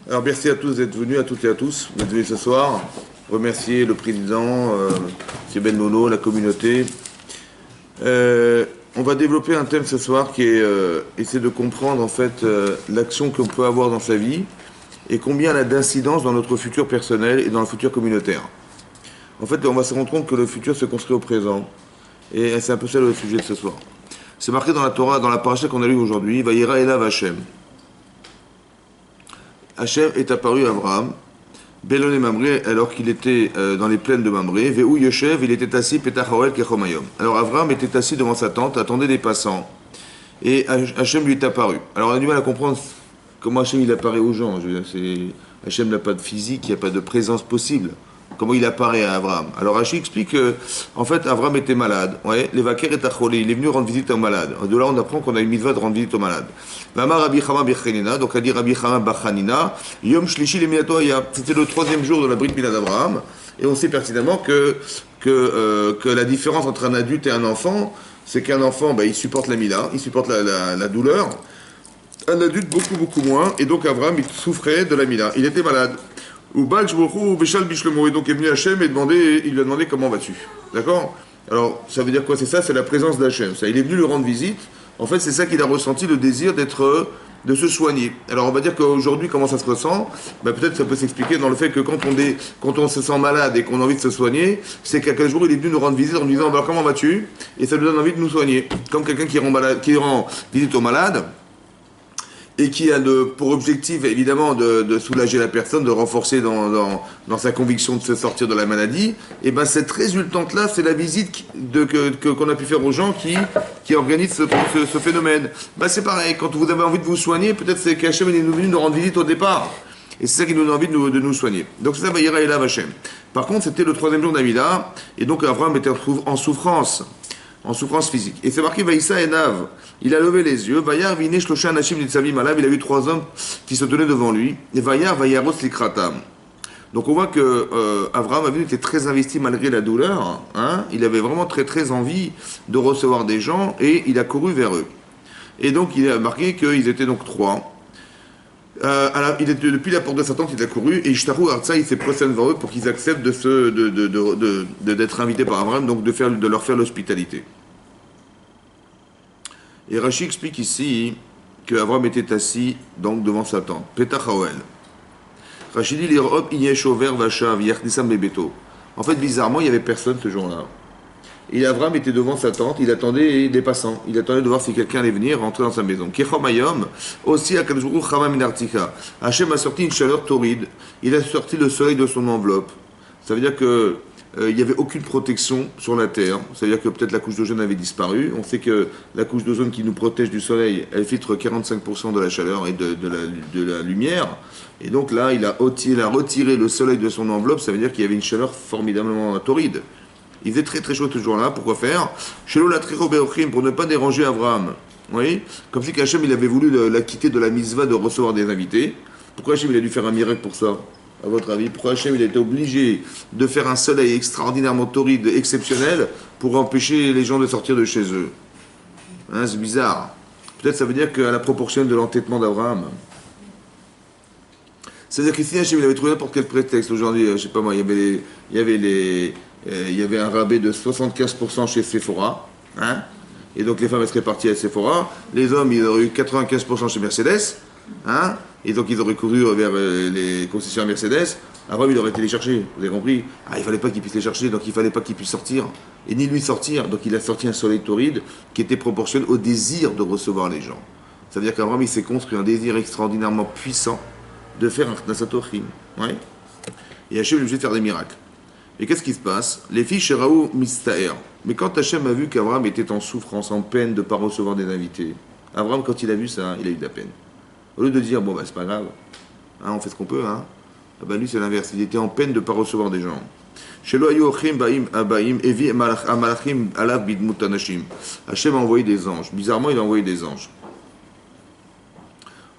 Alors merci à tous d'être venus, à toutes et à tous d'être venus ce soir. Remercier le président, M. Ben Nono, la communauté. On va développer un thème ce soir qui est essayer de comprendre en fait l'action qu'on peut avoir dans sa vie et combien elle a d'incidence dans notre futur personnel et dans le futur communautaire. En fait, on va se rendre compte que le futur se construit au présent. Et c'est un peu ça le sujet de ce soir. C'est marqué dans la Torah, dans la paracha qu'on a lue aujourd'hui, Vayera Elav Hashem. Hashem est apparu à Abraham, Belon et Mamré, alors qu'il était dans les plaines de Mamré, Ve'ou Yoshev, il était assis, Petach Kechomayom. Alors Abraham était assis devant sa tente, attendait des passants, et Hashem lui est apparu. Alors on a du mal à comprendre comment Hashem il apparaît aux gens. Hashem n'a pas de physique, il n'y a pas de présence possible. Comment il apparaît à Abraham. Alors Rashi explique que, en fait, Abraham était malade. Ouais, les vaquers étaient acholés. Il est venu rendre visite aux malades. De là, on apprend qu'on a une mitzvah de rendre visite aux malades. Vama Rabbi Chama Bechanina, donc a dit Rabbi Chama Bachanina, Yom Shlishi le Minato Aya. C'était le troisième jour de la Brit Mila d'Abraham. Et on sait pertinemment que la différence entre un adulte et un enfant, c'est qu'un enfant, il supporte la Mila, il supporte la douleur. Un adulte, beaucoup moins. Et donc, Abraham, il souffrait de la Mila. Il était malade. Et donc est venu Hachem et il lui a demandé comment vas-tu. D'accord? Alors, ça veut dire quoi? C'est ça, c'est la présence d'Hachem. Il est venu lui rendre visite. En fait, c'est ça qu'il a ressenti, le désir de se soigner. Alors, on va dire qu'aujourd'hui, comment ça se ressent? Peut-être ça peut s'expliquer dans le fait que quand on se sent malade et qu'on a envie de se soigner, c'est qu'à quel jour il est venu nous rendre visite en nous disant comment vas-tu? Et ça nous donne envie de nous soigner. Comme quelqu'un qui rend visite aux malades. Et qui a pour objectif, évidemment, de soulager la personne, de renforcer dans sa conviction de se sortir de la maladie, et cette résultante-là, c'est la visite qu'on a pu faire aux gens qui organisent ce phénomène. C'est pareil, quand vous avez envie de vous soigner, peut-être c'est qu'Hachem est venu nous rendre visite au départ. Et c'est ça qui nous donne envie de nous soigner. Donc c'est ça, Vayera Elav Hashem. Par contre, c'était le troisième jour d'Amida, et donc Abraham était en souffrance physique. Et c'est marqué Vaïssa et Nav. Il a levé les yeux. Vayar Vine Shlosha Nashim Nitzavim Alav. Il a vu trois hommes qui se tenaient devant lui. Et Vayar Vayaros Likratam. Donc on voit que Abraham était très investi malgré la douleur. Il avait vraiment très très envie de recevoir des gens et il a couru vers eux. Et donc il a marqué qu'ils étaient donc trois. Depuis la porte de sa tente, il a couru et Ishtaru Artsa, il s'est prosterné devant eux pour qu'ils acceptent d'être invités par Abraham, donc de leur faire l'hospitalité. Et Rashi explique ici qu'Abraham était assis donc devant sa tente. Petach Haoel. Rashi dit l'Irop Inesh Over Vashav Yachnissam Bebeto. En fait, bizarrement, il n'y avait personne ce jour-là. Et Abraham était devant sa tente, il attendait des passants. Il attendait de voir si quelqu'un allait venir rentrer dans sa maison. Kechomayom, aussi à Kadjuru Chama Minartika. Hachem a sorti une chaleur torride. Il a sorti le soleil de son enveloppe. Ça veut dire que il n'y avait aucune protection sur la terre. Ça veut dire que peut-être la couche d'ozone avait disparu. On sait que la couche d'ozone qui nous protège du soleil, elle filtre 45% de la chaleur et de la lumière. Et donc là, il a retiré le soleil de son enveloppe. Ça veut dire qu'il y avait une chaleur formidablement torride. Il faisait très très chaud ce jour-là. Pourquoi faire? Pour ne pas déranger Abraham. Vous voyez? Comme si Hachem il avait voulu l'acquitter de la mitzvah de recevoir des invités. Pourquoi Hachem il a dû faire un miracle pour ça? À votre avis, pourquoi Hachem il a été obligé de faire un soleil extraordinairement torride, exceptionnel, pour empêcher les gens de sortir de chez eux? C'est bizarre. Peut-être ça veut dire qu'à la proportionnelle de l'entêtement d'Abraham. C'est-à-dire que si Hachem il avait trouvé n'importe quel prétexte aujourd'hui, je sais pas moi, il y avait un rabais de 75% chez Sephora, et donc les femmes elles seraient parties à Sephora, les hommes ils auraient eu 95% chez Mercedes, et donc ils auraient couru vers les concessionnaires Mercedes. Avant il aurait été les chercher, vous avez compris? Il fallait pas qu'ils puissent les chercher, donc il fallait pas qu'ils puissent sortir, et ni lui sortir, donc il a sorti un soleil torride qui était proportionnel au désir de recevoir les gens. Ça veut dire qu'Abraham il s'est construit un désir extraordinairement puissant de faire un Knassatochim, et Hachem est obligé de faire des miracles. Et qu'est-ce qui se passe? Les filles Sheraou Mistaer. Mais quand Hachem a vu qu'Abraham était en souffrance, en peine de ne pas recevoir des invités, Abraham, quand il a vu ça, il a eu de la peine. Au lieu de dire, c'est pas grave, on fait ce qu'on peut, lui c'est l'inverse, il était en peine de ne pas recevoir des gens. Hachem a envoyé des anges. Bizarrement, il a envoyé des anges.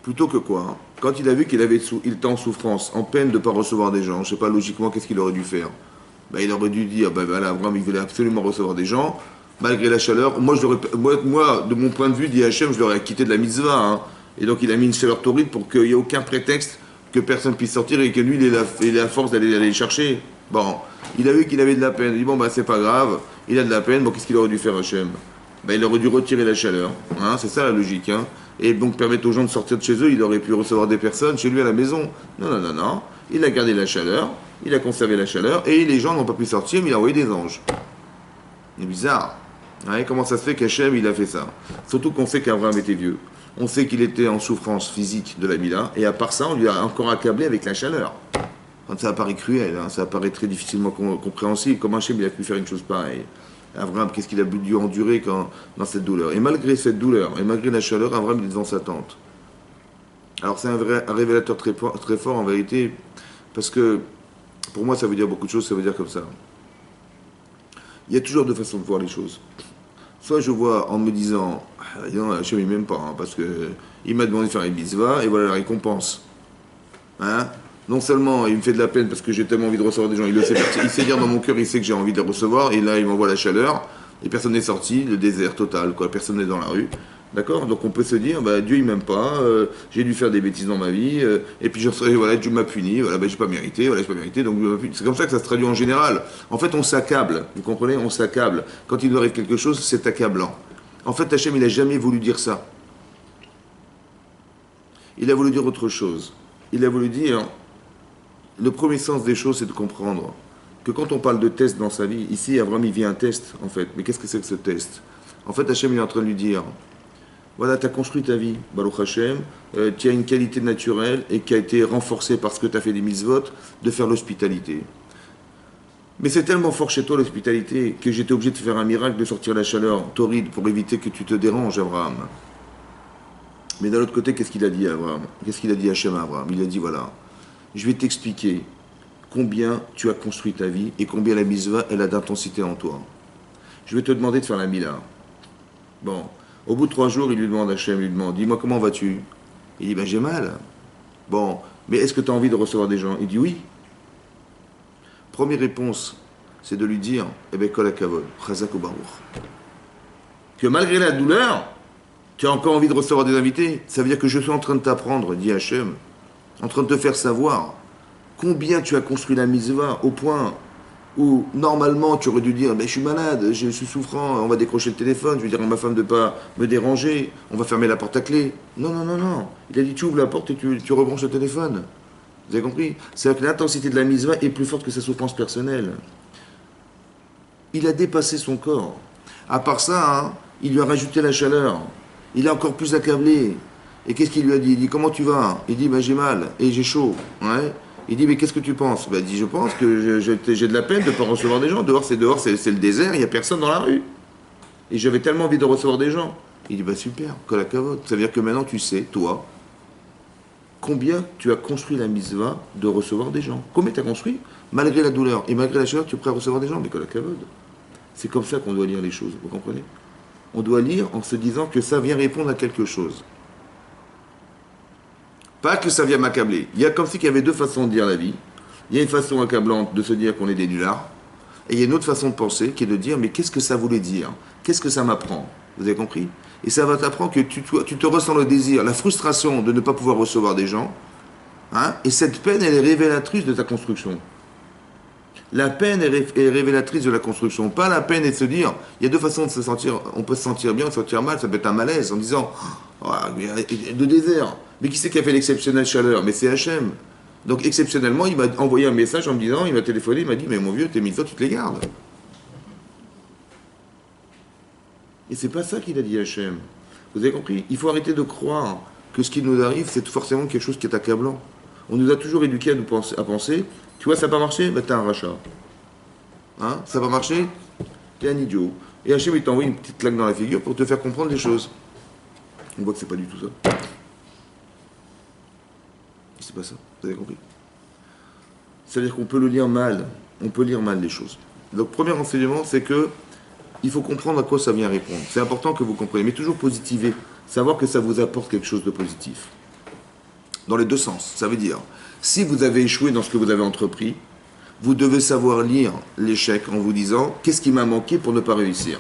Plutôt que quoi? Quand il a vu qu'il était en souffrance, en peine de ne pas recevoir des gens, je ne sais pas, logiquement, qu'est-ce qu'il aurait dû faire? Il aurait dû dire, Abraham, il voulait absolument recevoir des gens, malgré la chaleur. Moi, de mon point de vue, dit Hachem, je l'aurais quitté de la mitzvah. Et donc, il a mis une chaleur torride pour qu'il n'y ait aucun prétexte que personne puisse sortir et que lui, il ait la force d'aller les chercher. Bon, il a vu qu'il avait de la peine. Il dit, bon, bah, c'est pas grave, il a de la peine, bon, qu'est-ce qu'il aurait dû faire, Hachem? Ben, il aurait dû retirer la chaleur. Hein, c'est ça la logique. Hein. Et donc permettre aux gens de sortir de chez eux, il aurait pu recevoir des personnes chez lui à la maison. Non, non, non, non. Il a gardé la chaleur, il a conservé la chaleur, et les gens n'ont pas pu sortir, mais il a envoyé des anges. C'est bizarre. Ouais, comment ça se fait qu'Hachem, il a fait ça? Surtout qu'on sait qu'Abraham était vieux. On sait qu'il était en souffrance physique de la Mila, et à part ça, on lui a encore accablé avec la chaleur. Ça apparaît cruel, hein, ça apparaît très difficilement compréhensible. Comment Hachem, il a pu faire une chose pareille? Abraham, qu'est-ce qu'il a dû endurer dans cette douleur? Et malgré cette douleur, et malgré la chaleur, Abraham est devant sa tente. Alors c'est un révélateur très, très fort en vérité, parce que pour moi ça veut dire beaucoup de choses, ça veut dire comme ça. Il y a toujours deux façons de voir les choses. Soit je vois en me disant, non, Hachem il m'aime pas, hein, parce qu'il m'a demandé de faire une mitzvah, et voilà la récompense. Hein? Non seulement il me fait de la peine parce que j'ai tellement envie de recevoir des gens, il sait dire dans mon cœur, il sait que j'ai envie de les recevoir, et là il m'envoie la chaleur, et personne n'est sorti, le désert total, quoi, personne n'est dans la rue. D'accord? Donc on peut se dire, bah, Dieu il m'aime pas, j'ai dû faire des bêtises dans ma vie, et puis voilà, Dieu m'a puni, voilà, bah, j'ai pas mérité, donc c'est comme ça que ça se traduit en général. En fait on s'accable, vous comprenez? On s'accable. Quand il nous arrive quelque chose, c'est accablant. En fait Hachem il n'a jamais voulu dire ça. Il a voulu dire autre chose. Il a voulu dire, le premier sens des choses, c'est de comprendre que quand on parle de test dans sa vie, ici, Abraham, il vit un test, en fait. Mais qu'est-ce que c'est que ce test? En fait, Hachem, il est en train de lui dire, voilà, tu as construit ta vie, Baruch Hachem, tu as une qualité naturelle et qui a été renforcée parce que tu as fait des mitzvot, de faire l'hospitalité. Mais c'est tellement fort chez toi, l'hospitalité, que j'étais obligé de faire un miracle, de sortir la chaleur torride pour éviter que tu te déranges, Abraham. Mais d'un autre côté, qu'est-ce qu'il a dit à Abraham? Qu'est-ce qu'il a dit à Hachem à Abraham? Il a dit, voilà, je vais t'expliquer combien tu as construit ta vie et combien la mitzvah, elle a d'intensité en toi. Je vais te demander de faire la mila. Bon, au bout de 3 jours, il lui demande à Hachem, il lui demande, dis-moi comment vas-tu? Il dit, ben j'ai mal. Bon, mais est-ce que tu as envie de recevoir des gens? Il dit oui. Première réponse, c'est de lui dire, eh ben kol hakavod, chazak ou baruch. Que malgré la douleur, tu as encore envie de recevoir des invités. Ça veut dire que je suis en train de t'apprendre, dit Hachem, en train de te faire savoir combien tu as construit la mitzvah au point où normalement tu aurais dû dire je suis malade, je suis souffrant, on va décrocher le téléphone, je vais dire à ma femme de ne pas me déranger, on va fermer la porte à clé. Non, non, non, non. Il a dit tu ouvres la porte et tu rebranches le téléphone. Vous avez compris? C'est-à-dire que l'intensité de la mitzvah est plus forte que sa souffrance personnelle. Il a dépassé son corps. À part ça, hein, il lui a rajouté la chaleur. Il est encore plus accablé. Et qu'est-ce qu'il lui a dit? Il dit comment tu vas? Il dit j'ai mal et j'ai chaud. Ouais. Il dit mais qu'est-ce que tu penses? Il dit je pense que j'ai de la peine de ne pas recevoir des gens. Dehors c'est le désert, il n'y a personne dans la rue. Et j'avais tellement envie de recevoir des gens. Il dit super, kol hakavod. Ça veut dire que maintenant tu sais, toi, combien tu as construit la mitzvah de recevoir des gens. Combien tu as construit? Malgré la douleur et malgré la chaleur, tu es prêt à recevoir des gens, mais kol hakavod. C'est comme ça qu'on doit lire les choses, vous comprenez? On doit lire en se disant que ça vient répondre à quelque chose. Pas que ça vient m'accabler. Il y a comme si qu'il y avait deux façons de dire la vie. Il y a une façon accablante de se dire qu'on est des nullards. Et il y a une autre façon de penser qui est de dire mais qu'est-ce que ça voulait dire? Qu'est-ce que ça m'apprend? Vous avez compris? Et ça va t'apprendre que tu te ressens le désir, la frustration de ne pas pouvoir recevoir des gens. Hein, et cette peine, elle est révélatrice de ta construction. La peine est révélatrice de la construction. Pas la peine est de se dire, il y a deux façons de se sentir, on peut se sentir bien, se sentir mal, ça peut être un malaise en disant, oh, de désert. Mais qui c'est qui a fait l'exceptionnelle chaleur? Mais c'est Hachem. Donc exceptionnellement, il m'a envoyé un message en me disant, il m'a téléphoné, il m'a dit, mais mon vieux, tes mitzvot, tu te les gardes. Et c'est pas ça qu'il a dit Hachem. Vous avez compris? Il faut arrêter de croire que ce qui nous arrive, c'est forcément quelque chose qui est accablant. On nous a toujours éduqués à penser, tu vois, ça n'a pas marché, bah t'es un rachat. Hein? Ça n'a pas marché, t'es un idiot. Et Hachem, il t'envoie une petite claque dans la figure pour te faire comprendre les choses. On voit que c'est pas du tout ça. C'est pas ça, vous avez compris? C'est-à-dire qu'on peut le lire mal. On peut lire mal les choses. Donc, premier enseignement, c'est que il faut comprendre à quoi ça vient répondre. C'est important que vous compreniez, mais toujours positiver. Savoir que ça vous apporte quelque chose de positif. Dans les deux sens. Ça veut dire, si vous avez échoué dans ce que vous avez entrepris, vous devez savoir lire l'échec en vous disant, qu'est-ce qui m'a manqué pour ne pas réussir?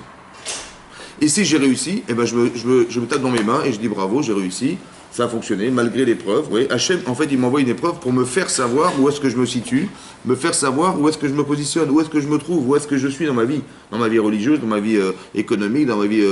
Et si j'ai réussi, eh ben je me tape dans mes mains et je dis bravo, j'ai réussi. ça a fonctionné, malgré l'épreuve. Oui, Hachem, en fait, il m'envoie une épreuve pour me faire savoir où est-ce que je me situe, me faire savoir où est-ce que je me positionne, où est-ce que je me trouve, où est-ce que je suis dans ma vie religieuse, dans ma vie économique, dans ma vie,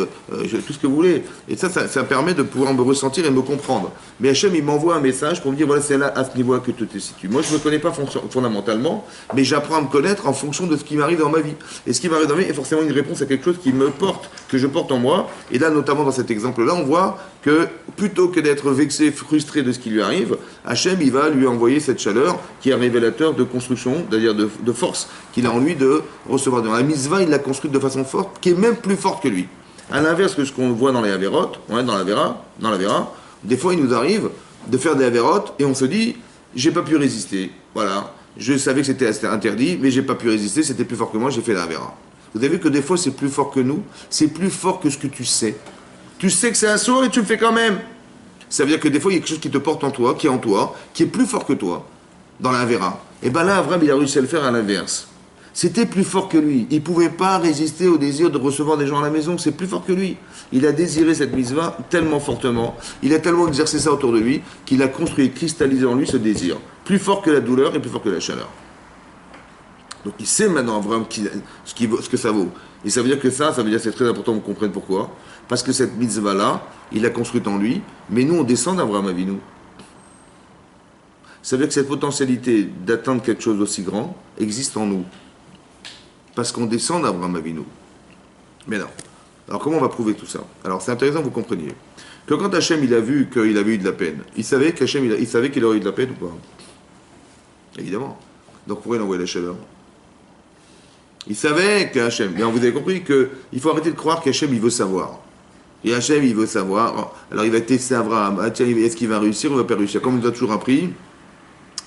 tout ce que vous voulez. Et ça permet de pouvoir me ressentir et me comprendre. Mais Hachem, il m'envoie un message pour me dire, voilà, c'est là, à ce niveau-là que tu te situes. Moi, je ne me connais pas fondamentalement, mais j'apprends à me connaître en fonction de ce qui m'arrive dans ma vie. Et ce qui m'arrive dans ma vie est forcément une réponse à quelque chose qui me porte, que je porte en moi. Et là, notamment dans cet exemple-là, on voit que plutôt que d'être vexé, frustré de ce qui lui arrive, Hachem, il va lui envoyer cette chaleur qui est un révélateur de construction, c'est-à-dire de force qu'il a en lui de recevoir. Dans la mitzvah, il l'a construite de façon forte, qui est même plus forte que lui. À l'inverse que ce qu'on voit dans les avérotes, dans la vera, des fois, il nous arrive de faire des avérotes et on se dit, j'ai pas pu résister. Voilà, je savais que c'était interdit, mais j'ai pas pu résister, c'était plus fort que moi, j'ai fait la avéra. Vous avez vu que des fois, c'est plus fort que nous, c'est plus fort que ce que tu sais. Tu sais que c'est un sourd et tu le fais quand même. Ça veut dire que des fois, il y a quelque chose qui te porte en toi, qui est plus fort que toi, dans la Vera. Et bien là, Avram, il a réussi à le faire à l'inverse. C'était plus fort que lui. Il ne pouvait pas résister au désir de recevoir des gens à la maison. C'est plus fort que lui. Il a désiré cette mitzvah tellement fortement. Il a tellement exercé ça autour de lui qu'il a construit et cristallisé en lui ce désir. Plus fort que la douleur et plus fort que la chaleur. Donc il sait maintenant, Avram, ce que ça vaut. Et ça veut dire que ça veut dire que c'est très important qu'on comprenne pourquoi. Parce que cette mitzvah-là, il l'a construite en lui, mais nous, on descend d'Avraham Avinu. Ça veut dire que cette potentialité d'atteindre quelque chose d'aussi grand existe en nous. Parce qu'on descend d'Avraham Avinu. Mais non. Alors comment on va prouver tout ça? Alors c'est intéressant que vous compreniez. Que quand Hachem, il a vu qu'il avait eu de la peine, il savait qu'Hachem, il savait qu'il aurait eu de la peine ou pas? Évidemment. Donc pourquoi il envoyait la chaleur? Il savait qu'Hachem, mais vous avez compris qu'il faut arrêter de croire qu'Hachem, il veut savoir. Et Hachem, il veut savoir. Alors il va tester Abraham. Ah, tiens, est-ce qu'il va réussir ou il ne va pas réussir? Comme il nous a toujours appris,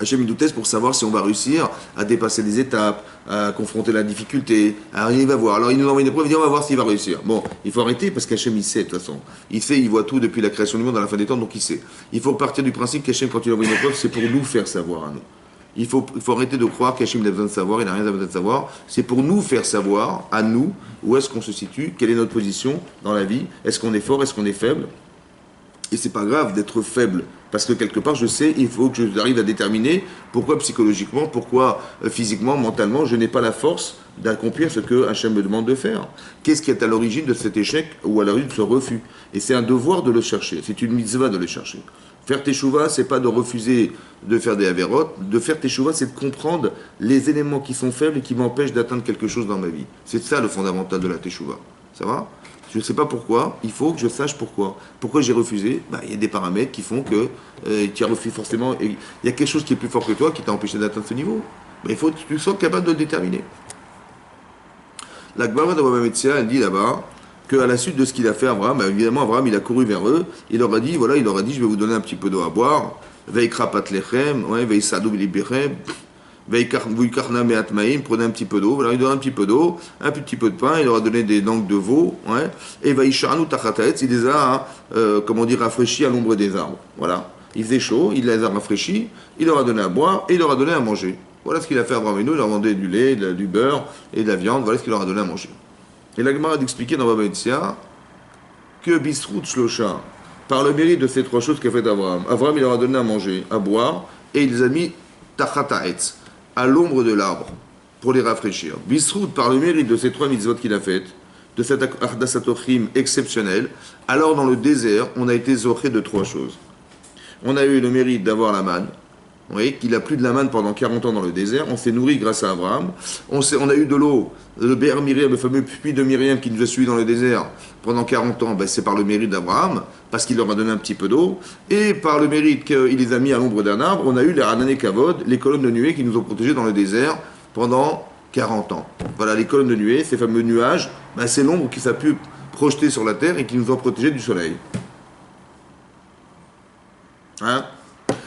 Hachem, il nous teste pour savoir si on va réussir à dépasser des étapes, à confronter la difficulté. Alors il va voir. Alors il nous envoie une épreuve, il dit on va voir s'il va réussir. Bon, il faut arrêter parce qu'Hachem, il sait de toute façon. Il sait, il voit tout depuis la création du monde à la fin des temps, donc il sait. Il faut partir du principe qu'Hachem, quand il envoie une épreuve, c'est pour nous faire savoir à nous. Il faut arrêter de croire qu'Hachem a besoin de savoir, il n'a rien besoin de savoir. C'est pour nous faire savoir, à nous, où est-ce qu'on se situe, quelle est notre position dans la vie, est-ce qu'on est fort, est-ce qu'on est faible. Et c'est pas grave d'être faible, parce que quelque part, je sais, il faut que j'arrive à déterminer pourquoi psychologiquement, pourquoi physiquement, mentalement, je n'ai pas la force d'accomplir ce que Hachem me demande de faire. Qu'est-ce qui est à l'origine de cet échec ou à l'origine de ce refus? Et c'est un devoir de le chercher, c'est une mitzvah de le chercher. Faire teshuva, c'est pas de refuser de faire des avérotes. De faire teshuva, c'est de comprendre les éléments qui sont faibles et qui m'empêchent d'atteindre quelque chose dans ma vie. C'est ça le fondamental de la teshuva. Ça va? Je ne sais pas pourquoi, il faut que je sache pourquoi. Pourquoi j'ai refusé? Il y a des paramètres qui font que tu as refusé forcément. Il y a quelque chose qui est plus fort que toi qui t'a empêché d'atteindre ce niveau. Mais il faut que tu sois capable de le déterminer. La Gemara de Baba Metzia, elle dit là-bas qu'à la suite de ce qu'il a fait Abraham, évidemment Abraham il a couru vers eux, il leur a dit, voilà, je vais vous donner un petit peu d'eau à boire, veikra patlechem, veisadou bilibechem, veikarna meatmaim, prenez un petit peu d'eau, voilà, il donne un petit peu d'eau, un petit peu de pain, il leur a donné des langues de veau, et veisharnu tachataetz, il les a, rafraîchis à l'ombre des arbres, voilà. Il faisait chaud, il les a rafraîchis, il leur a donné à boire, et il leur a donné à manger. Voilà ce qu'il a fait Abraham et nous, il leur a vendu du lait, du beurre et de la viande, voilà ce qu'il leur a donné à manger. Et la Gemara a d'expliquer dans Baba Metzia que Bisrout Shlosha, par le mérite de ces trois choses qu'a fait Abraham, Abraham il leur a donné à manger, à boire, et il les a mis tachataetz, à l'ombre de l'arbre, pour les rafraîchir. Bisrout, par le mérite de ces trois mitzvot qu'il a faites, de cet Ardasatochim exceptionnel, alors dans le désert, on a été zoché de trois choses. On a eu le mérite d'avoir la manne. Vous voyez qu'il a plu de la manne pendant 40 ans dans le désert. On s'est nourri grâce à Abraham. On a eu de l'eau, le Be'er Miriam, le fameux puits de Myriam qui nous a suivis dans le désert pendant 40 ans. C'est par le mérite d'Abraham, parce qu'il leur a donné un petit peu d'eau. Et par le mérite qu'il les a mis à l'ombre d'un arbre, on a eu les Hanané Kavod, les colonnes de nuée qui nous ont protégés dans le désert pendant 40 ans. Voilà, les colonnes de nuée, ces fameux nuages, c'est l'ombre qui s'est pu projeter sur la terre et qui nous ont protégés du soleil. Hein?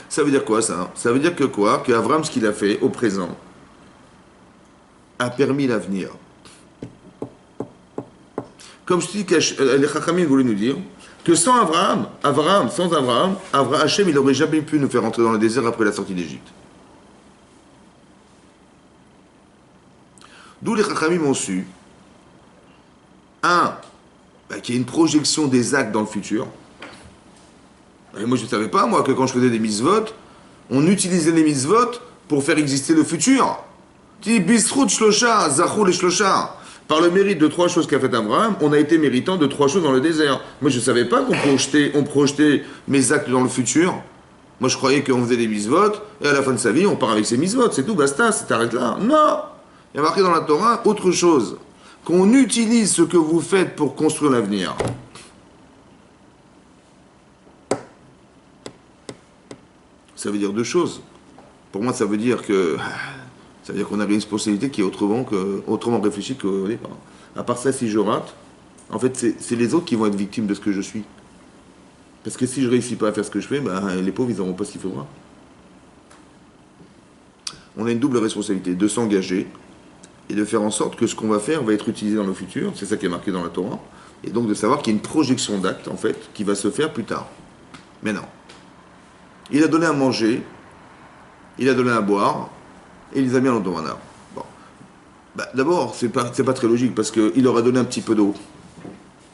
Ça veut dire quoi ça? Ça veut dire que quoi? Qu'Avram, ce qu'il a fait au présent, a permis l'avenir. Comme je dis, les Chachamim voulaient nous dire que sans Abraham, Hachem, il n'aurait jamais pu nous faire entrer dans le désert après la sortie d'Égypte. D'où les Chachamim ont su, qu'il y a une projection des actes dans le futur. Et moi, je ne savais pas, moi, que quand je faisais des mitzvot, on utilisait les mitzvot pour faire exister le futur. Tu dis, bisrout shlosha, zachou les shlosha. Par le mérite de 3 choses qu'a fait Abraham, on a été méritant de 3 choses dans le désert. Moi, je ne savais pas on projetait mes actes dans le futur. Moi, je croyais qu'on faisait des mitzvot, et à la fin de sa vie, on part avec ses mitzvot. C'est tout, basta, c'est arrête là. Non! Il y a marqué dans la Torah autre chose. Qu'on utilise ce que vous faites pour construire l'avenir. Ça veut dire 2 choses. Pour moi, ça veut dire qu'on a une responsabilité qui est autrement réfléchie qu'au départ. À part ça, si je rate, en fait, c'est les autres qui vont être victimes de ce que je suis. Parce que si je ne réussis pas à faire ce que je fais, les pauvres, ils n'auront pas ce qu'il faudra. On a une double responsabilité, de s'engager et de faire en sorte que ce qu'on va faire va être utilisé dans le futur. C'est ça qui est marqué dans la Torah. Et donc de savoir qu'il y a une projection d'acte, en fait, qui va se faire plus tard. Mais non. Il a donné à manger, il a donné à boire, et il les a mis à l'endomana. Bon. D'abord, c'est pas très logique, parce qu'il leur a donné un petit peu d'eau.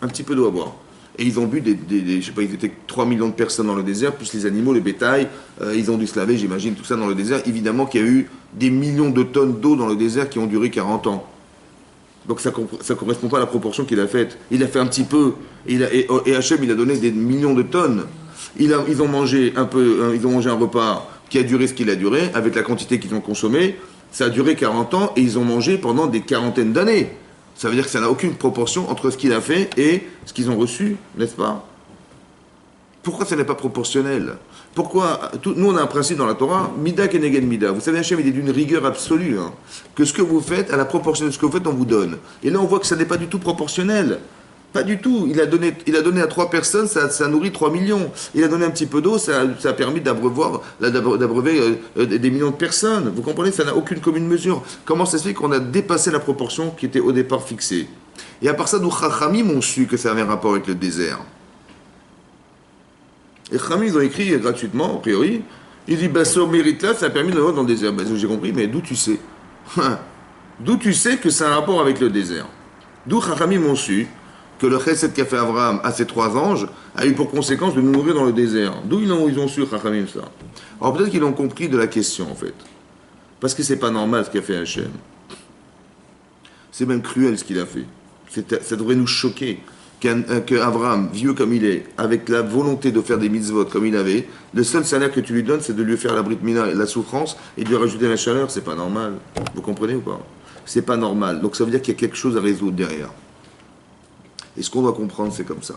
Un petit peu d'eau à boire. Et ils ont bu je sais pas, ils étaient 3 millions de personnes dans le désert, plus les animaux, le bétail, ils ont dû se laver, j'imagine, tout ça dans le désert. Évidemment qu'il y a eu des millions de tonnes d'eau dans le désert qui ont duré 40 ans. Donc ça ne correspond pas à la proportion qu'il a faite. Il a fait un petit peu, et Hachem, il a donné des millions de tonnes. Ils ont mangé un repas qui a duré ce qu'il a duré, avec la quantité qu'ils ont consommée. Ça a duré 40 ans, et ils ont mangé pendant des quarantaines d'années. Ça veut dire que ça n'a aucune proportion entre ce qu'il a fait et ce qu'ils ont reçu, n'est-ce pas? Pourquoi ça n'est pas proportionnel? Pourquoi nous, on a un principe dans la Torah, mida keneged mida. Vous savez, Hachem, il est d'une rigueur absolue. Que ce que vous faites, à la proportion de ce que vous faites, on vous donne. Et là, on voit que ça n'est pas du tout proportionnel. Pas du tout. Il a donné à 3 personnes, ça nourrit 3 millions. Il a donné un petit peu d'eau, ça a permis d'abreuver des millions de personnes. Vous comprenez? Ça n'a aucune commune mesure. Comment ça se fait qu'on a dépassé la proportion qui était au départ fixée? Et à part ça, nous, Chachamim ont su que ça avait un rapport avec le désert. Et Chachamim, ils ont écrit gratuitement, a priori. Il dit, ce mérite-là, ça a permis de le voir dans le désert. J'ai compris, mais d'où tu sais? D'où tu sais que ça a un rapport avec le désert? D'où Chachamim ont su que le chesed qu'a fait Abraham à ses 3 anges a eu pour conséquence de nous nourrir dans le désert. D'où ils ont su, Chachamim, ça? Alors peut-être qu'ils l'ont compris de la question, en fait. Parce que c'est pas normal ce qu'a fait Hachem. C'est même cruel ce qu'il a fait. Ça devrait nous choquer qu'Abraham, vieux comme il est, avec la volonté de faire des mitzvot comme il avait, le seul salaire que tu lui donnes, c'est de lui faire la brit mila, la souffrance, et de lui rajouter la chaleur. C'est pas normal. Vous comprenez ou pas? C'est pas normal. Donc ça veut dire qu'il y a quelque chose à résoudre derrière. Et ce qu'on doit comprendre, c'est comme ça.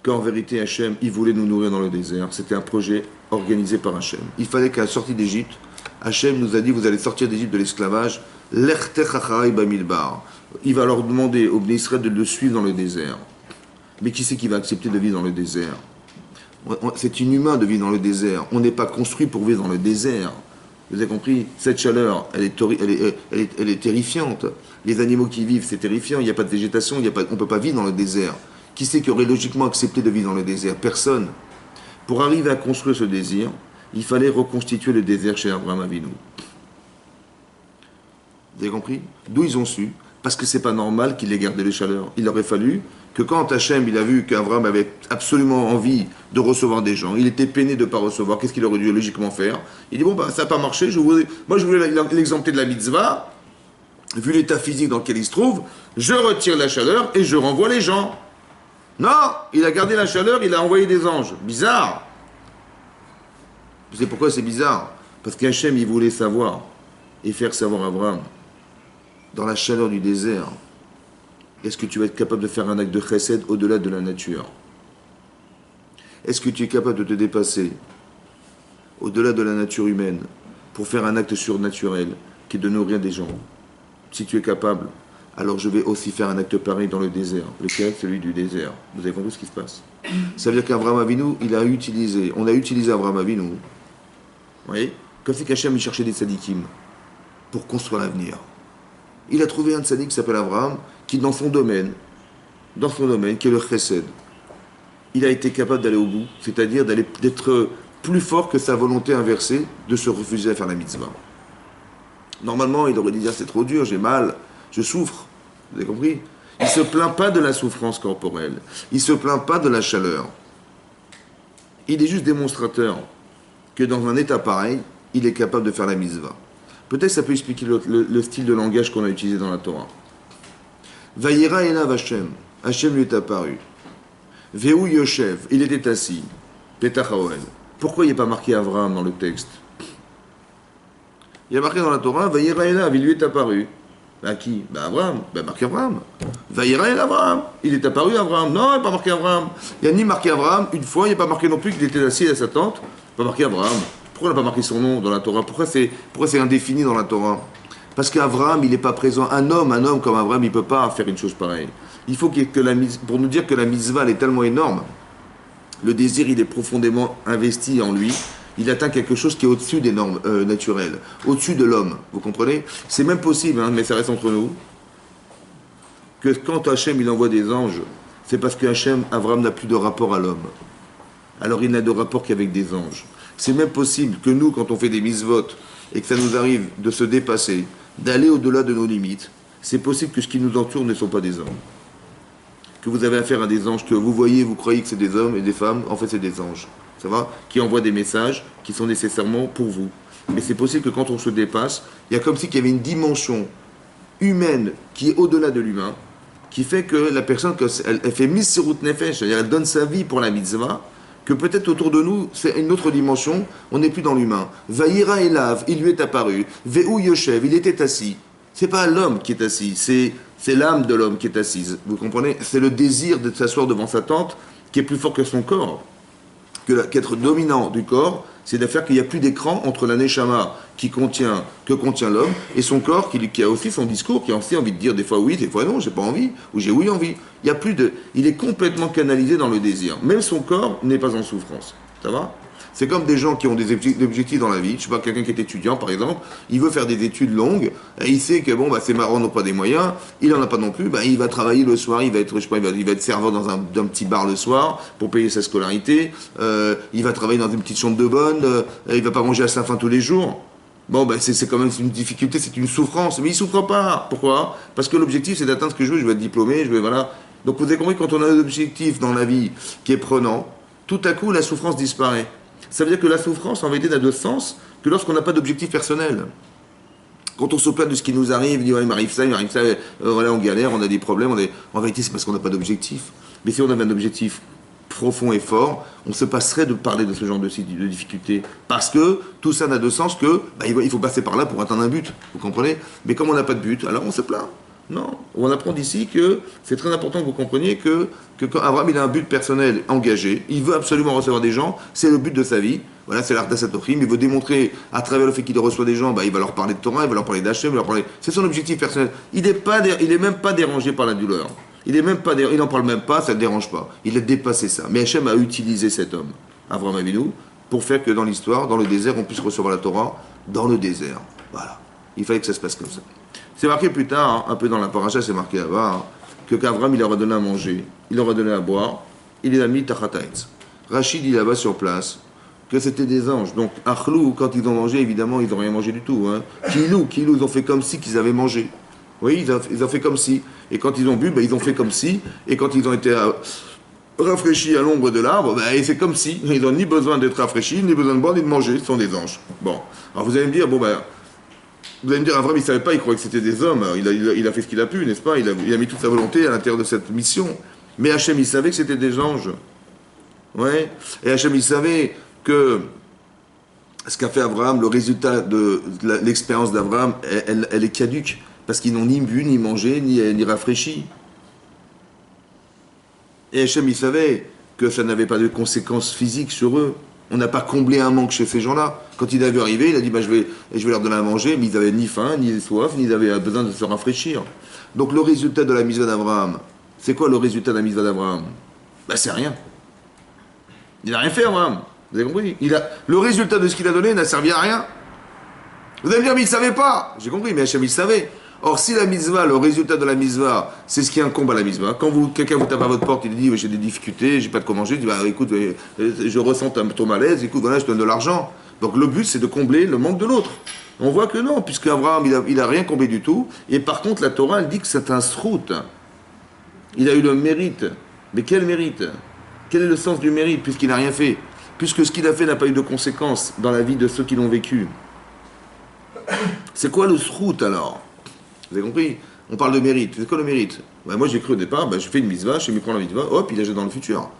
Qu'en vérité, Hachem, il voulait nous nourrir dans le désert. C'était un projet organisé par Hachem. Il fallait qu'à la sortie d'Égypte, Hachem nous a dit, vous allez sortir d'Égypte de l'esclavage. Il va leur demander aux Bnei Israël de le suivre dans le désert. Mais qui c'est qui va accepter de vivre dans le désert? C'est inhumain de vivre dans le désert. On n'est pas construit pour vivre dans le désert. Vous avez compris? Cette chaleur, elle est terrifiante. Les animaux qui vivent, c'est terrifiant. Il n'y a pas de végétation, on ne peut pas vivre dans le désert. Qui c'est qui aurait logiquement accepté de vivre dans le désert? Personne. Pour arriver à construire ce désir, il fallait reconstituer le désert chez Abraham Avinu. Vous avez compris? D'où ils ont su? Parce que c'est pas normal qu'il ait gardé les chaleurs. Il aurait fallu que quand Hachem il a vu qu'Abraham avait absolument envie de recevoir des gens, il était peiné de ne pas recevoir, qu'est-ce qu'il aurait dû logiquement faire? Il dit ça n'a pas marché, moi je voulais l'exempter de la mitzvah, vu l'état physique dans lequel il se trouve, je retire la chaleur et je renvoie les gens. Non, il a gardé la chaleur, il a envoyé des anges. Bizarre. Vous savez pourquoi c'est bizarre? Parce qu'Hachem il voulait savoir et faire savoir à Abraham, dans la chaleur du désert, est-ce que tu vas être capable de faire un acte de chesed au-delà de la nature? Est-ce que tu es capable de te dépasser au-delà de la nature humaine pour faire un acte surnaturel qui est de nourrir des gens? Si tu es capable, alors je vais aussi faire un acte pareil dans le désert. Lequel? Celui du désert. Vous avez compris ce qui se passe? Ça veut dire qu'Abraham Avinu, on a utilisé Abraham Avinu. Vous voyez? Comme si qu'Hachem il cherchait des tzadikim pour construire l'avenir. Il a trouvé un tzaddik qui s'appelle Abraham, qui dans son domaine, qui est le chesed, il a été capable d'aller au bout, c'est-à-dire d'être plus fort que sa volonté inversée de se refuser à faire la mitzvah. Normalement, il aurait dit, c'est trop dur, j'ai mal, je souffre. Vous avez compris? Il ne se plaint pas de la souffrance corporelle, il ne se plaint pas de la chaleur. il est juste démonstrateur que dans un état pareil, il est capable de faire la mitzvah. Peut-être ça peut expliquer le style de langage qu'on a utilisé dans la Torah. Vayera elav Hashem. Hashem lui est apparu. Vehu Yoshev. Il était assis. Petach haoel. Pourquoi il n'est pas marqué Avraham dans le texte? Il y a marqué dans la Torah, Vayera elav, il lui est apparu. À qui? Abraham. Marqué Abraham. Vayera elav Abraham. Il est apparu Abraham. Non, il n'est pas marqué Abraham. Il n'y a ni marqué Abraham une fois, il n'y a pas marqué non plus qu'il était assis à sa tente. Pas marqué Abraham. Pourquoi on n'a pas marqué son nom dans la Torah? Pourquoi c'est indéfini dans la Torah? Parce qu'Abraham, il n'est pas présent. Un homme comme Abraham, il ne peut pas faire une chose pareille. Il faut pour nous dire que la mitzvah, elle est tellement énorme, le désir, il est profondément investi en lui. Il atteint quelque chose qui est au-dessus des normes naturelles, au-dessus de l'homme. Vous comprenez? C'est même possible, hein, mais ça reste entre nous, que quand Hachem, il envoie des anges, c'est parce que Abraham n'a plus de rapport à l'homme. Alors il n'a de rapport qu'avec des anges. C'est même possible que nous, quand on fait des mitzvot, et que ça nous arrive de se dépasser, d'aller au-delà de nos limites, c'est possible que ce qui nous entoure ne sont pas des hommes. Que vous avez affaire à des anges, que vous voyez, vous croyez que c'est des hommes et des femmes, en fait c'est des anges. Ça va? Qui envoient des messages qui sont nécessairement pour vous. Mais c'est possible que quand on se dépasse, il y a comme si qu'il y avait une dimension humaine qui est au-delà de l'humain, qui fait que la personne, elle fait misirut nefesh, c'est-à-dire elle donne sa vie pour la mitzvah, que peut-être autour de nous, c'est une autre dimension, on n'est plus dans l'humain. Vayira elav, il lui est apparu. Vehu Yoshev, il était assis. C'est pas l'homme qui est assis, c'est l'âme de l'homme qui est assise. Vous comprenez? C'est le désir de s'asseoir devant sa tente qui est plus fort que son corps. Qu'être dominant du corps, c'est de faire qu'il n'y a plus d'écran entre la neshama que contient l'homme et son corps qui a aussi son discours, qui a aussi envie de dire des fois oui, des fois non, j'ai pas envie, ou j'ai oui envie. Il est complètement canalisé dans le désir. Même son corps n'est pas en souffrance. Ça va? C'est comme des gens qui ont des objectifs dans la vie. Je sais pas, quelqu'un qui est étudiant par exemple, il veut faire des études longues, et il sait que bon, ses parents n'ont pas des moyens, il en a pas non plus, il va travailler le soir, il va être serveur dans un petit bar le soir pour payer sa scolarité, il va travailler dans une petite chambre de bonne, il va pas manger à sa faim tous les jours. Bon, c'est quand même une difficulté, c'est une souffrance, mais il souffre pas. Pourquoi? Parce que l'objectif c'est d'atteindre ce que je veux être diplômé, voilà. Donc vous avez compris, quand on a un objectif dans la vie qui est prenant, tout à coup la souffrance disparaît. Ça veut dire que la souffrance, en vérité, n'a de sens que lorsqu'on n'a pas d'objectif personnel. Quand on se plaint de ce qui nous arrive, il dit, il m'arrive ça, voilà, on galère, on a des problèmes, en vérité, c'est parce qu'on n'a pas d'objectif. Mais si on avait un objectif profond et fort, on se passerait de parler de ce genre de difficultés. Parce que tout ça n'a de sens que, il faut passer par là pour atteindre un but. Vous comprenez? Mais comme on n'a pas de but, alors on se plaint. Non, on apprend d'ici que c'est très important que vous compreniez que quand Abraham il a un but personnel engagé, il veut absolument recevoir des gens, c'est le but de sa vie. Voilà, c'est l'art d'Asatochim, il veut démontrer à travers le fait qu'il reçoit des gens, il va leur parler de Torah, il va leur parler d'Hachem, c'est son objectif personnel. Il est même pas dérangé par la douleur. Il n'en parle même pas, ça ne le dérange pas. Il a dépassé ça. Mais Hachem a utilisé cet homme, Abraham Avinu, pour faire que dans l'histoire, dans le désert, on puisse recevoir la Torah dans le désert. Voilà. Il fallait que ça se passe comme ça. C'est marqué plus tard, un peu dans la paracha, c'est marqué là-bas, que qu'Abraham il leur a donné à manger, il leur a donné à boire, il les a mis tachataïtz. Rachid dit là-bas sur place que c'était des anges. Donc, Achlou, quand ils ont mangé, évidemment, ils n'ont rien mangé du tout. Kilou, ils ont fait comme si qu'ils avaient mangé. Oui, ils ont fait comme si. Et quand ils ont bu, ils ont fait comme si. Et quand ils ont été rafraîchis à l'ombre de l'arbre, c'est comme si. Ils n'ont ni besoin d'être rafraîchis, ni besoin de boire, ni de manger. Ce sont des anges. Bon. Alors vous allez me dire, vous allez me dire, Abraham, il ne savait pas, il croyait que c'était des hommes. Il a fait ce qu'il a pu, n'est-ce pas? Il a mis toute sa volonté à l'intérieur de cette mission. Mais Hachem, il savait que c'était des anges. Ouais. Et Hachem, il savait que ce qu'a fait Abraham, le résultat de l'expérience d'Abraham, elle est caduque. Parce qu'ils n'ont ni bu, ni mangé, ni rafraîchi. Et Hachem, il savait que ça n'avait pas de conséquences physiques sur eux. On n'a pas comblé un manque chez ces gens-là. Quand il a vu arriver, il a dit je vais leur donner à manger, mais ils n'avaient ni faim, ni soif, ni ils avaient besoin de se rafraîchir. Donc le résultat de la mitzvah d'Abraham, c'est quoi le résultat de la mitzvah d'Abraham? C'est rien. Il n'a rien fait, Abraham. Vous avez compris? Le résultat de ce qu'il a donné n'a servi à rien. Vous allez me dire, mais il ne savait pas. J'ai compris, mais Hachem, il savait. Or, si la mitzvah, le résultat de la mitzvah, c'est ce qui incombe à la mitzvah, quand quelqu'un vous tape à votre porte, il dit j'ai des difficultés, j'ai pas de quoi manger, il dit écoute, je ressens ton malaise, écoute, voilà, je te donne de l'argent. Donc le but, c'est de combler le manque de l'autre. On voit que non, puisque Abraham, il a rien comblé du tout, et par contre, la Torah, elle dit que c'est un srout. Il a eu le mérite. Mais quel mérite? Quel est le sens du mérite, puisqu'il n'a rien fait? puisque ce qu'il a fait n'a pas eu de conséquences dans la vie de ceux qui l'ont vécu. C'est quoi le srout alors? Vous avez compris? On parle de mérite. C'est quoi le mérite? Ben, moi j'ai cru au départ, ben, je fais une mitzvah, je me prends la mitzvah, hop, il agit dans le futur.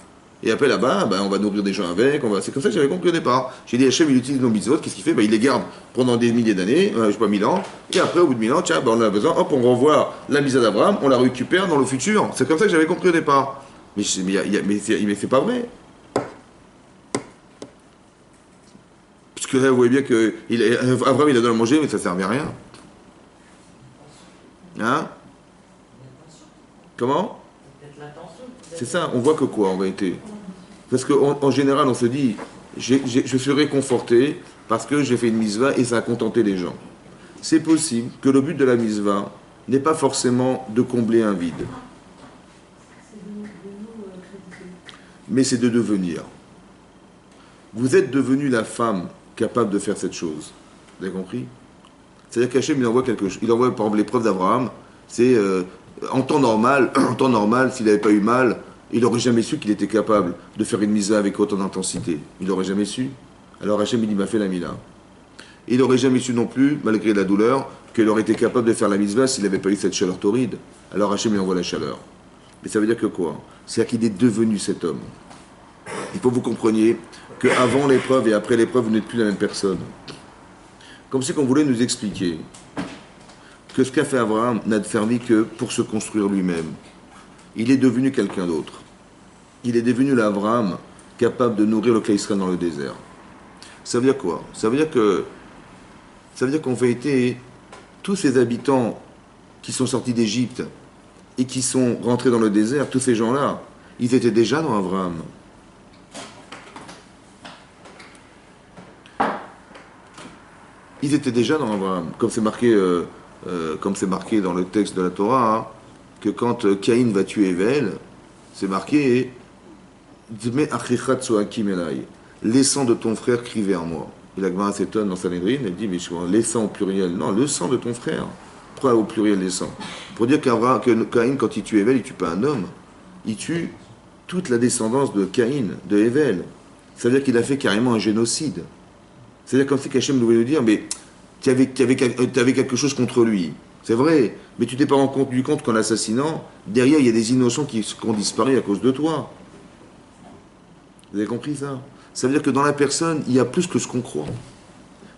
Et après là-bas, ben, on va nourrir des gens avec, c'est comme ça que j'avais compris au départ. J'ai dit, Hachem, il utilise nos mitzvot, qu'est-ce qu'il fait? Ben, il les garde pendant des milliers d'années, je sais pas, 1000 ans, et après, au bout de 1000 ans, tiens, ben, on a besoin, hop, on renvoie la mitzvah d'Abraham, on la récupère dans le futur. C'est comme ça que j'avais compris au départ. Mais c'est pas vrai. Parce que là, vous voyez bien que Abraham, il a donné à manger, mais ça ne servait à rien. Hein? Comment? C'est ça, on voit que quoi en vérité? Parce qu'en général, on se dit, je suis réconforté parce que j'ai fait une mitzvah et ça a contenté les gens. C'est possible que le but de la mitzvah n'est pas forcément de combler un vide, mais c'est de devenir. Vous êtes devenu la femme capable de faire cette chose. Vous avez compris? C'est-à-dire qu'Hachem, il envoie quelque chose. Il envoie, par exemple, l'épreuve d'Abraham. C'est en temps normal, s'il n'avait pas eu mal, il n'aurait jamais su qu'il était capable de faire une mitzvah avec autant d'intensité. Il n'aurait jamais su. Alors Hachem, il m'a fait la mila. Il n'aurait jamais su non plus, malgré la douleur, qu'il aurait été capable de faire la mitzvah s'il n'avait pas eu cette chaleur torride. Alors Hachem, il envoie la chaleur. Mais ça veut dire que quoi? C'est-à-dire qu'il est devenu cet homme. Il faut que vous compreniez qu'avant l'épreuve et après l'épreuve, vous n'êtes plus la même personne. Comme si on voulait nous expliquer que ce qu'a fait Abraham n'a servi que pour se construire lui-même. Il est devenu quelqu'un d'autre. Il est devenu l'Abraham capable de nourrir le Klal Israël dans le désert. Ça veut dire quoi? Ça veut dire qu'en vérité, tous ces habitants qui sont sortis d'Égypte et qui sont rentrés dans le désert, tous ces gens-là, ils étaient déjà dans Abraham. Ils étaient déjà dans Abraham, comme c'est marqué dans le texte de la Torah, hein, que quand Caïn va tuer Ével, c'est marqué les sangs de ton frère crient vers moi. Et la Gemara s'étonne dans Sanhedrin, elle dit, mais les sangs au pluriel, non, le sang de ton frère. Pourquoi au pluriel les sangs? Pour dire que Caïn, quand il tue Ével, il ne tue pas un homme, il tue toute la descendance de Caïn, de Ével. Ça veut dire qu'il a fait carrément un génocide. C'est-à-dire comme si Hachem voulait nous dire, mais tu avais quelque chose contre lui. C'est vrai, mais tu t'es pas rendu compte qu'en l'assassinant, derrière, il y a des innocents qui ont disparu à cause de toi. Vous avez compris ça? Ça veut dire que dans la personne, il y a plus que ce qu'on croit.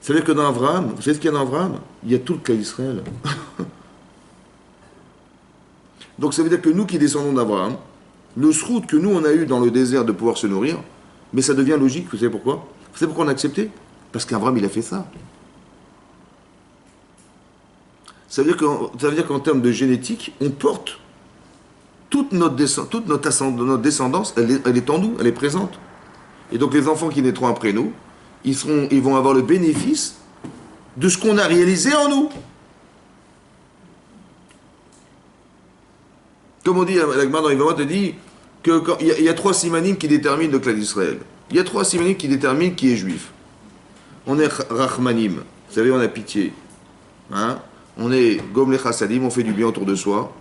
Ça veut dire que dans Abraham, vous savez ce qu'il y a dans Abraham? Il y a tout le cas d'Israël. Donc ça veut dire que nous qui descendons d'Abraham, le srout que nous on a eu dans le désert de pouvoir se nourrir, mais ça devient logique, vous savez pourquoi? Vous savez pourquoi on a accepté? Parce qu'Abraham, il a fait ça. Ça veut dire qu'en termes de génétique, on porte toute notre descendance, elle est en nous, elle est présente. Et donc les enfants qui naîtront après nous, ils vont avoir le bénéfice de ce qu'on a réalisé en nous. Comme on dit, la Gemara dans Yevamot te dit qu'il y a 3 simanim qui déterminent le clan d'Israël. Il y a 3 simanim qui déterminent qui est juif. On est Rachmanim, vous savez, on a pitié. Hein? On est Gomle Chassadim, on fait du bien autour de soi.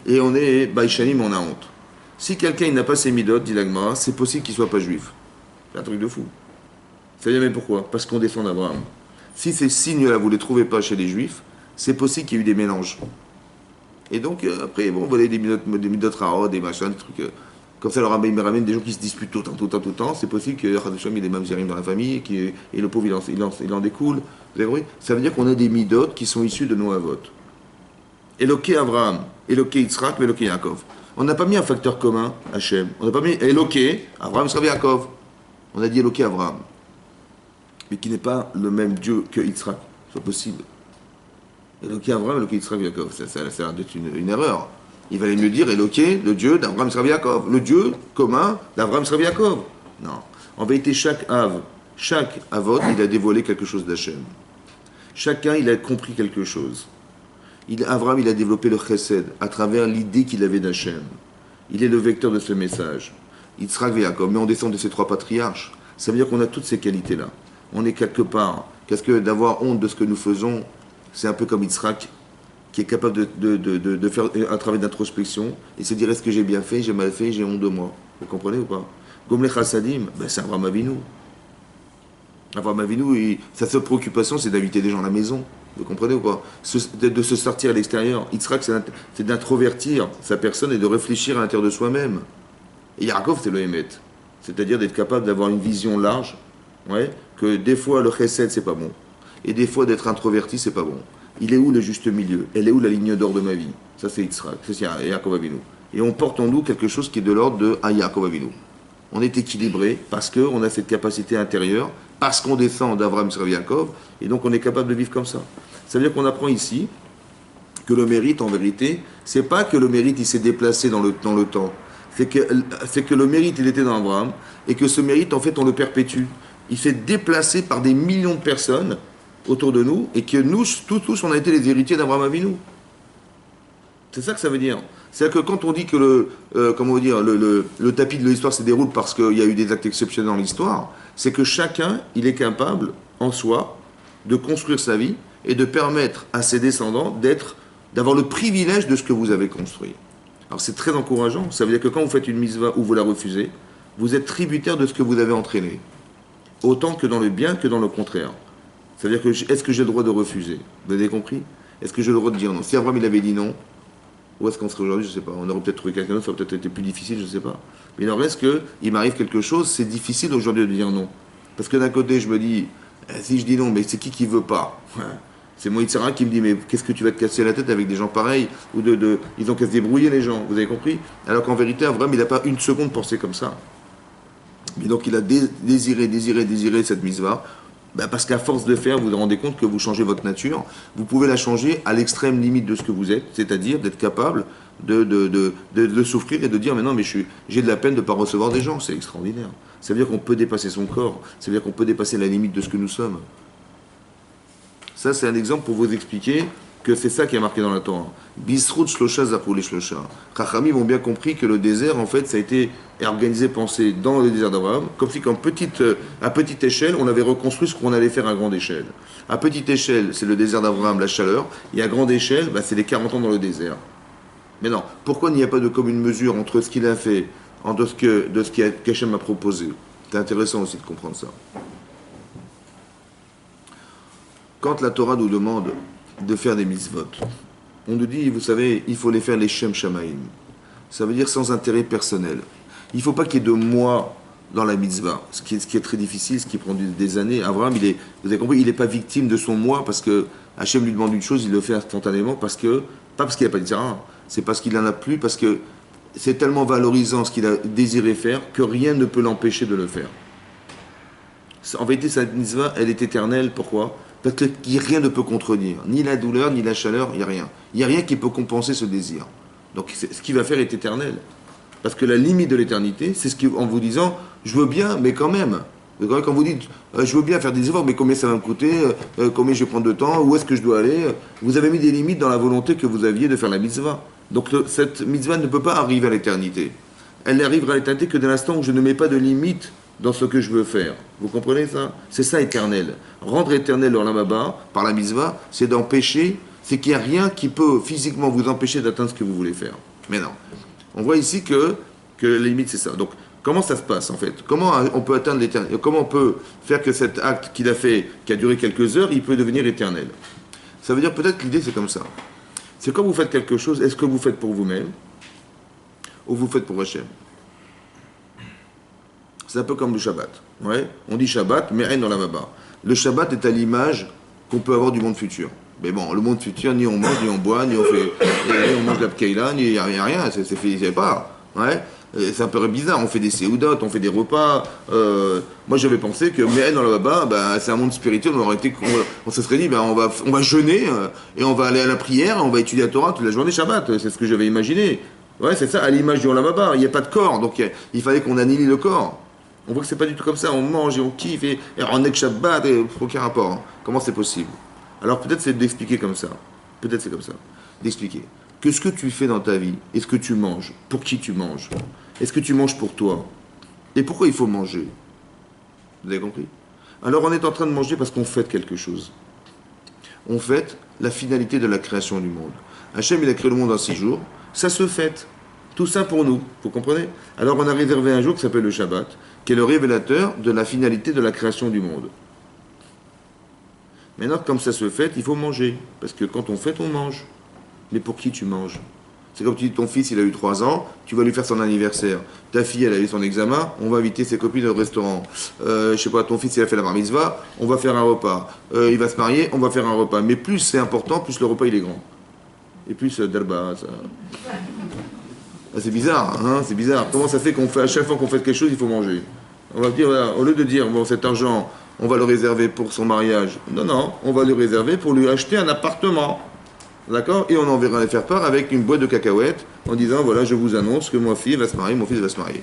Et on est Baïchanim, on a honte. Si quelqu'un n'a pas ses midot, dit la Gemara, c'est possible qu'il ne soit pas juif. C'est un truc de fou. Vous savez même pourquoi? Parce qu'on descend d'Abraham. Si ces signes-là, vous ne les trouvez pas chez les juifs, c'est possible qu'il y ait eu des mélanges. Et donc, après, bon, vous voyez des midot raot, des machins, des trucs. Comme ça, le rabbin me ramène des gens qui se disputent tout le temps. C'est possible que Hadasham, il y ait des mamzerim dans la famille, et le pauvre, il en découle. Vous avez compris? Ça veut dire qu'on a des midot qui sont issus de nos avot. Eloké Abraham, Eloké Yitzhak, Eloké Yaakov. On n'a pas mis un facteur commun, Hachem. On n'a pas mis Eloké, Abraham, Israël, Yaakov. On a dit Eloké Abraham. Mais qui n'est pas le même Dieu que Yitzhak. C'est pas possible. Eloké Abraham, Eloké Yitzhak, Yaakov. Ça a l'air d'être une erreur. Il valait mieux dire Eloké, le Dieu d'Abraham, Israël, Yaakov. Le Dieu commun d'Abraham, Israël, Yaakov. Non. En vérité, chaque avot, il a dévoilé quelque chose d'Hachem. Chacun, il a compris quelque chose. Abraham, il a développé le chesed à travers l'idée qu'il avait d'Hachem. Il est le vecteur de ce message. Yitzhak et Yaakov, mais on descend de ces 3 patriarches. Ça veut dire qu'on a toutes ces qualités-là. On est quelque part. Qu'est-ce que d'avoir honte de ce que nous faisons, c'est un peu comme Yitzhak, qui est capable de faire un travail d'introspection et se dire est-ce que j'ai bien fait, j'ai mal fait, j'ai honte de moi. Vous comprenez ou pas? Gomle Chassadim, ben c'est Abraham Avinu. Avraham Avinu, sa seule préoccupation, c'est d'inviter des gens à la maison. Vous comprenez ou pas? De se sortir à l'extérieur. Yitzhak, c'est d'introvertir sa personne et de réfléchir à l'intérieur de soi-même. Et Yaakov, c'est le Hémet. C'est-à-dire d'être capable d'avoir une vision large, ouais, que des fois le chesed, c'est pas bon. Et des fois d'être introverti, c'est pas bon. Il est où le juste milieu? Elle est où la ligne d'or de ma vie? Ça, c'est Yitzhak, c'est Yaakov Avinu. Et on porte en nous quelque chose qui est de l'ordre de Yaakov Avinu. On est équilibré parce qu'on a cette capacité intérieure, parce qu'on descend d'Avraham sur Yaakov, et donc on est capable de vivre comme ça. Ça veut dire qu'on apprend ici que le mérite, en vérité, c'est pas que le mérite il s'est déplacé dans le temps. C'est que le mérite il était dans Abraham, et que ce mérite, en fait, on le perpétue. Il s'est déplacé par des millions de personnes autour de nous, et que nous, tous, on a été les héritiers d'Abraham Avinu. C'est ça que ça veut dire. C'est-à-dire que quand on dit que le tapis de l'histoire se déroule parce qu'il y a eu des actes exceptionnels dans l'histoire, c'est que chacun, il est capable, en soi, de construire sa vie et de permettre à ses descendants d'avoir le privilège de ce que vous avez construit. Alors c'est très encourageant. Ça veut dire que quand vous faites une mitzvah ou vous la refusez, vous êtes tributaire de ce que vous avez entraîné. Autant que dans le bien que dans le contraire. C'est-à-dire que est-ce que j'ai le droit de refuser? Vous avez compris? Est-ce que j'ai le droit de dire non? Si Abraham il avait dit non, où est-ce qu'on serait aujourd'hui? Je ne sais pas. On aurait peut-être trouvé quelqu'un d'autre, ça aurait peut-être été plus difficile, je ne sais pas. Mais il en reste qu'il m'arrive quelque chose, c'est difficile aujourd'hui de dire non. Parce que d'un côté, je me dis, si je dis non, mais c'est qui veut pas? C'est mon Yitzhara qui me dit, mais qu'est-ce que tu vas te casser la tête avec des gens pareils? Ils ont qu'à se débrouiller, les gens, vous avez compris? Alors qu'en vérité, Abraham, il n'a pas une seconde pensé comme ça. Mais donc, il a désiré cette mitzvah. Parce qu'à force de faire, vous vous rendez compte que vous changez votre nature. Vous pouvez la changer à l'extrême limite de ce que vous êtes, c'est-à-dire d'être capable de souffrir et de dire mais non, mais j'ai de la peine de ne pas recevoir des gens. C'est extraordinaire. Ça veut dire qu'on peut dépasser son corps. Ça veut dire qu'on peut dépasser la limite de ce que nous sommes. Ça, c'est un exemple pour vous expliquer que c'est ça qui est marqué dans la Torah. Bisrout shlosha zapuli shlosha. Chachamim ont bien compris que le désert, en fait, ça a été organisé, pensé dans le désert d'Abraham, comme si à petite échelle, on avait reconstruit ce qu'on allait faire à grande échelle. À petite échelle, c'est le désert d'Abraham, la chaleur, et à grande échelle, c'est les 40 ans dans le désert. Mais non, pourquoi il n'y a pas de commune mesure entre ce qu'il a fait, entre ce qu'Hachem a proposé? C'est intéressant aussi de comprendre ça. Quand la Torah nous demande de faire des mitzvot, on nous dit, vous savez, il faut les faire les Shem Shamaim. Ça veut dire sans intérêt personnel. Il ne faut pas qu'il y ait de moi dans la mitzvah, ce qui est très difficile, ce qui prend des années. Abraham, vous avez compris, il n'est pas victime de son moi parce que Hachem lui demande une chose, il le fait instantanément pas parce qu'il n'a pas dit ça, c'est parce qu'il n'en a plus, parce que c'est tellement valorisant ce qu'il a désiré faire que rien ne peut l'empêcher de le faire. En vérité, cette mitzvah, elle est éternelle. Pourquoi? Parce que rien ne peut contredire, ni la douleur, ni la chaleur, il n'y a rien. Il n'y a rien qui peut compenser ce désir. Donc ce qu'il va faire est éternel. Parce que la limite de l'éternité, c'est en vous disant, je veux bien, mais quand même. Quand vous dites, je veux bien faire des efforts, mais combien ça va me coûter, combien je vais prendre de temps, où est-ce que je dois aller, vous avez mis des limites dans la volonté que vous aviez de faire la mitzvah. Donc cette mitzvah ne peut pas arriver à l'éternité. Elle n'arrivera à l'éternité que dès l'instant où je ne mets pas de limite dans ce que je veux faire. Vous comprenez ça? C'est ça éternel. Rendre éternel l'Olam Haba, par la mitzvah, c'est d'empêcher, c'est qu'il n'y a rien qui peut physiquement vous empêcher d'atteindre ce que vous voulez faire. Mais non. On voit ici que la limite c'est ça. Donc, comment ça se passe en fait? Comment on peut atteindre l'éternel? Comment on peut faire que cet acte qu'il a fait, qui a duré quelques heures, il peut devenir éternel? Ça veut dire peut-être que l'idée c'est comme ça. C'est quand vous faites quelque chose, est-ce que vous faites pour vous-même ou vous faites pour Hachem? C'est un peu comme le Shabbat. Ouais. On dit Shabbat, mais rien dans la Maba. Le Shabbat est à l'image qu'on peut avoir du monde futur. Mais bon, le monde futur, ni on mange, ni on boit, ni on mange la pkeila, ni il n'y a rien. C'est fait, c'est pas. Ouais. C'est un peu bizarre. On fait des séoudotes, on fait des repas. Moi, j'avais pensé que mais dans la Maba, c'est un monde spirituel. On se serait dit, on va jeûner et on va aller à la prière, et on va étudier la Torah toute la journée Shabbat. C'est ce que j'avais imaginé. Ouais, c'est ça, à l'image du Olam Haba. Il n'y a pas de corps, donc il fallait qu'on annihile le corps. On voit que c'est pas du tout comme ça, on mange et on kiffe et on est Shabbat et aucun rapport. Hein. Comment c'est possible? Alors peut-être c'est d'expliquer comme ça. Peut-être c'est comme ça. D'expliquer que ce que tu fais dans ta vie et ce que tu manges, pour qui tu manges? Est-ce que tu manges pour toi? Et pourquoi il faut manger? Vous avez compris? Alors on est en train de manger parce qu'on fête quelque chose. On fête la finalité de la création du monde. Hachem il a créé le monde en 6 jours, ça se fête. Tout ça pour nous, vous comprenez? Alors on a réservé un jour qui s'appelle le Shabbat, qui est le révélateur de la finalité de la création du monde. Maintenant, comme ça se fait, il faut manger. Parce que quand on fête, on mange. Mais pour qui tu manges? C'est comme tu dis, ton fils, il a eu 3 ans, tu vas lui faire son anniversaire. Ta fille, elle a eu son examen, on va inviter ses copines au restaurant. Je sais pas, ton fils, il a fait la bar mitzvah, on va faire un repas. Il va se marier, on va faire un repas. Mais plus c'est important, plus le repas, il est grand. Et plus d'alba, ça... Ah, c'est bizarre, hein, c'est bizarre. Comment ça fait qu'on fait, à chaque fois qu'on fait quelque chose, il faut manger? On va dire, voilà, au lieu de dire, bon, cet argent, on va le réserver pour son mariage. Non, non, on va le réserver pour lui acheter un appartement. D'accord? Et on enverra les faire part avec une boîte de cacahuètes en disant, voilà, je vous annonce que ma fille va se marier, mon fils va se marier.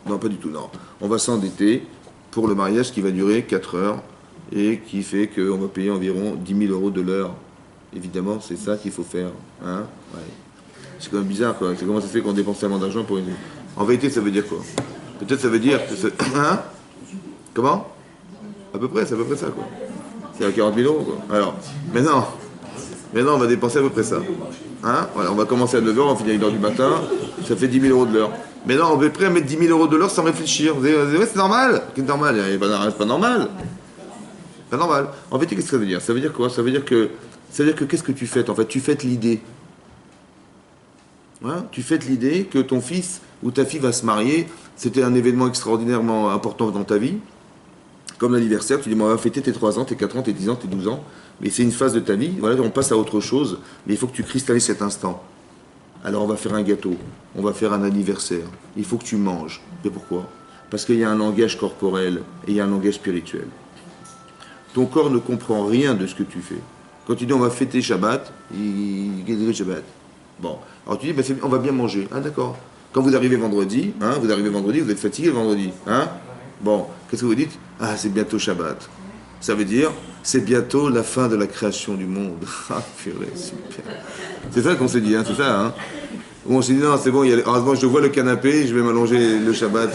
Non, pas du tout, non. On va s'endetter pour le mariage qui va durer 4 heures et qui fait qu'on va payer environ 10 000 € de l'heure. Évidemment, c'est ça qu'il faut faire. Hein? Ouais. C'est quand même bizarre, quoi. C'est comment ça fait qu'on dépense tellement d'argent pour une... En vérité, ça veut dire quoi? Peut-être ça veut dire que... Hein? Comment? À peu près, c'est à peu près ça, quoi. C'est à 40 000 €, quoi. Alors, maintenant, on va dépenser à peu près ça. Hein? Voilà, on va commencer à 9 h, on finit à 1 h du matin, ça fait 10 000 € de l'heure. Maintenant, on est prêt à mettre 10 000 € de l'heure sans réfléchir. Vous allez, ouais, c'est normal. C'est normal, c'est pas normal. Pas normal. En fait, qu'est-ce que ça veut dire? Ça veut dire quoi? Ça veut dire que qu'est-ce que tu fêtes? En fait, tu fêtes l'idée. Hein? Tu fêtes l'idée que ton fils ou ta fille va se marier. C'était un événement extraordinairement important dans ta vie. Comme l'anniversaire, tu dis, on va fêter tes 3 ans, tes 4 ans, tes 10 ans, tes 12 ans. Mais c'est une phase de ta vie. Voilà, on passe à autre chose. Mais il faut que tu cristallises cet instant. Alors on va faire un gâteau. On va faire un anniversaire. Il faut que tu manges. Mais pourquoi? Parce qu'il y a un langage corporel et il y a un langage spirituel. Ton corps ne comprend rien de ce que tu fais. Quand tu dis on va fêter Shabbat, il dit Shabbat. Bon, alors tu dis on va bien manger. Ah d'accord. Quand vous arrivez vendredi, vous êtes fatigué le vendredi. Hein? Bon, qu'est-ce que vous dites? Ah, c'est bientôt Shabbat. Ça veut dire, c'est bientôt la fin de la création du monde. Ah, purée, super. C'est ça qu'on s'est dit, hein, c'est ça, hein? Où on s'est dit, non, c'est bon, heureusement, je vois le canapé, je vais m'allonger le Shabbat.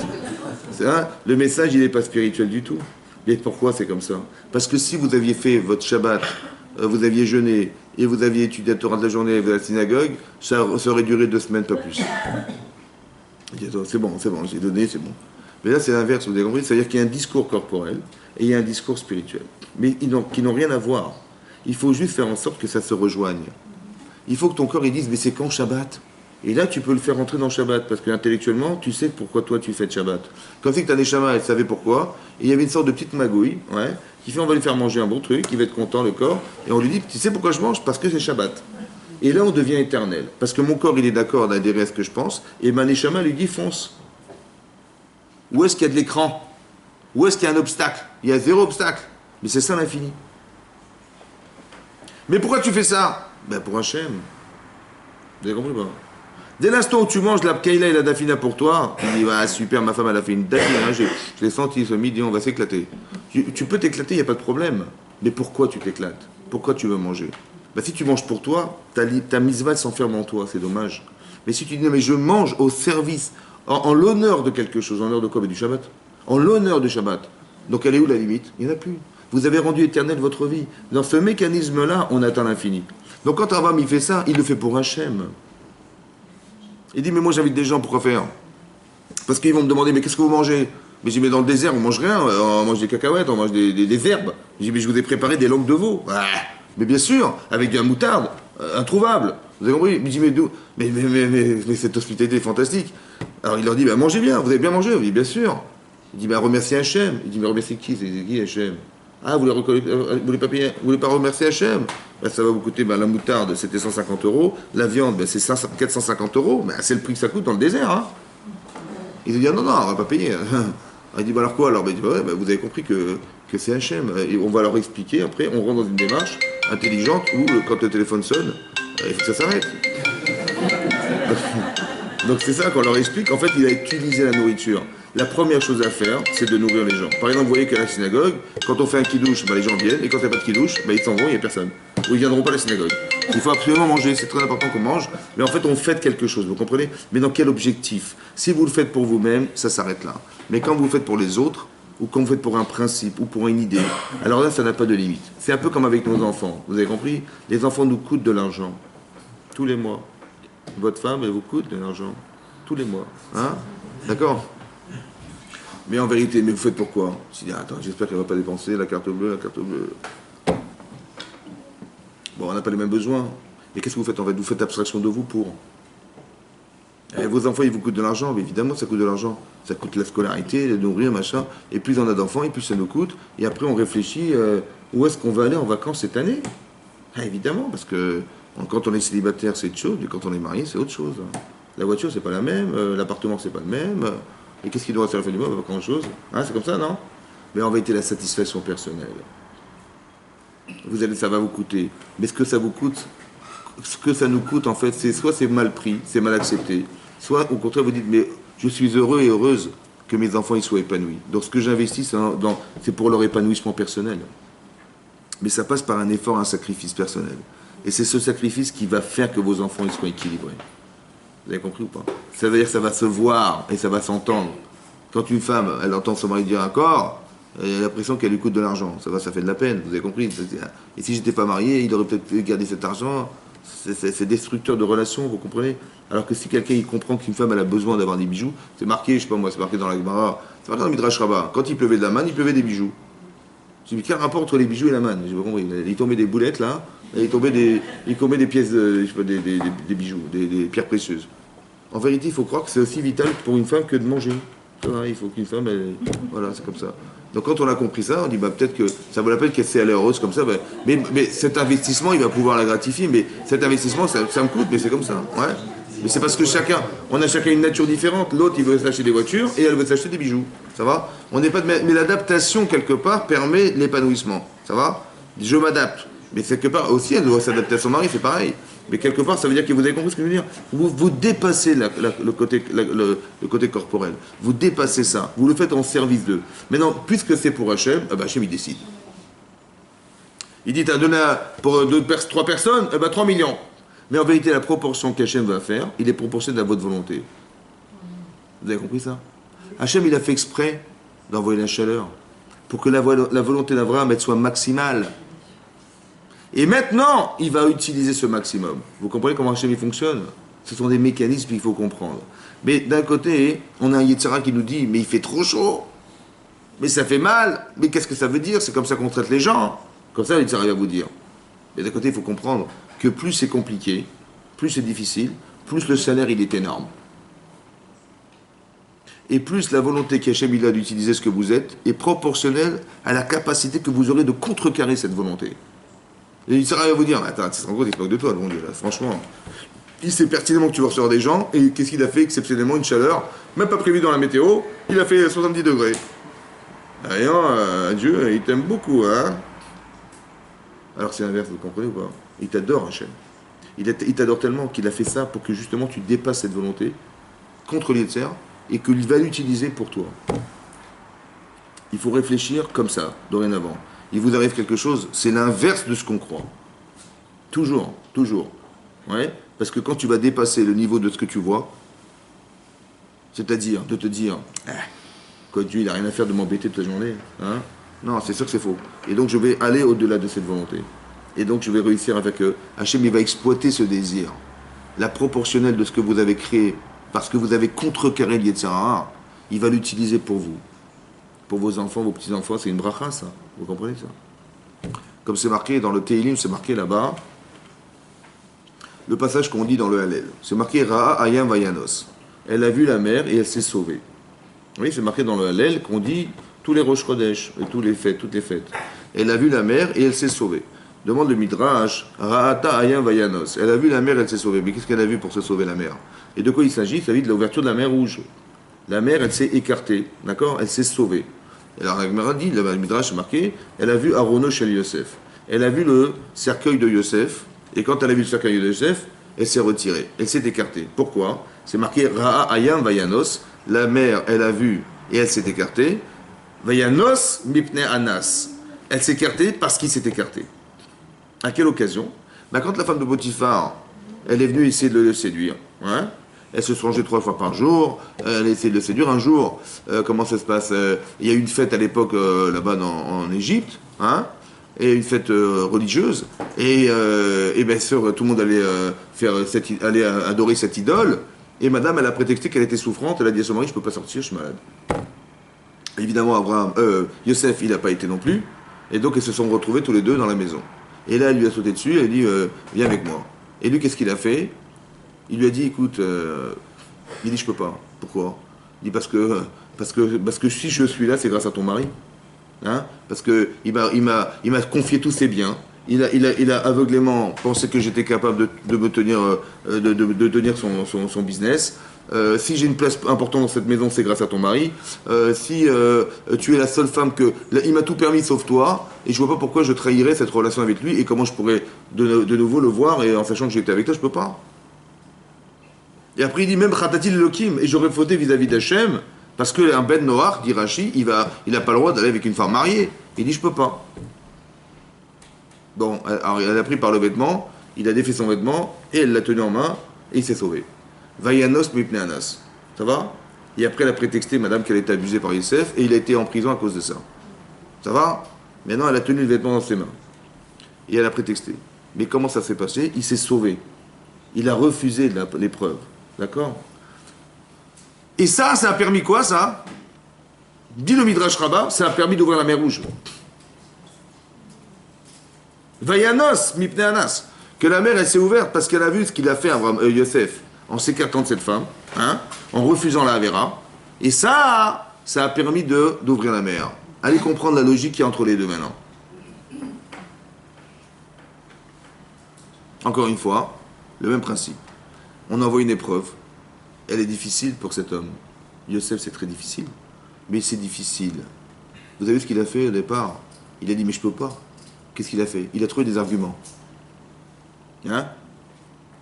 Hein? Le message, il n'est pas spirituel du tout. Mais pourquoi c'est comme ça? Parce que si vous aviez fait votre Shabbat, vous aviez jeûné, et vous aviez étudié la Torah de la journée à la synagogue, ça aurait duré 2 semaines, pas plus. C'est bon, j'ai donné, c'est bon. Mais là, c'est l'inverse, vous avez compris? C'est-à-dire qu'il y a un discours corporel et il y a un discours spirituel. Mais qui n'ont rien à voir. Il faut juste faire en sorte que ça se rejoigne. Il faut que ton corps il dise, mais c'est quand Shabbat? Et là, tu peux le faire entrer dans Shabbat, parce qu'intellectuellement, tu sais pourquoi toi tu fais Shabbat. Comme si que ta Neshama, elle savait pourquoi, et il y avait une sorte de petite magouille, ouais, qui fait on va lui faire manger un bon truc, il va être content le corps, et on lui dit, tu sais pourquoi je mange? Parce que c'est Shabbat. Et là, on devient éternel. Parce que mon corps, il est d'accord d'adhérer à ce que je pense, et ma Neshama lui dit, fonce. Où est-ce qu'il y a de l'écran? Où est-ce qu'il y a un obstacle? Il y a 0 obstacle. Mais c'est ça l'infini. Mais pourquoi tu fais ça? Ben pour Hachem. Vous avez compris pas? Dès l'instant où tu manges la Kayla et la Dafina pour toi, tu dis, ah super, ma femme elle a fait une Dafina, hein, je l'ai senti ce midi, on va s'éclater. Tu peux t'éclater, il n'y a pas de problème. Mais pourquoi tu t'éclates? Pourquoi tu veux manger? Ben, si tu manges pour toi, ta mitzvah s'enferme en toi, c'est dommage. Mais si tu dis, non, mais je mange au service, en l'honneur de quelque chose, en l'honneur de quoi? Du Shabbat. En l'honneur du Shabbat. Donc elle est où la limite? Il n'y en a plus. Vous avez rendu éternel votre vie. Dans ce mécanisme-là, on atteint l'infini. Donc quand Abraham il fait ça, il le fait pour Hachem. Il dit, mais moi j'invite des gens, pourquoi faire? Parce qu'ils vont me demander, mais qu'est-ce que vous mangez? Mais j'ai dit, mais dans le désert, on mange rien, on mange des cacahuètes, on mange des herbes. J'ai dit, mais je vous ai préparé des langues de veau. Ah, mais bien sûr, avec de la moutarde, introuvable. Vous avez compris? Il dit, mais cette hospitalité est fantastique. Alors il leur dit, bah, mangez bien, vous avez bien mangé? Il dit, bien sûr. Il dit, bah, remerciez Hachem. Il dit, mais remerciez qui? C'est qui Hachem? Ah, vous voulez pas remercier Hachem? Ben, ça va vous coûter, la moutarde, c'était 150 €. La viande, c'est 450 €. Ben, c'est le prix que ça coûte dans le désert. Hein. Il dit, ah, non, on va pas payer. Il dit, alors quoi? Alors, il dit, ouais, vous avez compris que c'est Hachem. Et on va leur expliquer, après, on rentre dans une démarche intelligente où, quand le téléphone sonne, il faut que ça s'arrête. Donc c'est ça qu'on leur explique. En fait, il a utilisé la nourriture. La première chose à faire, c'est de nourrir les gens. Par exemple, vous voyez qu'à la synagogue, quand on fait un kidouche, les gens viennent, et quand il n'y a pas de kidouche, ils s'en vont, il n'y a personne. Ou ils ne viendront pas à la synagogue. Il faut absolument manger, c'est très important qu'on mange, mais en fait, on fête quelque chose, vous comprenez? Mais dans quel objectif? Si vous le faites pour vous-même, ça s'arrête là. Mais quand vous le faites pour les autres, ou quand vous faites pour un principe, ou pour une idée, alors là, ça n'a pas de limite. C'est un peu comme avec nos enfants, vous avez compris? Les enfants nous coûtent de l'argent, tous les mois. Votre femme, elle vous coûte de l'argent, tous les mois. Hein? D'accord? Mais en vérité, mais vous faites pourquoi? Je dis, attends, j'espère qu'elle ne va pas dépenser la carte bleue. on n'a pas les mêmes besoins. Et qu'est-ce que vous faites en fait? Vous faites abstraction de vous pour. Vos enfants, ils vous coûtent de l'argent, mais évidemment, ça coûte de l'argent. Ça coûte la scolarité, de nourrir, machin. Et plus on a d'enfants, et plus ça nous coûte. Et après, on réfléchit où est-ce qu'on va aller en vacances cette année. Évidemment, parce que quand on est célibataire, c'est autre chose, mais quand on est marié, c'est autre chose. La voiture, c'est pas la même, l'appartement, c'est pas le même. Et qu'est-ce qu'il doit faire à la fin du mois? Pas grand-chose. C'est comme ça, non? Mais en vérité, la satisfaction personnelle. Vous allez, ça va vous coûter. Mais ce que ça vous coûte, ce que ça nous coûte, en fait, c'est soit c'est mal pris, c'est mal accepté, soit au contraire, vous dites, mais je suis heureux et heureuse que mes enfants ils soient épanouis. Donc ce que j'investis, c'est pour leur épanouissement personnel. Mais ça passe par un effort, un sacrifice personnel. Et c'est ce sacrifice qui va faire que vos enfants ils soient équilibrés. Vous avez compris ou pas? Ça veut dire que ça va se voir et ça va s'entendre. Quand une femme, elle entend son mari dire un corps, elle a l'impression qu'elle lui coûte de l'argent. Ça fait de la peine, vous avez compris? Et si j'étais pas marié, il aurait peut-être gardé cet argent. C'est destructeur de relations, vous comprenez? Alors que si quelqu'un il comprend qu'une femme elle a besoin d'avoir des bijoux, c'est marqué, je sais pas moi, c'est marqué dans la Gemara, c'est marqué dans le Midrash Rabbah. Quand il pleuvait de la manne, il pleuvait des bijoux. Je dis, mais quel rapport entre les bijoux et la manne? J'ai pas compris. Il tombait des boulettes là, et il tombait des pièces, je sais pas, des bijoux, des pierres précieuses. En vérité, il faut croire que c'est aussi vital pour une femme que de manger. Il faut qu'une femme, voilà, c'est comme ça. Donc quand on a compris ça, on dit peut-être que ça vaut la peine qu'elle s'est allée heureuse comme ça. Mais cet investissement, il va pouvoir la gratifier. Mais cet investissement, ça me coûte, mais c'est comme ça. Ouais. Mais c'est parce que on a chacun une nature différente. L'autre, il veut s'acheter des voitures et elle veut s'acheter des bijoux. Ça va? On n'est pas mais l'adaptation quelque part permet l'épanouissement. Ça va? Je m'adapte. Mais quelque part aussi, elle doit s'adapter à son mari, c'est pareil. Mais quelque part, ça veut dire que vous avez compris ce que je veux dire. Vous dépassez le côté corporel. Vous dépassez ça. Vous le faites en service d'eux. Maintenant, puisque c'est pour Hachem, Hachem, il décide. Il dit, tu as donné pour 3 personnes, 3 millions. Mais en vérité, la proportion qu'Hachem va faire, il est proportionnel à votre volonté. Vous avez compris ça? Hachem, il a fait exprès d'envoyer la chaleur pour que la volonté d'Abraham soit maximale. Et maintenant, il va utiliser ce maximum. Vous comprenez comment Hachem fonctionne? Ce sont des mécanismes qu'il faut comprendre. Mais d'un côté, on a un Yetzirah qui nous dit, mais il fait trop chaud. Mais ça fait mal. Mais qu'est-ce que ça veut dire? C'est comme ça qu'on traite les gens. Comme ça, le Yetzirah va vous dire. Mais d'un côté, il faut comprendre que plus c'est compliqué, plus c'est difficile, plus le salaire, il est énorme. Et plus la volonté qu'Hachem il a d'utiliser ce que vous êtes est proportionnelle à la capacité que vous aurez de contrecarrer cette volonté. Et il sert à vous dire, attends, en gros, il se moque de toi, le bon Dieu, là, franchement. Il sait pertinemment que tu vas recevoir des gens, et qu'est-ce qu'il a fait exceptionnellement? Une chaleur, même pas prévue dans la météo, il a fait 70 degrés. Rien, Dieu, il t'aime beaucoup, hein? Alors c'est l'inverse, vous comprenez ou pas? Il t'adore, Hachem. Il t'adore tellement qu'il a fait ça pour que justement tu dépasses cette volonté contre l'Yetzer, et qu'il va l'utiliser pour toi. Il faut réfléchir comme ça, dorénavant. Il vous arrive quelque chose, c'est l'inverse de ce qu'on croit. Toujours, toujours. Ouais? Parce que quand tu vas dépasser le niveau de ce que tu vois, c'est-à-dire de te dire, quoi, Dieu, il n'a rien à faire de m'embêter toute la journée. Hein? Non, c'est sûr que c'est faux. Et donc je vais aller au-delà de cette volonté. Et donc je vais réussir avec eux. Hachem, il va exploiter ce désir. La proportionnelle de ce que vous avez créé, parce que vous avez contrecarré l'Yetzirah, il va l'utiliser pour vous. Pour vos enfants, vos petits-enfants, c'est une bracha, ça. Vous comprenez ça? Comme c'est marqué dans le Teilim, c'est marqué là-bas, le passage qu'on dit dans le Hallel. C'est marqué Ra'a Ayam Vayanos. Elle a vu la mer et elle s'est sauvée. Oui, c'est marqué dans le Hallel qu'on dit tous les Rosh Chodesh et toutes les fêtes. Elle a vu la mer et elle s'est sauvée. Demande le Midrash, Ra'ata Ayam Vayanos. Elle a vu la mer, elle s'est sauvée. Mais qu'est-ce qu'elle a vu pour se sauver, la mer? Et de quoi il s'agit? Il s'agit de l'ouverture de la mer Rouge. La mer, elle s'est écartée, d'accord? Elle s'est sauvée. Alors la Gemara dit, le Midrash est marqué, elle a vu Arono chez Yosef. Elle a vu le cercueil de Yosef, et quand elle a vu le cercueil de Yosef, elle s'est retirée, elle s'est écartée. Pourquoi? C'est marqué Ra'a Ayam Vayanos, la mer, elle a vu et elle s'est écartée. Vayanos Mipne Anas. Elle s'est écartée parce qu'il s'est écarté. À quelle occasion? Quand la femme de Potiphar, elle est venue essayer de le séduire, hein? Elle se changeait 3 fois par jour, elle essayait de le séduire. Un jour, comment ça se passe? Il y a eu une fête à l'époque là-bas en Égypte, hein, et une fête religieuse, et bien sûr, tout le monde allait, allait adorer cette idole, et madame, elle a prétexté qu'elle était souffrante, elle a dit à son mari, je ne peux pas sortir, je suis malade. Évidemment, Yosef, il n'a pas été non plus, et donc ils se sont retrouvés tous les deux dans la maison. Et là, elle lui a sauté dessus, elle a dit viens avec moi. Et lui, qu'est-ce qu'il a fait? Il lui a dit écoute, il dit je peux pas. Pourquoi? Il dit parce que si je suis là, c'est grâce à ton mari. Hein? Parce que il m'a confié tous ses biens. Il a aveuglément pensé que j'étais capable de me tenir, de tenir son business. Si j'ai une place importante dans cette maison, c'est grâce à ton mari. Si tu es la seule femme que... Il m'a tout permis sauf toi, et je vois pas pourquoi je trahirais cette relation avec lui, et comment je pourrais de nouveau le voir, et en sachant que j'étais avec toi, je peux pas. Et après il dit même Khatatil Elohim, et j'aurais fauté vis-à-vis d'Hachem, parce qu'un Ben Noach, dit Rashi, il n'a pas le droit d'aller avec une femme mariée. Il dit je peux pas. Bon, alors elle a pris par le vêtement, il a défait son vêtement, et elle l'a tenu en main, et il s'est sauvé. Vayanos mipne anas. Ça va? Et après, elle a prétexté, madame, qu'elle était abusée par Youssef, et il a été en prison à cause de ça. Ça va? Maintenant, elle a tenu le vêtement dans ses mains. Et elle a prétexté. Mais comment ça s'est passé? Il s'est sauvé. Il a refusé l'épreuve. D'accord? Et ça a permis quoi, ça? Dit le Midrash Rabbah, ça a permis d'ouvrir la mer Rouge. Vayanos mipne anas. Que la mer, elle s'est ouverte parce qu'elle a vu ce qu'il a fait à Youssef. En s'écartant de cette femme, hein, en refusant la Havera. Et ça a permis d'ouvrir la mer. Allez comprendre la logique qu'il y a entre les deux maintenant. Encore une fois, le même principe. On envoie une épreuve. Elle est difficile pour cet homme. Youssef, c'est très difficile. Mais c'est difficile. Vous avez vu ce qu'il a fait au départ? Il a dit, mais je peux pas. Qu'est-ce qu'il a fait? Il a trouvé des arguments. Hein?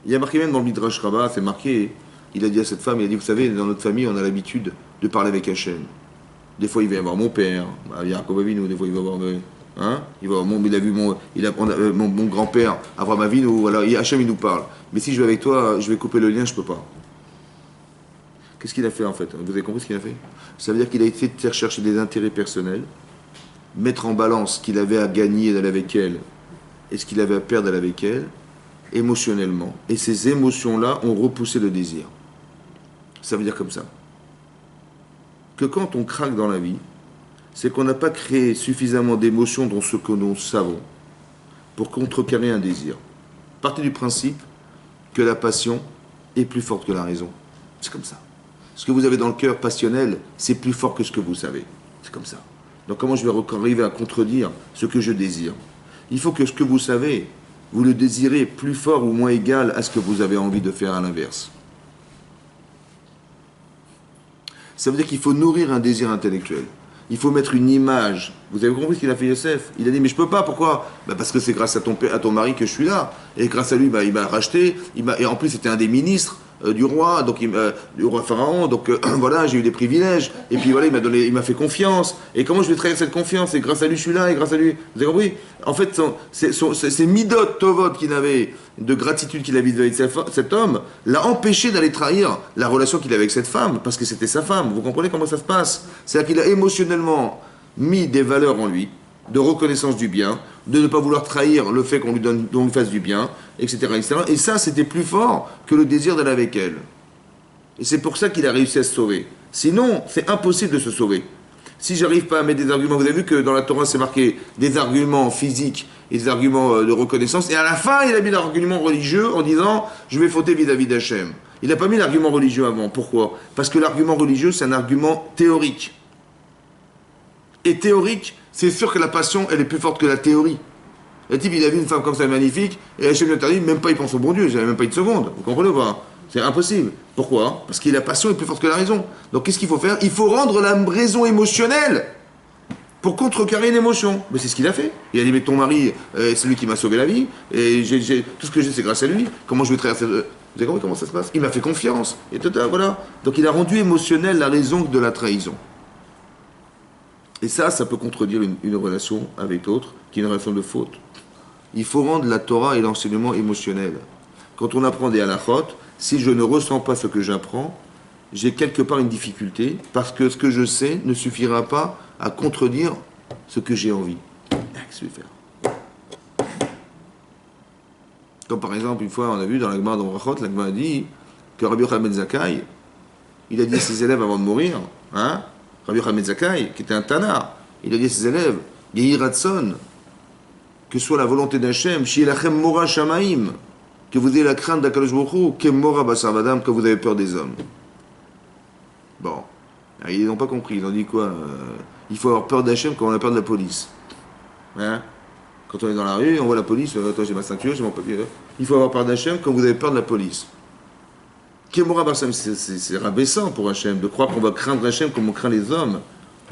Il y a marqué même dans le Midrash Rabbah, c'est marqué, il a dit à cette femme, il a dit, vous savez, dans notre famille, on a l'habitude de parler avec Hachem. Des fois, il va y avoir mon père, Yaakov Avinu, des fois, il va y avoir... Hein, il va avoir il a vu mon grand-père, Avraham Avinu, voilà, Hachem, il nous parle. Mais si je vais avec toi, je vais couper le lien, je peux pas. Qu'est-ce qu'il a fait, en fait? Vous avez compris ce qu'il a fait? Ça veut dire qu'il a essayé de faire chercher des intérêts personnels, mettre en balance ce qu'il avait à gagner d'aller avec elle et ce qu'il avait à perdre d'aller avec elle, émotionnellement. Et ces émotions-là ont repoussé le désir. Ça veut dire comme ça. Que quand on craque dans la vie, c'est qu'on n'a pas créé suffisamment d'émotions dans ce que nous savons pour contrecarrer un désir. Partez du principe que la passion est plus forte que la raison. C'est comme ça. Ce que vous avez dans le cœur passionnel, c'est plus fort que ce que vous savez. C'est comme ça. Donc comment je vais arriver à contredire ce que je désire? Il faut que ce que vous savez, vous le désirez plus fort ou moins égal à ce que vous avez envie de faire à l'inverse. Ça veut dire qu'il faut nourrir un désir intellectuel. Il faut mettre une image. Vous avez compris ce qu'il a fait Youssef? Il a dit, mais je peux pas, pourquoi? Parce que c'est grâce à ton mari que je suis là. Et grâce à lui, il m'a racheté. Et en plus, c'était un des ministres du roi, donc du roi Pharaon. Donc voilà, j'ai eu des privilèges. Et puis voilà, il m'a fait confiance. Et comment je vais trahir cette confiance? Et grâce à lui, je suis là, et grâce à lui. Vous avez compris? En fait, c'est Midot Tovot qu'il avait, de gratitude qu'il avait vis-à-vis de cet homme, l'a empêché d'aller trahir la relation qu'il avait avec cette femme, parce que c'était sa femme. Vous comprenez comment ça se passe? C'est-à-dire qu'il a émotionnellement mis des valeurs en lui, de reconnaissance du bien, de ne pas vouloir trahir le fait qu'on lui fasse du bien, etc., etc. Et ça, c'était plus fort que le désir d'aller avec elle. Et c'est pour ça qu'il a réussi à se sauver. Sinon, c'est impossible de se sauver. Si j'arrive pas à mettre des arguments, vous avez vu que dans la Torah, c'est marqué des arguments physiques et des arguments de reconnaissance, et à la fin, il a mis l'argument religieux en disant « je vais fauter vis-à-vis d'Hachem ». Il n'a pas mis l'argument religieux avant. Pourquoi? Parce que l'argument religieux, c'est un argument théorique. Et théorique, c'est sûr que la passion, elle est plus forte que la théorie. Le type, il a vu une femme comme ça magnifique, et Hachem lui a dit, même pas il pense au bon Dieu, j'avais même pas une seconde. Vous comprenez ou pas? C'est impossible. Pourquoi? Parce que la passion est plus forte que la raison. Donc qu'est-ce qu'il faut faire? Il faut rendre la raison émotionnelle pour contrecarrer une émotion. Mais c'est ce qu'il a fait. Il a dit, mais ton mari, c'est lui qui m'a sauvé la vie, et tout ce que j'ai, c'est grâce à lui. Comment je vais traverser... Vous avez compris comment ça se passe? Il m'a fait confiance. Et voilà. Donc il a rendu émotionnelle la raison de la trahison. Et ça peut contredire une relation avec l'autre, qui est une relation de faute. Il faut rendre la Torah et l'enseignement émotionnel. Quand on apprend des halachot, si je ne ressens pas ce que j'apprends, j'ai quelque part une difficulté, parce que ce que je sais ne suffira pas à contredire ce que j'ai envie. Qu'est-ce que je vais faire? Comme par exemple, une fois, on a vu dans la Gemara d'Omrachot, la Gemara a dit que Rabbi Yochanan ben Zakkai, il a dit à ses élèves avant de mourir, hein, Rabbi Yochanan ben Zakkai, qui était un Tana, il a dit à ses élèves, Yehi Ratson, que soit la volonté d'Hachem, Shielachem Mora Shamaim, que vous ayez la crainte d'Akadosh Baruch Hu, que Mora Basarvadam, que vous avez peur des hommes. Bon. Alors, ils n'ont pas compris. Ils ont dit quoi il faut avoir peur d'Hachem quand on a peur de la police. Hein? Quand on est dans la rue, on voit la police, toi j'ai ma ceinture, j'ai mon papier. Il faut avoir peur d'Hachem quand vous avez peur de la police. Kemora Basam, c'est rabaissant pour Hachem, de croire qu'on va craindre Hachem comme on craint les hommes.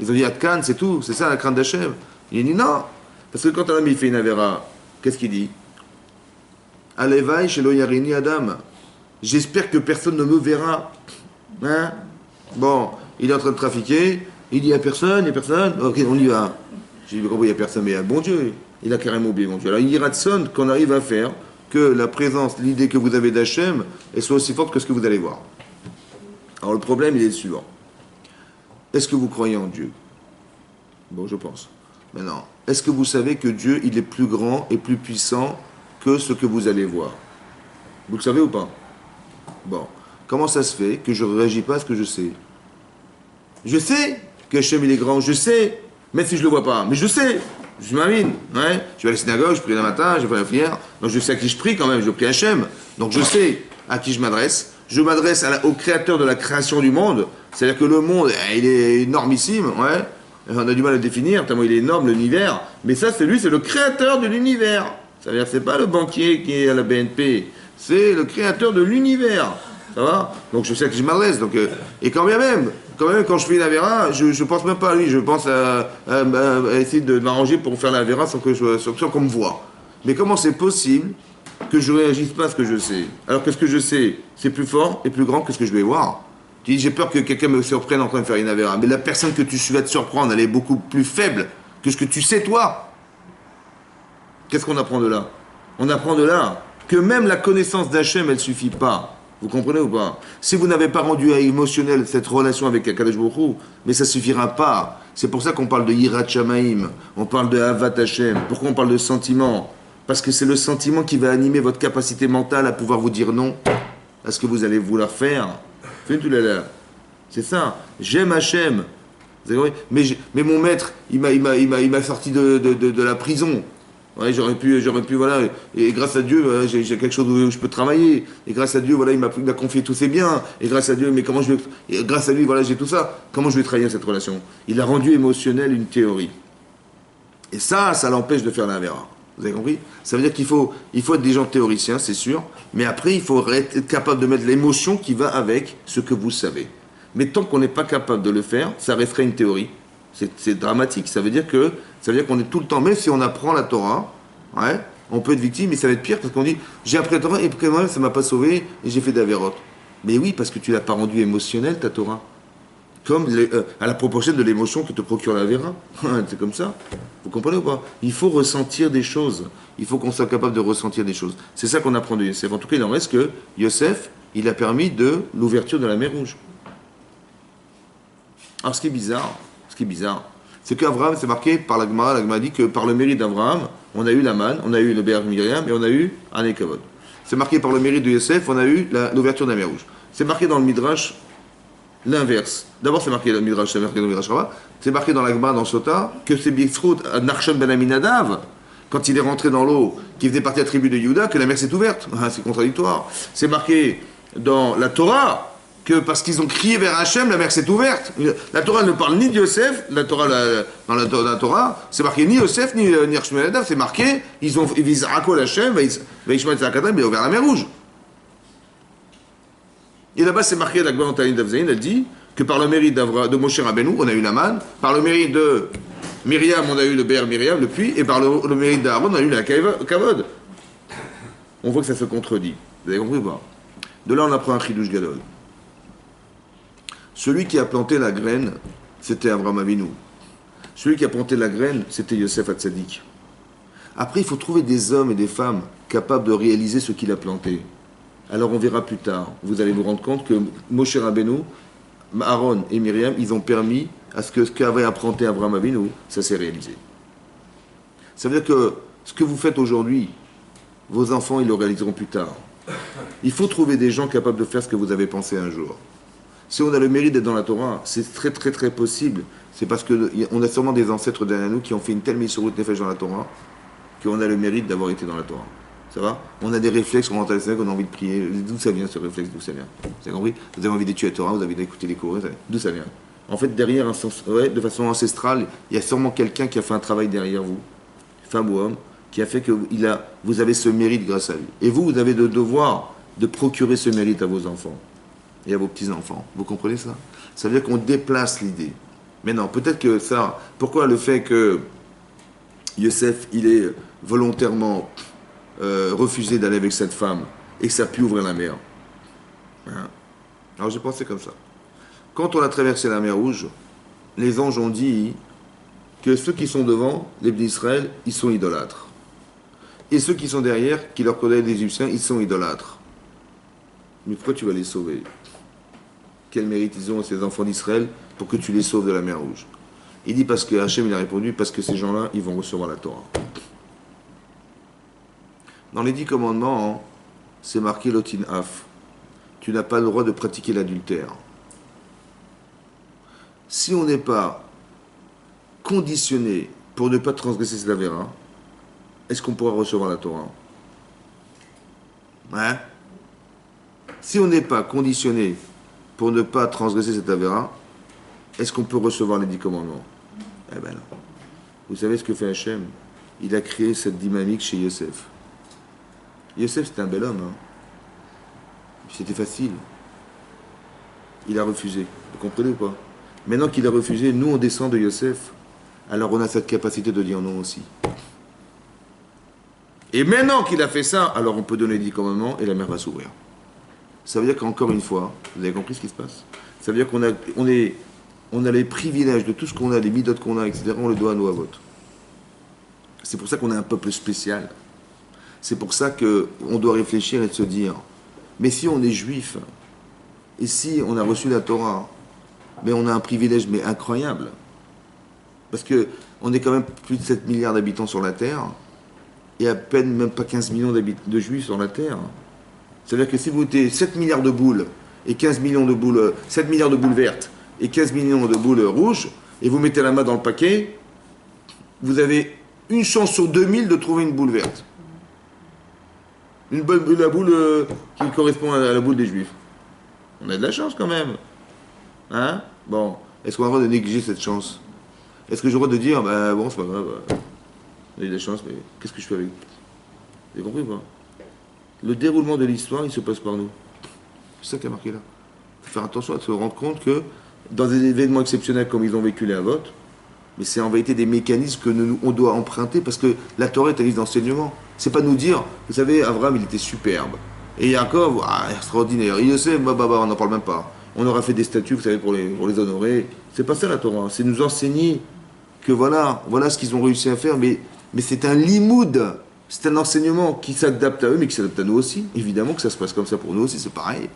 Ils ont dit Atkan, c'est tout, c'est ça la crainte d'Hachem. Il dit non, parce que quand un homme il fait une avéra, qu'est-ce qu'il dit Alevaï shelo yarini Adam. J'espère que personne ne me verra. Hein? Bon, il est en train de trafiquer, il dit il n'y a personne, ok, on y va. J'ai dit, il n'y a personne, mais il y a bon Dieu. Il a carrément oublié bon Dieu. Alors il y a de son qu'on arrive à faire que la présence, l'idée que vous avez d'Hachem, elle soit aussi forte que ce que vous allez voir. Alors le problème, il est le suivant. Est-ce que vous croyez en Dieu? Bon, je pense. Maintenant, est-ce que vous savez que Dieu, il est plus grand et plus puissant que ce que vous allez voir? Vous le savez ou pas? Bon. Comment ça se fait que je ne réagis pas à ce que je sais? Je sais que Hachem, il est grand, je sais, même si je ne le vois pas, mais je sais. Je m'amine, ouais. Je vais à la synagogue, je prie le matin, je vais à la prière. Donc je sais à qui je prie quand même, je prie Hachem. Donc je sais à qui je m'adresse. Je m'adresse au créateur de la création du monde. C'est-à-dire que le monde, il est énormissime, ouais. On a du mal à le définir, tellement il est énorme, l'univers. Mais ça, c'est lui, c'est le créateur de l'univers. C'est-à-dire que c'est pas le banquier qui est à la BNP. C'est le créateur de l'univers. Ça va? Donc je sais à qui je m'adresse. Donc, et quand même, quand je fais une avéra, je pense même pas à lui. Je pense à essayer de m'arranger pour faire l'avéra sans qu'on me voit. Mais comment c'est possible que je ne réagisse pas à ce que je sais? Alors que ce que je sais, c'est plus fort et plus grand que ce que je vais voir. Tu dis, j'ai peur que quelqu'un me surprenne en train de faire une avéra. Mais la personne que tu vas te surprendre, elle est beaucoup plus faible que ce que tu sais toi. Qu'est-ce qu'on apprend de là? On apprend de là que même la connaissance d'Hachem, elle ne suffit pas. Vous comprenez ou pas? Si vous n'avez pas rendu émotionnel cette relation avec Akadosh Baruch Hu, mais ça ne suffira pas. C'est pour ça qu'on parle de Yirat Shamaim, on parle de Avat Hashem. Pourquoi on parle de sentiment? Parce que c'est le sentiment qui va animer votre capacité mentale à pouvoir vous dire non à ce que vous allez vouloir faire. C'est ça. J'aime Hachem. Mais mon maître, il m'a sorti de la prison. Ouais, j'aurais pu, voilà, et grâce à Dieu, voilà, j'ai quelque chose où je peux travailler, et grâce à Dieu, voilà, il m'a confié tous ses biens, et grâce à Dieu, mais grâce à lui, voilà, j'ai tout ça, comment je vais trahir cette relation? Il a rendu émotionnel une théorie. Et ça l'empêche de faire l'avéra. Vous avez compris? Ça veut dire qu'il faut être des gens théoriciens, c'est sûr, mais après, il faut être capable de mettre l'émotion qui va avec ce que vous savez. Mais tant qu'on n'est pas capable de le faire, ça resterait une théorie. C'est dramatique. Ça veut dire qu'on est tout le temps, même si on apprend la Torah, ouais, on peut être victime, mais ça va être pire parce qu'on dit j'ai appris la Torah et quand même ça m'a pas sauvé et j'ai fait d'Averot. Mais oui, parce que tu l'as pas rendu émotionnel ta Torah. Comme à la proportionnelle de l'émotion que te procure la Vera. C'est comme ça. Vous comprenez ou pas? Il faut ressentir des choses. Il faut qu'on soit capable de ressentir des choses. C'est ça qu'on apprend de Yosef. En tout cas, il en reste que Yosef, il a permis de l'ouverture de la mer Rouge. Alors, ce qui est bizarre, c'est qu'Abraham, c'est marqué par la Gemara dit que par le mérite d'Abraham, on a eu la manne, on a eu le Béar Myriam et on a eu un Ekavod. C'est marqué par le mérite de Yosef, on a eu l'ouverture de la mer Rouge. C'est marqué dans le Midrash l'inverse. D'abord, c'est marqué dans le Midrash, Rabbah, c'est marqué dans la Gemara, dans Sota, que c'est Bifrout à Nachshon ben Aminadav, quand il est rentré dans l'eau, qui faisait partie de la tribu de Yehuda, que la mer s'est ouverte. C'est contradictoire. C'est marqué dans la Torah, que parce qu'ils ont crié vers Hachem, la mer s'est ouverte. La Torah ne parle ni de Yosef, dans la Torah, c'est marqué ni Yosef, ni Shmuel, c'est marqué, ils visent Rakol Hachem, Vaishmael Tzakatam, il a ouvert la mer Rouge. Et là-bas, c'est marqué, la Gemara Tanit d'Avzaïn, elle dit que par le mérite de Moshe Rabbeinu, on a eu la manne, par le mérite de Myriam, on a eu le Béar Myriam, le puits, et par le mérite d'Aaron, on a eu la Kavod. On voit que ça se contredit. Vous avez compris ou pas? De là, on apprend un Chidouche Gadol. Celui qui a planté la graine, c'était Avraham Avinu. Celui qui a planté la graine, c'était Yosef Hatzadik. Après, il faut trouver des hommes et des femmes capables de réaliser ce qu'il a planté. Alors on verra plus tard. Vous allez vous rendre compte que Moshe Rabbeinu, Aaron et Myriam, ils ont permis à ce qu'avait applanté Avraham Avinu, ça s'est réalisé. Ça veut dire que ce que vous faites aujourd'hui, vos enfants, ils le réaliseront plus tard. Il faut trouver des gens capables de faire ce que vous avez pensé un jour. Si on a le mérite d'être dans la Torah, c'est très très très possible. C'est parce qu'on a sûrement des ancêtres derrière nous qui ont fait une telle mission de Nefesh dans la Torah, qu'on a le mérite d'avoir été dans la Torah. Ça va? On a des réflexes, on entend qu'on a envie de prier. D'où ça vient ce réflexe? D'où ça vient? Vous avez compris? Vous avez envie d'étudier la Torah, vous avez envie d'écouter les cours. D'où ça vient? En fait, derrière, de façon ancestrale, il y a sûrement quelqu'un qui a fait un travail derrière vous, femme ou homme, qui a fait que vous avez ce mérite grâce à lui. Et vous avez le devoir de procurer ce mérite à vos enfants et à vos petits-enfants. Vous comprenez ça? Ça veut dire qu'on déplace l'idée. Mais non, peut-être que ça... Pourquoi le fait que Yosef, il est volontairement refusé d'aller avec cette femme et que ça a pu ouvrir la mer? Hein? Alors j'ai pensé comme ça. Quand on a traversé la mer Rouge, les anges ont dit que ceux qui sont devant, les Bnei Israël, ils sont idolâtres. Et ceux qui sont derrière, qui leur connaissent les Égyptiens, ils sont idolâtres. Mais pourquoi tu vas les sauver? Quel mérite ils ont, ces enfants d'Israël, pour que tu les sauves de la mer Rouge? Il dit parce que Hachem, il a répondu, parce que ces gens-là, ils vont recevoir la Torah. Dans les 10 commandements, c'est marqué Lotin Af. Tu n'as pas le droit de pratiquer l'adultère. Si on n'est pas conditionné pour ne pas transgresser cette avéra, est-ce qu'on pourra recevoir la Torah? Hein? Si on n'est pas conditionné pour ne pas transgresser cette avéra, est-ce qu'on peut recevoir les 10 commandements? Eh ben non. Vous savez ce que fait Hachem? Il a créé cette dynamique chez Yosef. Yosef, c'était un bel homme. Hein. C'était facile. Il a refusé. Vous comprenez ou pas? Maintenant qu'il a refusé, nous on descend de Yosef, alors on a cette capacité de dire non aussi. Et maintenant qu'il a fait ça, alors on peut donner 10 commandements et la mer va s'ouvrir. Ça veut dire qu'encore une fois, vous avez compris ce qui se passe? Ça veut dire qu'on a les privilèges de tout ce qu'on a, les midotes qu'on a, etc. On le doit à nos avots. C'est pour ça qu'on est un peuple spécial. C'est pour ça qu'on doit réfléchir et se dire, mais si on est juif, et si on a reçu la Torah, mais on a un privilège mais incroyable. Parce qu'on est quand même plus de 7 milliards d'habitants sur la Terre, et à peine même pas 15 millions de juifs sur la Terre. C'est-à-dire que si vous mettez 7 milliards de boules, et 15 millions de boules, 7 milliards de boules vertes, et 15 millions de boules rouges, et vous mettez la main dans le paquet, vous avez une chance sur 2000 de trouver une boule verte. La boule qui correspond à la boule des juifs. On a de la chance quand même. Hein? Bon, est-ce qu'on a le droit de négliger cette chance? Est-ce que j'ai le droit de dire, bon, c'est pas grave, on a eu de la chance, mais qu'est-ce que je fais avec? Vous avez compris ou pas? Le déroulement de l'histoire, il se passe par nous. C'est ça qui a marqué là. Il faut faire attention à se rendre compte que dans des événements exceptionnels comme ils ont vécu les Avot, mais c'est en vérité des mécanismes que on doit emprunter parce que la Torah est un livre d'enseignement. C'est pas nous dire, vous savez, Abraham il était superbe. Et Yaakov, extraordinaire. Et Yosef, on n'en parle même pas. On aura fait des statues, vous savez, pour les honorer. C'est pas ça la Torah. C'est nous enseigner que voilà ce qu'ils ont réussi à faire. Mais c'est un limoud. C'est un enseignement qui s'adapte à eux, mais qui s'adapte à nous aussi. Évidemment que ça se passe comme ça pour nous aussi, c'est pareil.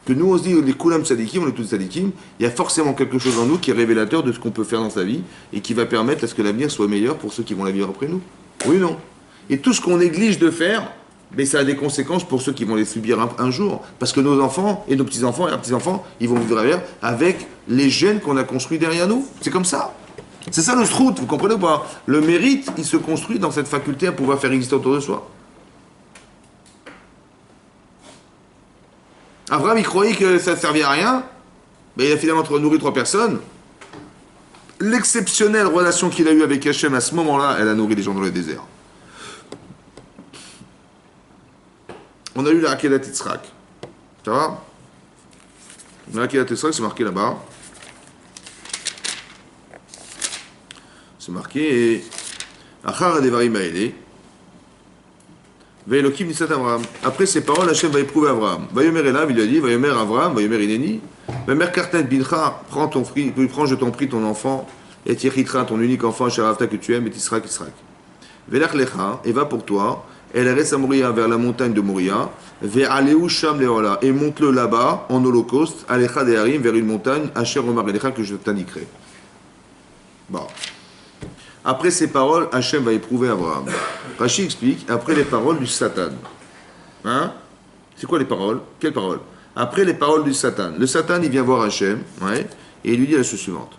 Que nous, on se dit, les Koulam Sadikim, on est tous Sadikim, il y a forcément quelque chose en nous qui est révélateur de ce qu'on peut faire dans sa vie et qui va permettre à ce que l'avenir soit meilleur pour ceux qui vont la vivre après nous. Oui ou non? Et tout ce qu'on néglige de faire, mais ça a des conséquences pour ceux qui vont les subir un jour. Parce que nos enfants et nos petits-enfants et leurs petits-enfants, ils vont vivre avec les gènes qu'on a construits derrière nous. C'est comme ça. C'est ça le strout, vous comprenez ou pas? Le mérite, il se construit dans cette faculté à pouvoir faire exister autour de soi. Abraham, il croyait que ça ne servait à rien, mais il a finalement nourri 3 personnes. L'exceptionnelle relation qu'il a eue avec Hachem à ce moment-là, elle a nourri les gens dans le désert. On a eu la Akedat Yitzhak. Ça va? La Akedat Yitzhak, c'est marqué là-bas. C'est marqué Achar Devarim Haele. Ve'elokim Nisat Abraham. Après ces paroles, Hachem va éprouver Abraham. Vayomer Elav, il lui a dit, Vayomer Abraham, Vayomer Ineni. Vayomer Karten Bincha, prends je t'en prie ton enfant, et Yechitra, ton unique enfant, Sharavta que tu aimes, et Tisrak. Velach Lecha, et va pour toi, El Eretz Moria vers la montagne de Moria, Ve'aleu Sham Leola, et monte-le là-bas, en holocauste, Alecha de Harim, vers une montagne, Asher Omar Elecha, que je t'indiquerai. Bon. Après ces paroles, Hachem va éprouver Abraham. Rashi explique, après les paroles du Satan. Hein? C'est quoi les paroles? Quelles paroles? Après les paroles du Satan. Le Satan, il vient voir Hachem, ouais, et il lui dit la chose suivante.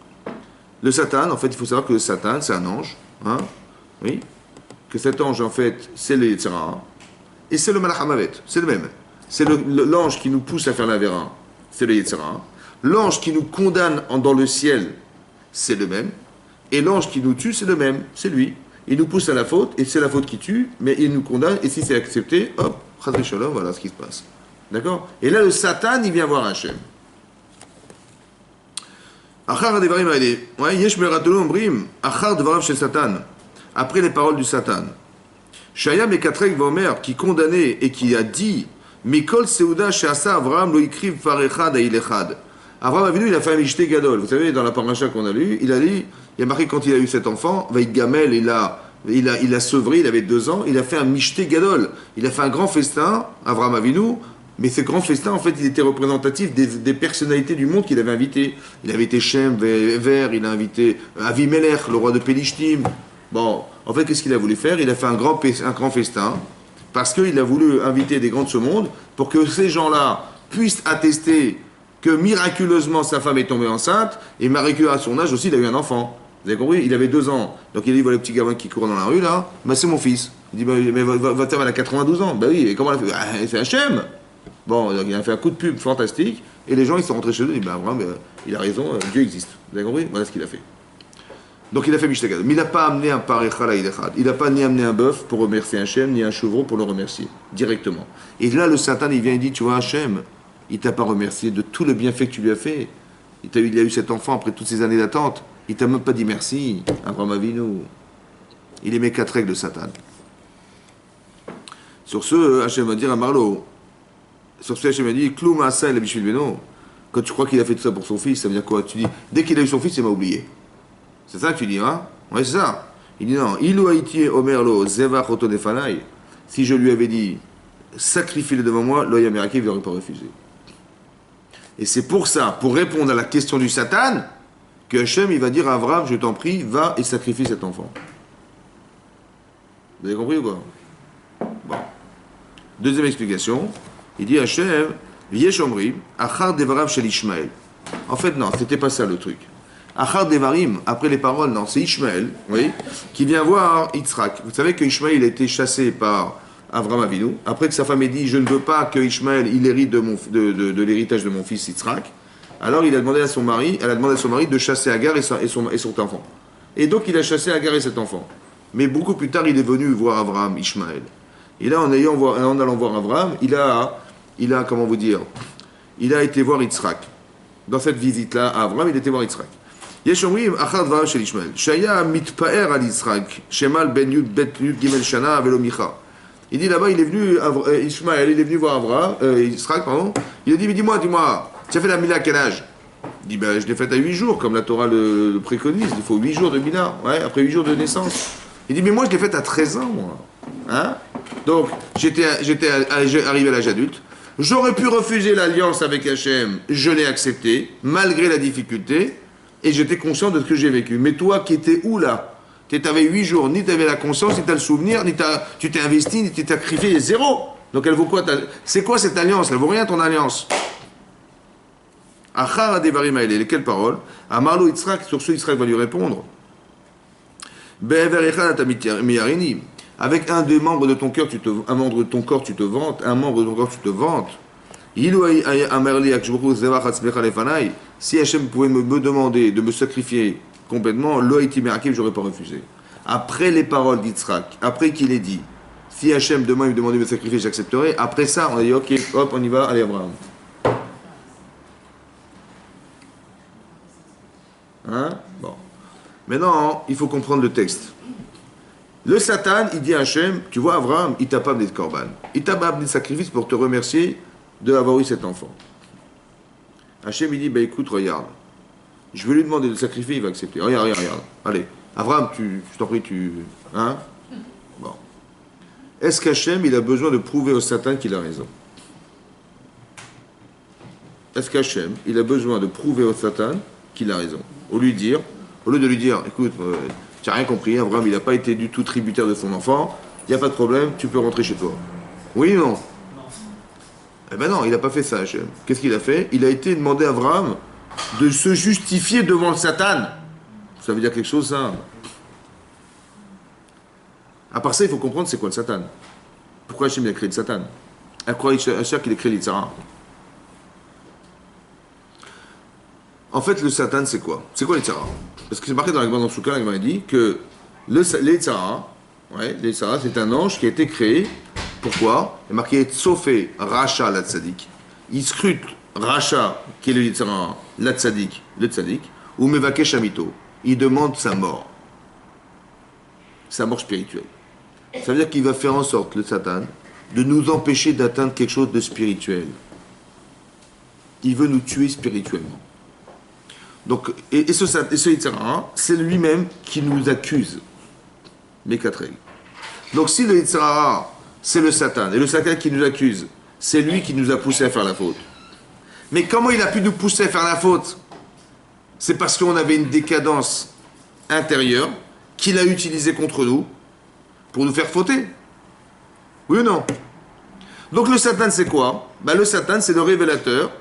Le Satan, en fait, il faut savoir que le Satan, c'est un ange, hein? Oui, que cet ange, en fait, c'est le Yetzer Hara, et c'est le Malach HaMavet, c'est le même. C'est l'ange qui nous pousse à faire la Vera, c'est le Yetzer Hara. L'ange qui nous condamne dans le ciel, c'est le même. Et l'ange qui nous tue, c'est le même, c'est lui. Il nous pousse à la faute, et c'est la faute qui tue, mais il nous condamne, et si c'est accepté, hop, Chas v'Shalom, voilà ce qui se passe. D'accord? Et là, le Satan, il vient voir Hachem. Achar Devarim Aïdé. Ouais, Yesh Meratolo Ombrim. Achar Devarim chez Satan. Après les paroles du Satan. Shaya Mekatrek Vomer, qui condamnait et qui a dit Mikol Seuda Sheasa Avraham lo ikriv farechad ailechad. Avraham Avinu, il a fait un mishté gadol. Vous savez, dans la paracha qu'on a lu, il y a marqué quand il a eu cet enfant, Vaïgamel, il a sevré, il avait 2 ans, il a fait un mishté gadol. Il a fait un grand festin, Avraham Avinu. Mais ce grand festin, en fait, il était représentatif des personnalités du monde qu'il avait invitées. Il avait été Shem, il a invité Avimelech, le roi de Pélishtim. Bon, en fait, qu'est-ce qu'il a voulu faire? Il a fait un grand festin, parce qu'il a voulu inviter des grands de ce monde, pour que ces gens-là puissent attester que miraculeusement sa femme est tombée enceinte, et miraculeusement à son âge aussi, il a eu un enfant. Vous avez compris? Il avait 2 ans. Donc il dit, voilà le petit gamin qui court dans la rue, là, bah, c'est mon fils. Il dit, bah, mais votre femme, elle a 92 ans. Bah oui, et comment elle a fait? Bah, c'est Hachem. Bon, donc il a fait un coup de pub fantastique, et les gens ils sont rentrés chez eux, et ben vraiment, il a raison, Dieu existe. Vous avez compris? Voilà ce qu'il a fait. Donc il a fait Mishtagad. Mais il n'a pas amené un parecha la ilechad. Il n'a pas ni amené un bœuf pour remercier Hachem, ni un chevreau pour le remercier, directement. Et là, le Satan, il vient et dit, tu vois, Hachem, il t'a pas remercié de tout le bienfait que tu lui as fait. Il a eu cet enfant après toutes ces années d'attente. Il t'a même pas dit merci, Abraham Avinu. Il aimait 4 règles de Satan. Sur ce, Hachem va dire à Marlo, sur ce, Hachem m'a dit, Kloum Asa el Bishvil Beno. Quand tu crois qu'il a fait tout ça pour son fils, ça veut dire quoi? Tu dis, dès qu'il a eu son fils, il m'a oublié. C'est ça que tu dis, hein? Oui, c'est ça. Il dit non, Ilu Haïti Omerlo Zeva Chotonefanai. Si je lui avais dit, sacrifie-le devant moi, Loya Meraki, il n'aurait pas refusé. Et c'est pour ça, pour répondre à la question du Satan, que Hachem, il va dire à Avraham, je t'en prie, va et sacrifie cet enfant. Vous avez compris ou quoi? Bon. Deuxième explication. Il dit Hachem, Yeshomri, Achar Devarim Shel Ishmael. En fait, non, c'était pas ça le truc. Achar Devarim, après les paroles, non, c'est Ishmael, oui, qui vient voir Yitzhak. Vous savez que Ishmael a été chassé par Avraham Avinu, après que sa femme ait dit, je ne veux pas que Ishmael il hérite de l'héritage de mon fils Yitzhak. Alors il a demandé à son mari, elle a demandé à son mari de chasser Agar et son enfant. Et donc il a chassé Agar et cet enfant. Mais beaucoup plus tard, il est venu voir Avraham, Ishmael. Et là, en allant voir Avraham, il a, comment vous dire, il a été voir Yitzhak. Dans cette visite-là, à Avraham, il était voir Yitzhak. Yeshomrim, achar dvarim shel Ishmael. Shaya mitpaer al Yitzhak. Shemal ben yud bet yud gimel shana velo micha. Il dit là-bas, il est venu, Ishmael, il est venu voir Avraham, Yitzhak, pardon. Il a dit, mais dis-moi, tu as fait la Mila à quel âge? Il dit, ben, je l'ai faite à 8 jours, comme la Torah le préconise. Il faut 8 jours de Mila, ouais, après 8 jours de naissance. Il dit, mais moi, je l'ai faite à 13 ans, moi. Hein? Donc, j'étais arrivé à l'âge adulte. J'aurais pu refuser l'alliance avec Hachem. Je l'ai accepté, malgré la difficulté. Et j'étais conscient de ce que j'ai vécu. Mais toi, qui étais où, là? Tu avais 8 jours, ni tu avais la conscience, ni tu as le souvenir, ni tu t'es investi, ni tu t'es sacrifié. Zéro. Donc, elle vaut quoi? C'est quoi cette alliance? Elle vaut rien, ton alliance. Achar Devarim Aele, quelles paroles? Amarlo Yitzhak, sur ce, Yitzhak va lui répondre. Avec un des membres de ton cœur, un membre de ton corps, tu te vantes, un membre de ton corps, tu te vantes. Si Hachem pouvait me demander de me sacrifier complètement, j'aurais pas refusé. Après les paroles d'Yitzhak, après qu'il ait dit, si Hachem demain il me demandait de me sacrifier, j'accepterai. Après ça, on a dit, ok, hop, on y va, allez Abraham. Hein? Bon. Maintenant, il faut comprendre le texte. Le Satan, il dit à Hachem, tu vois, Abraham, il t'a pas amené de korban. Il t'a pas amené de sacrifice pour te remercier d'avoir eu cet enfant. Hachem, il dit, écoute, regarde. Je vais lui demander de sacrifier, il va accepter. Regarde. Allez, Abraham, je t'en prie, hein? Bon. Est-ce qu'Hachem, il a besoin de prouver au Satan qu'il a raison? Est-ce qu'Hachem, il a besoin de prouver au Satan qu'il a raison? Au lieu de lui dire, écoute, tu n'as rien compris, Abraham, il n'a pas été du tout tributaire de son enfant, il n'y a pas de problème, tu peux rentrer chez toi. Oui ou non? Eh ben non, il n'a pas fait ça, Hachem. Qu'est-ce qu'il a fait? Il a été demandé à Abraham de se justifier devant le Satan. Ça veut dire quelque chose, ça? À part ça, il faut comprendre c'est quoi le Satan. Pourquoi Hachem il a créé le Satan? À quoi Hachem qu'il a créé l'Yitzhara? En fait, le Satan, c'est quoi? C'est quoi l'Yitzhara? Parce que c'est marqué dans la Gemara dans Souka, la Gemara dit que l'Yitzhara, l'Yitzhara, c'est un ange qui a été créé. Pourquoi? Il est marqué Tsofé Racha la Tzadik. Il scrute Racha, qui est le Yitzhara, la Tzadik, le Tzadik, ou Mevake Shamito. Il demande sa mort. Sa mort spirituelle. Ça veut dire qu'il va faire en sorte, le Satan, de nous empêcher d'atteindre quelque chose de spirituel. Il veut nous tuer spirituellement. Donc, et ce Yitzhara, c'est lui-même qui nous accuse. Les 4 règles. Donc si le Yitzhara, c'est le Satan, et le Satan qui nous accuse, c'est lui qui nous a poussé à faire la faute. Mais comment il a pu nous pousser à faire la faute? C'est parce qu'on avait une décadence intérieure qu'il a utilisée contre nous pour nous faire fauter. Oui ou non? Donc le Satan, c'est quoi? Le Satan, c'est le révélateur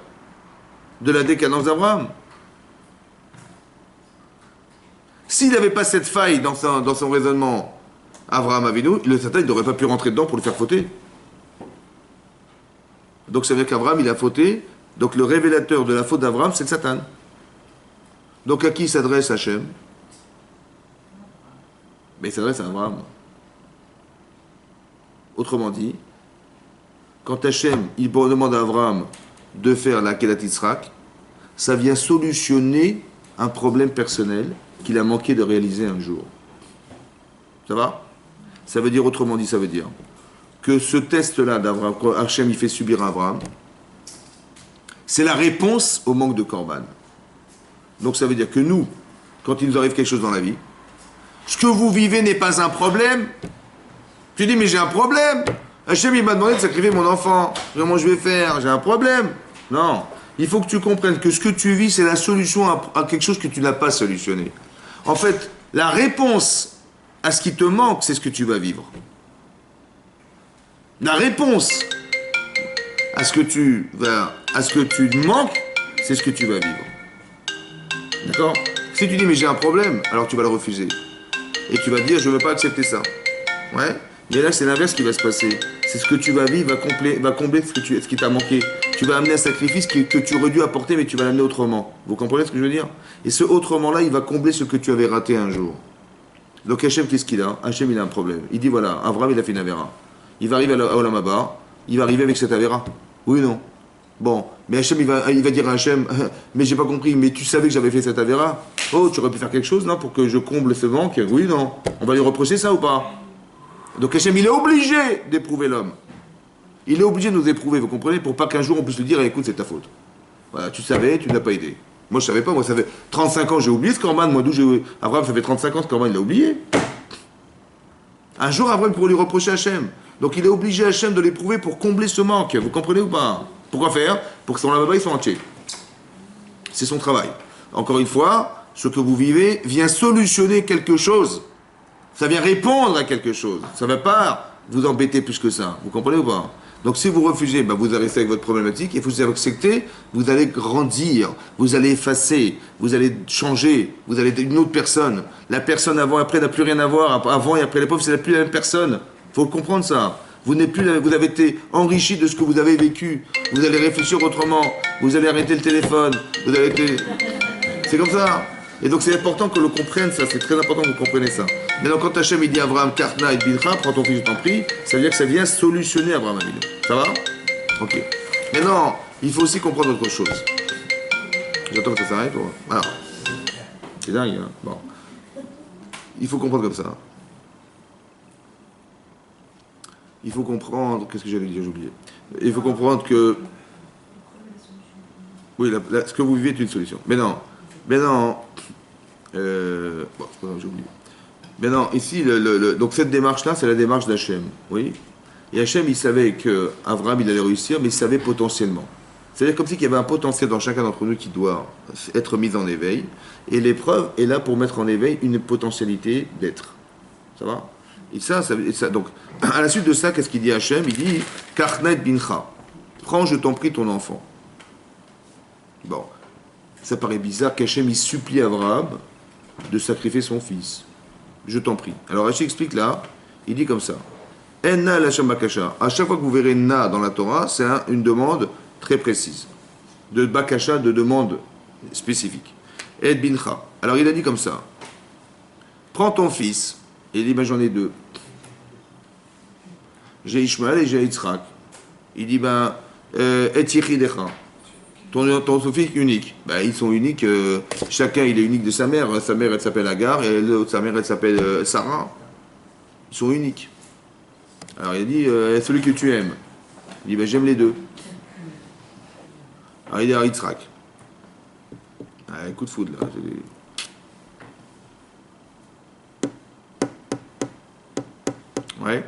de la décadence d'Abraham. S'il n'avait pas cette faille dans son raisonnement, Abraham Avinu, le Satan n'aurait pas pu rentrer dedans pour le faire fauter. Donc ça veut dire qu'Abraham, il a fauté. Donc le révélateur de la faute d'Abraham, c'est le Satan. Donc à qui s'adresse Hachem? Mais il s'adresse à Abraham. Autrement dit, quand Hachem il demande à Abraham de faire la Kedat Yitzhak, ça vient solutionner un problème personnel qu'il a manqué de réaliser un jour. Ça va? Ça veut dire, autrement dit, ça veut dire que ce test-là d'Abraham, qu'Hachem il fait subir à Abraham, c'est la réponse au manque de Korban. Donc ça veut dire que nous, quand il nous arrive quelque chose dans la vie, ce que vous vivez n'est pas un problème. Tu dis, mais j'ai un problème. Hachem il m'a demandé de sacrifier mon enfant. Comment je vais faire? J'ai un problème. Non. Il faut que tu comprennes que ce que tu vis, c'est la solution à quelque chose que tu n'as pas solutionné. En fait, la réponse à ce qui te manque, c'est ce que tu vas vivre. La réponse à ce que tu manques, c'est ce que tu vas vivre. D'accord? Si tu dis, mais j'ai un problème, alors tu vas le refuser. Et tu vas dire, je ne veux pas accepter ça. Ouais? Mais là, c'est l'inverse qui va se passer. C'est ce que tu vas vivre, va combler ce qui t'a manqué. Tu vas amener un sacrifice que tu aurais dû apporter, mais tu vas l'amener autrement. Vous comprenez ce que je veux dire? Et ce autrement-là, il va combler ce que tu avais raté un jour. Donc Hachem, qu'est-ce qu'il a? Hachem, il a un problème. Il dit, voilà, Abraham, il a fait une avéra. Il va arriver à Olam Haba, il va arriver avec cette avéra. Oui ou non? Bon, mais Hachem, il va dire à Hachem, mais j'ai pas compris, mais tu savais que j'avais fait cette avéra? Oh, tu aurais pu faire quelque chose, non, pour que je comble ce manque? Oui ou non? On va lui reprocher ça ou pas? Donc Hachem, il est obligé d'éprouver l'homme. Il est obligé de nous éprouver, vous comprenez? Pour pas qu'un jour on puisse lui dire, écoute, c'est ta faute. Voilà, tu savais, tu ne l'as pas aidé. Moi, je savais pas, moi, ça fait 35 ans j'ai oublié ce Korban, moi, Abraham, ça fait 35 ans ce Korban, il l'a oublié. Un jour, Abraham pourrait lui reprocher Hachem. Donc il est obligé Hachem de l'éprouver pour combler ce manque. Vous comprenez ou pas? Pourquoi faire? Pour que son lama-bas, ils soient entiers. C'est son travail. Encore une fois, ce que vous vivez vient solutionner quelque chose. Ça vient répondre à quelque chose. Ça ne va pas vous embêter plus que ça. Vous comprenez ou pas? Donc si vous refusez, vous allez rester avec votre problématique. Et vous acceptez, vous allez grandir. Vous allez effacer. Vous allez changer. Vous allez être une autre personne. La personne avant et après n'a plus rien à voir. Avant et après les pauvres, c'est plus la même personne. Il faut comprendre ça. Vous avez été enrichi de ce que vous avez vécu. Vous allez réfléchir autrement. Vous allez arrêter le téléphone. C'est comme ça. Et donc c'est important que l'on comprenne ça. C'est très important que vous compreniez ça. Maintenant, quand Hachem il dit à Abraham, Kartna et Bilcha, prends ton fils, je t'en prie, ça veut dire que ça vient solutionner Abraham Avinu. Ça va? Ok. Maintenant, il faut aussi comprendre autre chose. J'attends que ça s'arrête. Alors, c'est dingue, hein? Bon. Il faut comprendre comme ça. Il faut comprendre... Qu'est-ce que j'allais dire? J'ai oublié. Il faut comprendre que... Oui, ce que vous vivez est une solution. Mais non. Bon, j'ai oublié. Mais non, ici, donc cette démarche-là, c'est la démarche d'Hachem. Oui. Et Hachem, il savait qu'Abraham, il allait réussir, mais il savait potentiellement. C'est-à-dire comme si il y avait un potentiel dans chacun d'entre nous qui doit être mis en éveil. Et l'épreuve est là pour mettre en éveil une potentialité d'être. Ça va? Et ça, donc, à la suite de ça, qu'est-ce qu'il dit Hachem? Il dit Karnet bincha. Prends, je t'en prie, ton enfant. Bon. Ça paraît bizarre qu'Hachem, il supplie Abraham de sacrifier son fils. Je t'en prie. Alors Hachem explique là Il dit comme ça. Enna l'Hashem Bakasha. À chaque fois que vous verrez Na dans la Torah, c'est une demande très précise. De Bakasha, de demande spécifique. Et Bincha. Alors il a dit comme ça. Prends ton fils. Et il dit, ben j'en ai deux. J'ai Ishmael et j'ai Yitzhak. Il dit, ben, et Yichidecha. Ton fils unique. Ben, ils sont uniques. Chacun, il est unique de sa mère. Sa mère, elle s'appelle Agar. Et l'autre, sa mère, elle s'appelle Sarah. Ils sont uniques. Alors il a dit, celui que tu aimes. Il dit, ben j'aime les deux. Alors il dit à Yitzhak. Ah, coup de foudre là. Ouais.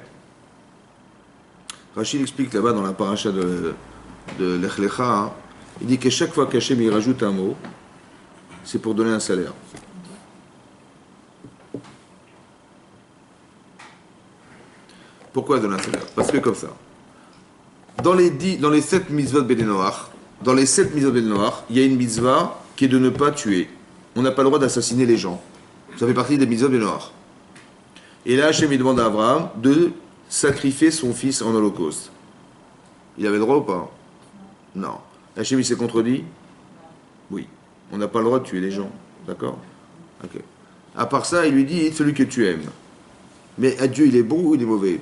Rachid explique là-bas dans la paracha de Lech Lecha, hein, il dit que chaque fois qu'Hachem il rajoute un mot, c'est pour donner un salaire. Pourquoi donner un salaire? Parce que comme ça. Dans les 7 mitzvot Bnei Noach, il y a une mitzvah qui est de ne pas tuer. On n'a pas le droit d'assassiner les gens. Ça fait partie des mitzvot Bnei Noach. Et là, Hachem il demande à Abraham de sacrifier son fils en holocauste. Il avait le droit ou pas? Non. Hachem il s'est contredit? Oui. On n'a pas le droit de tuer les gens. D'accord? Ok. À part ça, il lui dit celui que tu aimes. Mais à Dieu, il est bon ou il est mauvais?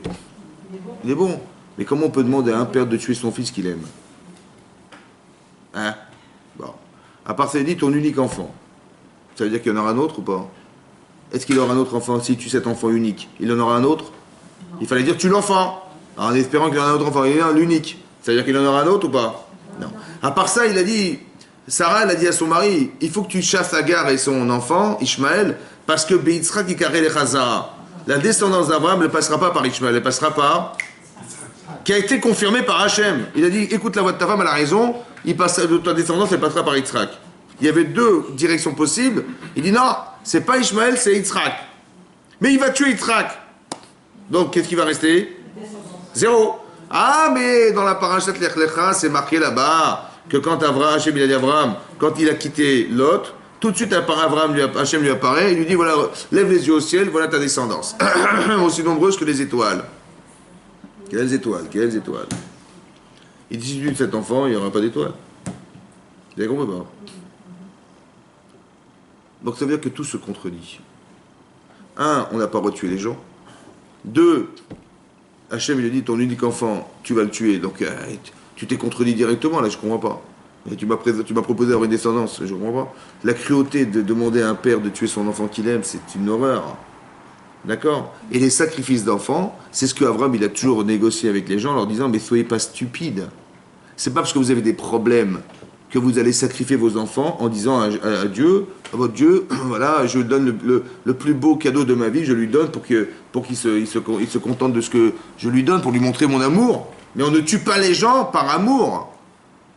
Il est bon. Mais comment on peut demander à un père de tuer son fils qu'il aime? Hein? Bon. À part ça, il dit ton unique enfant. Ça veut dire qu'il y en aura un autre ou pas? Est-ce qu'il aura un autre enfant si tu cet enfant unique? Il en aura un autre? Il fallait dire tue l'enfant. En espérant qu'il y en a un autre enfant. Il est l'unique. Ça veut dire qu'il en aura un autre ou pas? Non. À part ça, il a dit, Sarah, elle a dit à son mari, il faut que tu chasses Agar et son enfant, Ishmaël, parce que Beyitzra qui carré les Chazara. La descendance d'Abraham ne passera pas par Ishmaël, elle passera par... qui a été confirmée par Hachem. Il a dit, écoute la voix de ta femme, elle a raison, de ta descendance, elle passera par Yitzhak. Il y avait deux directions possibles. Il dit, non, c'est pas Ishmaël, c'est Yitzhak. Mais il va tuer Yitzhak. Donc, qu'est-ce qui va rester? Zéro. Ah, mais dans la parashat Lech Lecha, c'est marqué là-bas que quand Hachem il a dit à Abraham, quand il a quitté Lot, tout de suite Hachem lui apparaît, il lui dit, voilà, lève les yeux au ciel, voilà ta descendance. Aussi nombreuse que les étoiles. Quelles étoiles? Quelles étoiles? Il dit, si tu tues cet enfant, il n'y aura pas d'étoiles. Vous avez compris pas? Donc ça veut dire que tout se contredit. Un, on n'a pas retué les gens. Deux, Hachem il a dit ton unique enfant, tu vas le tuer. Donc tu t'es contredit directement, là je comprends pas. Et tu m'as proposé d'avoir une descendance, je comprends pas. La cruauté de demander à un père de tuer son enfant qu'il aime, c'est une horreur. D'accord? Et les sacrifices d'enfants, c'est ce que Abraham il a toujours négocié avec les gens en leur disant mais soyez pas stupides. C'est pas parce que vous avez des problèmes que vous allez sacrifier vos enfants en disant à Dieu, à votre Dieu, voilà, je donne le plus beau cadeau de ma vie, je lui donne pour qu'il se contente de ce que je lui donne, pour lui montrer mon amour. Mais on ne tue pas les gens par amour.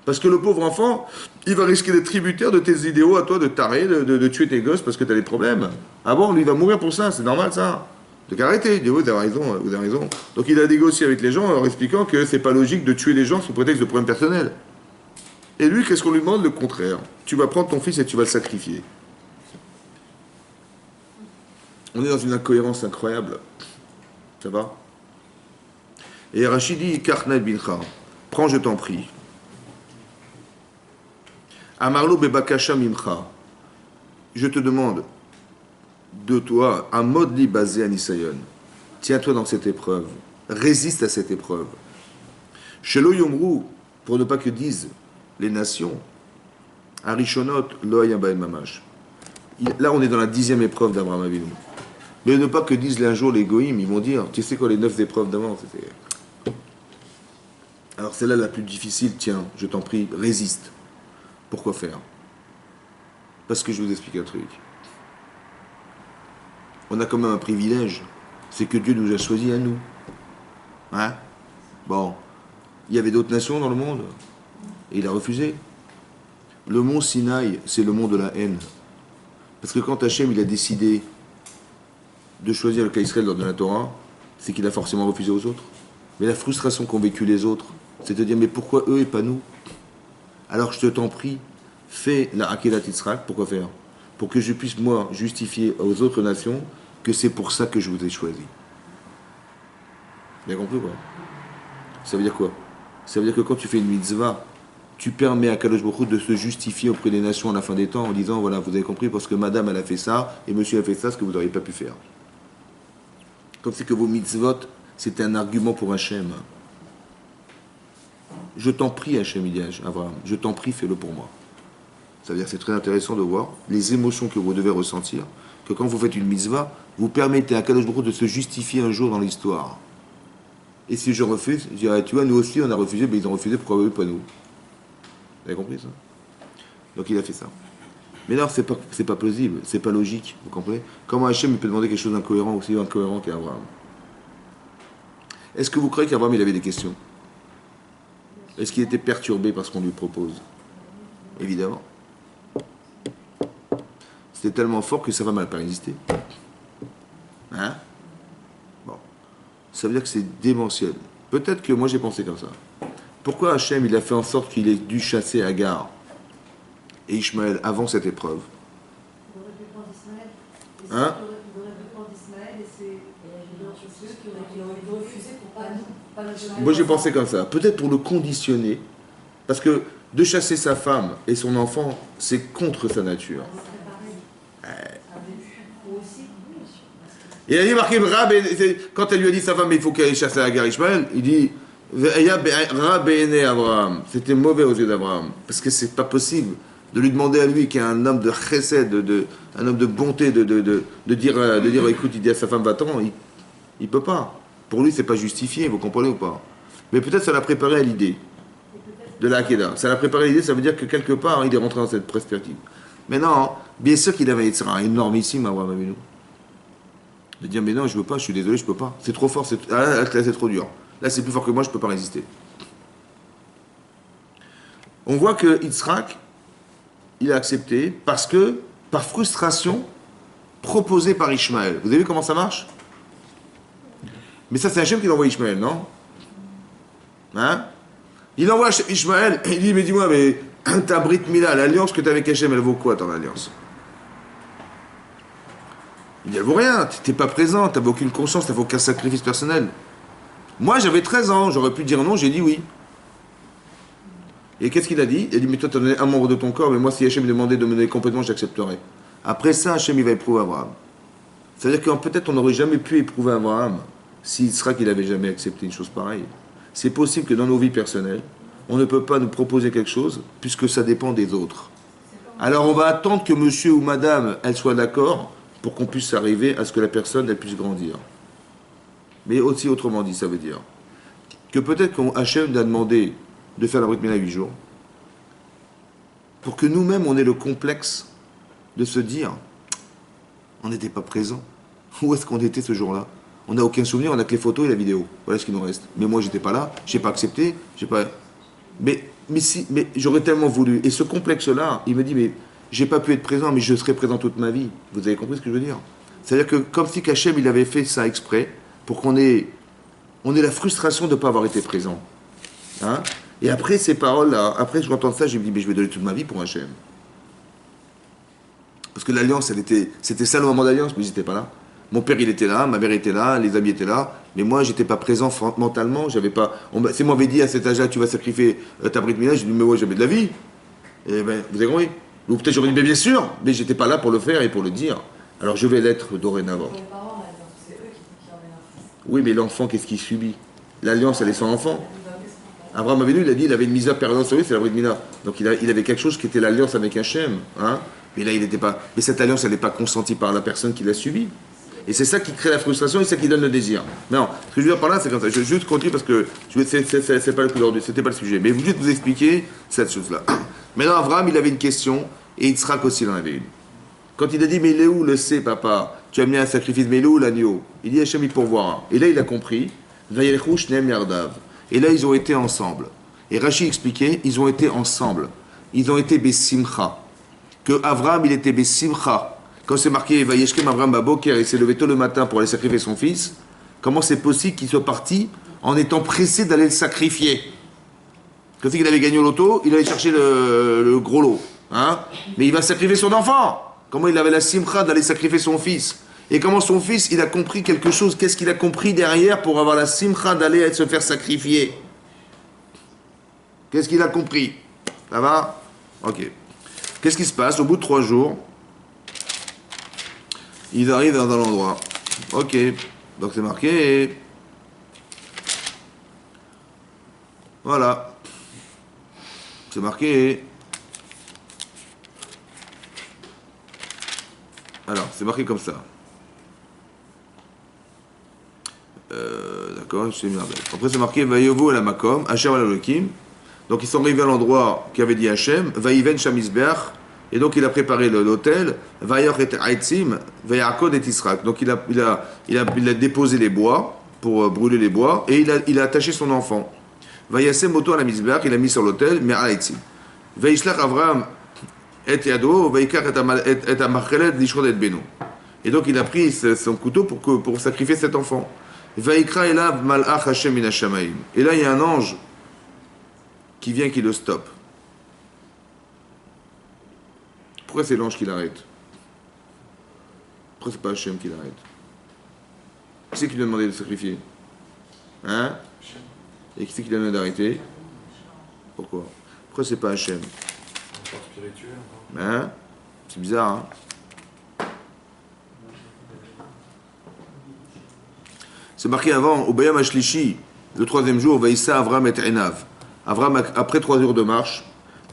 Parce que le pauvre enfant, il va risquer d'être tributaire de tes idéaux à toi, de taré, de tuer tes gosses parce que tu as des problèmes. Ah bon, lui il va mourir pour ça, c'est normal ça. Donc arrêtez, Dieu, vous avez raison, vous avez raison. Donc il a négocié avec les gens en leur expliquant que c'est pas logique de tuer les gens sous prétexte de problèmes personnels. Et lui, qu'est-ce qu'on lui demande? Le contraire. Tu vas prendre ton fils et tu vas le sacrifier. On est dans une incohérence incroyable. Ça va? Et Rachid dit, Karnel bincha, prends, je t'en prie. Amarlo bebakasha mimcha, je te demande de toi un mode li basé à Nisayon. Tiens-toi dans cette épreuve. Résiste à cette épreuve. Shelo yomru, pour ne pas que disent les nations, Arishonot, Loayam Baen Mamash. Là, on est dans la 10e épreuve d'Abraham Avinu. Mais ne pas que disent un jour les goïms, ils vont dire, tu sais quoi, les 9 épreuves d'avant, c'était... Alors celle-là la plus difficile, tiens, je t'en prie, résiste. Pourquoi faire? Parce que je vous explique un truc. On a quand même un privilège, c'est que Dieu nous a choisis à nous. Hein? Bon, il y avait d'autres nations dans le monde, et il a refusé. Le mont Sinaï, c'est le mont de la haine. Parce que quand Hachem il a décidé de choisir le cas Israël lors de la Torah, c'est qu'il a forcément refusé aux autres. Mais la frustration qu'ont vécu les autres, c'est de dire mais pourquoi eux et pas nous? Alors je t'en prie, fais la Akedat Yitzhak, pourquoi faire? Pour que je puisse moi justifier aux autres nations que c'est pour ça que je vous ai choisi. Vous avez compris quoi? Ça veut dire quoi? Ça veut dire que quand tu fais une mitzvah, tu permets à Kadosh Baruch Hu de se justifier auprès des nations à la fin des temps en disant voilà, vous avez compris parce que madame elle a fait ça et monsieur a fait ça, ce que vous n'auriez pas pu faire. Comme c'est que vos mitzvot, c'est un argument pour Hachem. Je t'en prie, Hachem, il dit à Abraham, je t'en prie, fais-le pour moi. Ça veut dire que c'est très intéressant de voir les émotions que vous devez ressentir, que quand vous faites une mitzvah, vous permettez à Kadosh Baruch Hu de se justifier un jour dans l'histoire. Et si je refuse, je dirais, tu vois, nous aussi on a refusé, mais ils ont refusé, pourquoi eux, pas nous? Vous avez compris ça? Donc il a fait ça. Mais non, c'est pas plausible, c'est pas logique, vous comprenez? Comment Hachem peut demander quelque chose d'incohérent, aussi incohérent qu'Abraham? Est-ce que vous croyez qu'Abraham il avait des questions? Est-ce qu'il était perturbé par ce qu'on lui propose? Évidemment. C'était tellement fort que sa femme n'a pas résisté. Hein? Bon. Ça veut dire que c'est démentiel. Peut-être que moi j'ai pensé comme ça. Pourquoi Hachem il a fait en sorte qu'il ait dû chasser Agar et Ishmaël avant cette épreuve? Il aurait pu prendre Ismaël. Hein? Il aurait pu prendre Ismaël et c'est ceux qui auraient refusé pour pas nous. Moi j'ai pensé comme ça. Peut-être pour le conditionner. Parce que de chasser sa femme et son enfant, c'est contre sa nature. Il a dit marqué quand elle lui a dit sa femme il faut qu'elle aille chasser Agar Ishmaël, il dit Abraham. C'était mauvais aux yeux d'Abraham. Parce que c'est pas possible de lui demander à lui qui est un homme de chesed, un homme de bonté, de dire écoute, il dit à sa femme va-t'en, il peut pas. Pour lui c'est pas justifié, vous comprenez ou pas? Mais peut-être ça l'a préparé à l'idée de la Hakeda. Ça l'a préparé à l'idée, ça veut dire que quelque part il est rentré dans cette perspective. Mais non, bien sûr qu'il avait un énormissime Abraham Avinu. De dire mais non je veux pas, je suis désolé, je peux pas. C'est trop fort, là c'est trop dur. Là c'est plus fort que moi, je peux pas résister. On voit que Yitzhak, il a accepté parce que, par frustration, proposé par Ishmaël. Vous avez vu comment ça marche? Mais ça c'est Hachem qui envoie Ishmaël, non? Hein? Il envoie Ishmaël, il dit mais dis-moi, mais ta Brit Mila, l'alliance que tu as avec Hachem, elle vaut quoi ton alliance? Il dit, elle vaut rien, tu n'es pas présent, tu n'avais aucune conscience, tu n'avais aucun sacrifice personnel. Moi, j'avais 13 ans, j'aurais pu dire non, j'ai dit oui. Et qu'est-ce qu'il a dit? Il a dit, mais toi, tu as donné un membre de ton corps, mais moi, si Hachem me demandait de me donner complètement, j'accepterais. Après ça, Hachem, il va éprouver Abraham. C'est-à-dire que peut-être on n'aurait jamais pu éprouver Abraham s'il sera qu'il n'avait jamais accepté une chose pareille. C'est possible que dans nos vies personnelles, on ne peut pas nous proposer quelque chose, puisque ça dépend des autres. Alors, on va attendre que monsieur ou madame, elle soit d'accord, pour qu'on puisse arriver à ce que la personne elle puisse grandir. Mais aussi autrement dit, ça veut dire que peut-être qu'on Hachem nous a demandé de faire la Brit Mila 8 jours pour que nous-mêmes on ait le complexe de se dire on n'était pas présent. Où est-ce qu'on était ce jour-là? On n'a aucun souvenir, on n'a que les photos et la vidéo. Voilà ce qui nous reste. Mais moi j'étais pas là, j'ai pas accepté, j'ai pas. Mais j'aurais tellement voulu. Et ce complexe-là, il me dit mais j'ai pas pu être présent, mais je serai présent toute ma vie. Vous avez compris ce que je veux dire? C'est-à-dire que comme si Hachem il avait fait ça exprès pour qu'on ait la frustration de ne pas avoir été présent. Hein? Et après ces paroles-là, après je entends ça, je me dis mais je vais donner toute ma vie pour Hachem. Parce que l'alliance, c'était ça le moment d'alliance, mais j'étais pas là. Mon père il était là, ma mère était là, les amis étaient là, mais moi j'étais pas présent mentalement, j'avais pas. Si on m'avait dit à cet âge-là tu vas sacrifier ta Brit Mila, j'ai dit mais moi j'avais de la vie. Et ben vous avez compris? Ou peut-être j'aurais dit, mais bien sûr, mais j'étais pas là pour le faire et pour le dire. Alors je vais l'être dorénavant. Oui, mais l'enfant, qu'est-ce qu'il subit? L'alliance, elle est sans enfant. Abraham Avinu, il a dit, il avait une misère permanente sur lui, c'est la Brit Mila. Donc il avait quelque chose qui était l'alliance avec Hachem. Hein? Mais là, il n'était pas. Mais cette alliance, elle n'est pas consentie par la personne qui l'a subie. Et c'est ça qui crée la frustration et c'est ça qui donne le désir. Non, ce que je veux dire par là, c'est comme ça. Je vais juste continuer parce que c'est pas le coup d'aujourd'hui, c'était pas le sujet. Mais je vais juste vous expliquer cette chose-là. Maintenant, Abraham, il avait une question et Yitzhak aussi en avait une. Quand il a dit, mais il est où le sait, papa? Tu as mis un sacrifice, mais il est où l'agneau? Il dit, Hachem, il pourvoira. Et là, il a compris. Et là, ils ont été ensemble. Et Rashi expliquait, ils ont été ensemble. Ils ont été besimcha. Que Abraham, il était besimcha. Quand c'est marqué, Vayeshkem Abraham Baboker, il s'est levé tôt le matin pour aller sacrifier son fils, comment c'est possible qu'il soit parti en étant pressé d'aller le sacrifier? Quand il avait gagné au loto, il allait chercher le gros lot. Hein? Mais il va sacrifier son enfant. Comment il avait la simcha d'aller sacrifier son fils? Et comment son fils, il a compris quelque chose. Qu'est-ce qu'il a compris derrière pour avoir la simcha d'aller se faire sacrifier? Qu'est-ce qu'il a compris? Ça va? Ok. Qu'est-ce qui se passe? Au bout de 3 jours, ils arrivent dans un endroit. Ok. Donc c'est marqué. Voilà. C'est marqué. Alors, c'est marqué comme ça. D'accord, je sais merde. Après, c'est marqué Vayovo el Makom, Hashem al Elohim. Donc, ils sont arrivés à l'endroit qu'avait dit Hashem, Vayiven Shamizbeach. Et donc, il a préparé l'autel, Vayor et Aitzim, Vayakod et Tisrak. Donc, il a déposé les bois pour brûler les bois et il a attaché son enfant. Vayasem moto à la Mizbeach, il a mis sur l'autel, mais à Aitzim. Vayishlach Avraham et Yado, Vayikar et Amacheled Lishod et Beno. Et donc, il a pris son couteau pour sacrifier cet enfant. Vayikra elav malach Hashem min hashamayim. Et là, il y a un ange qui vient qui le stoppe. Pourquoi c'est l'ange qui l'arrête? Pourquoi c'est pas Hashem qui l'arrête? Qui c'est qui lui a demandé de sacrifier? Hein? Et qui c'est qui lui a demandé d'arrêter? Pourquoi? Pourquoi c'est pas Hashem? Hein? C'est bizarre, hein? C'est marqué avant, au Bayam Ashlishi, le 3e jour, Vaïssa Avram et Enav. Avram, après 3 jours de marche,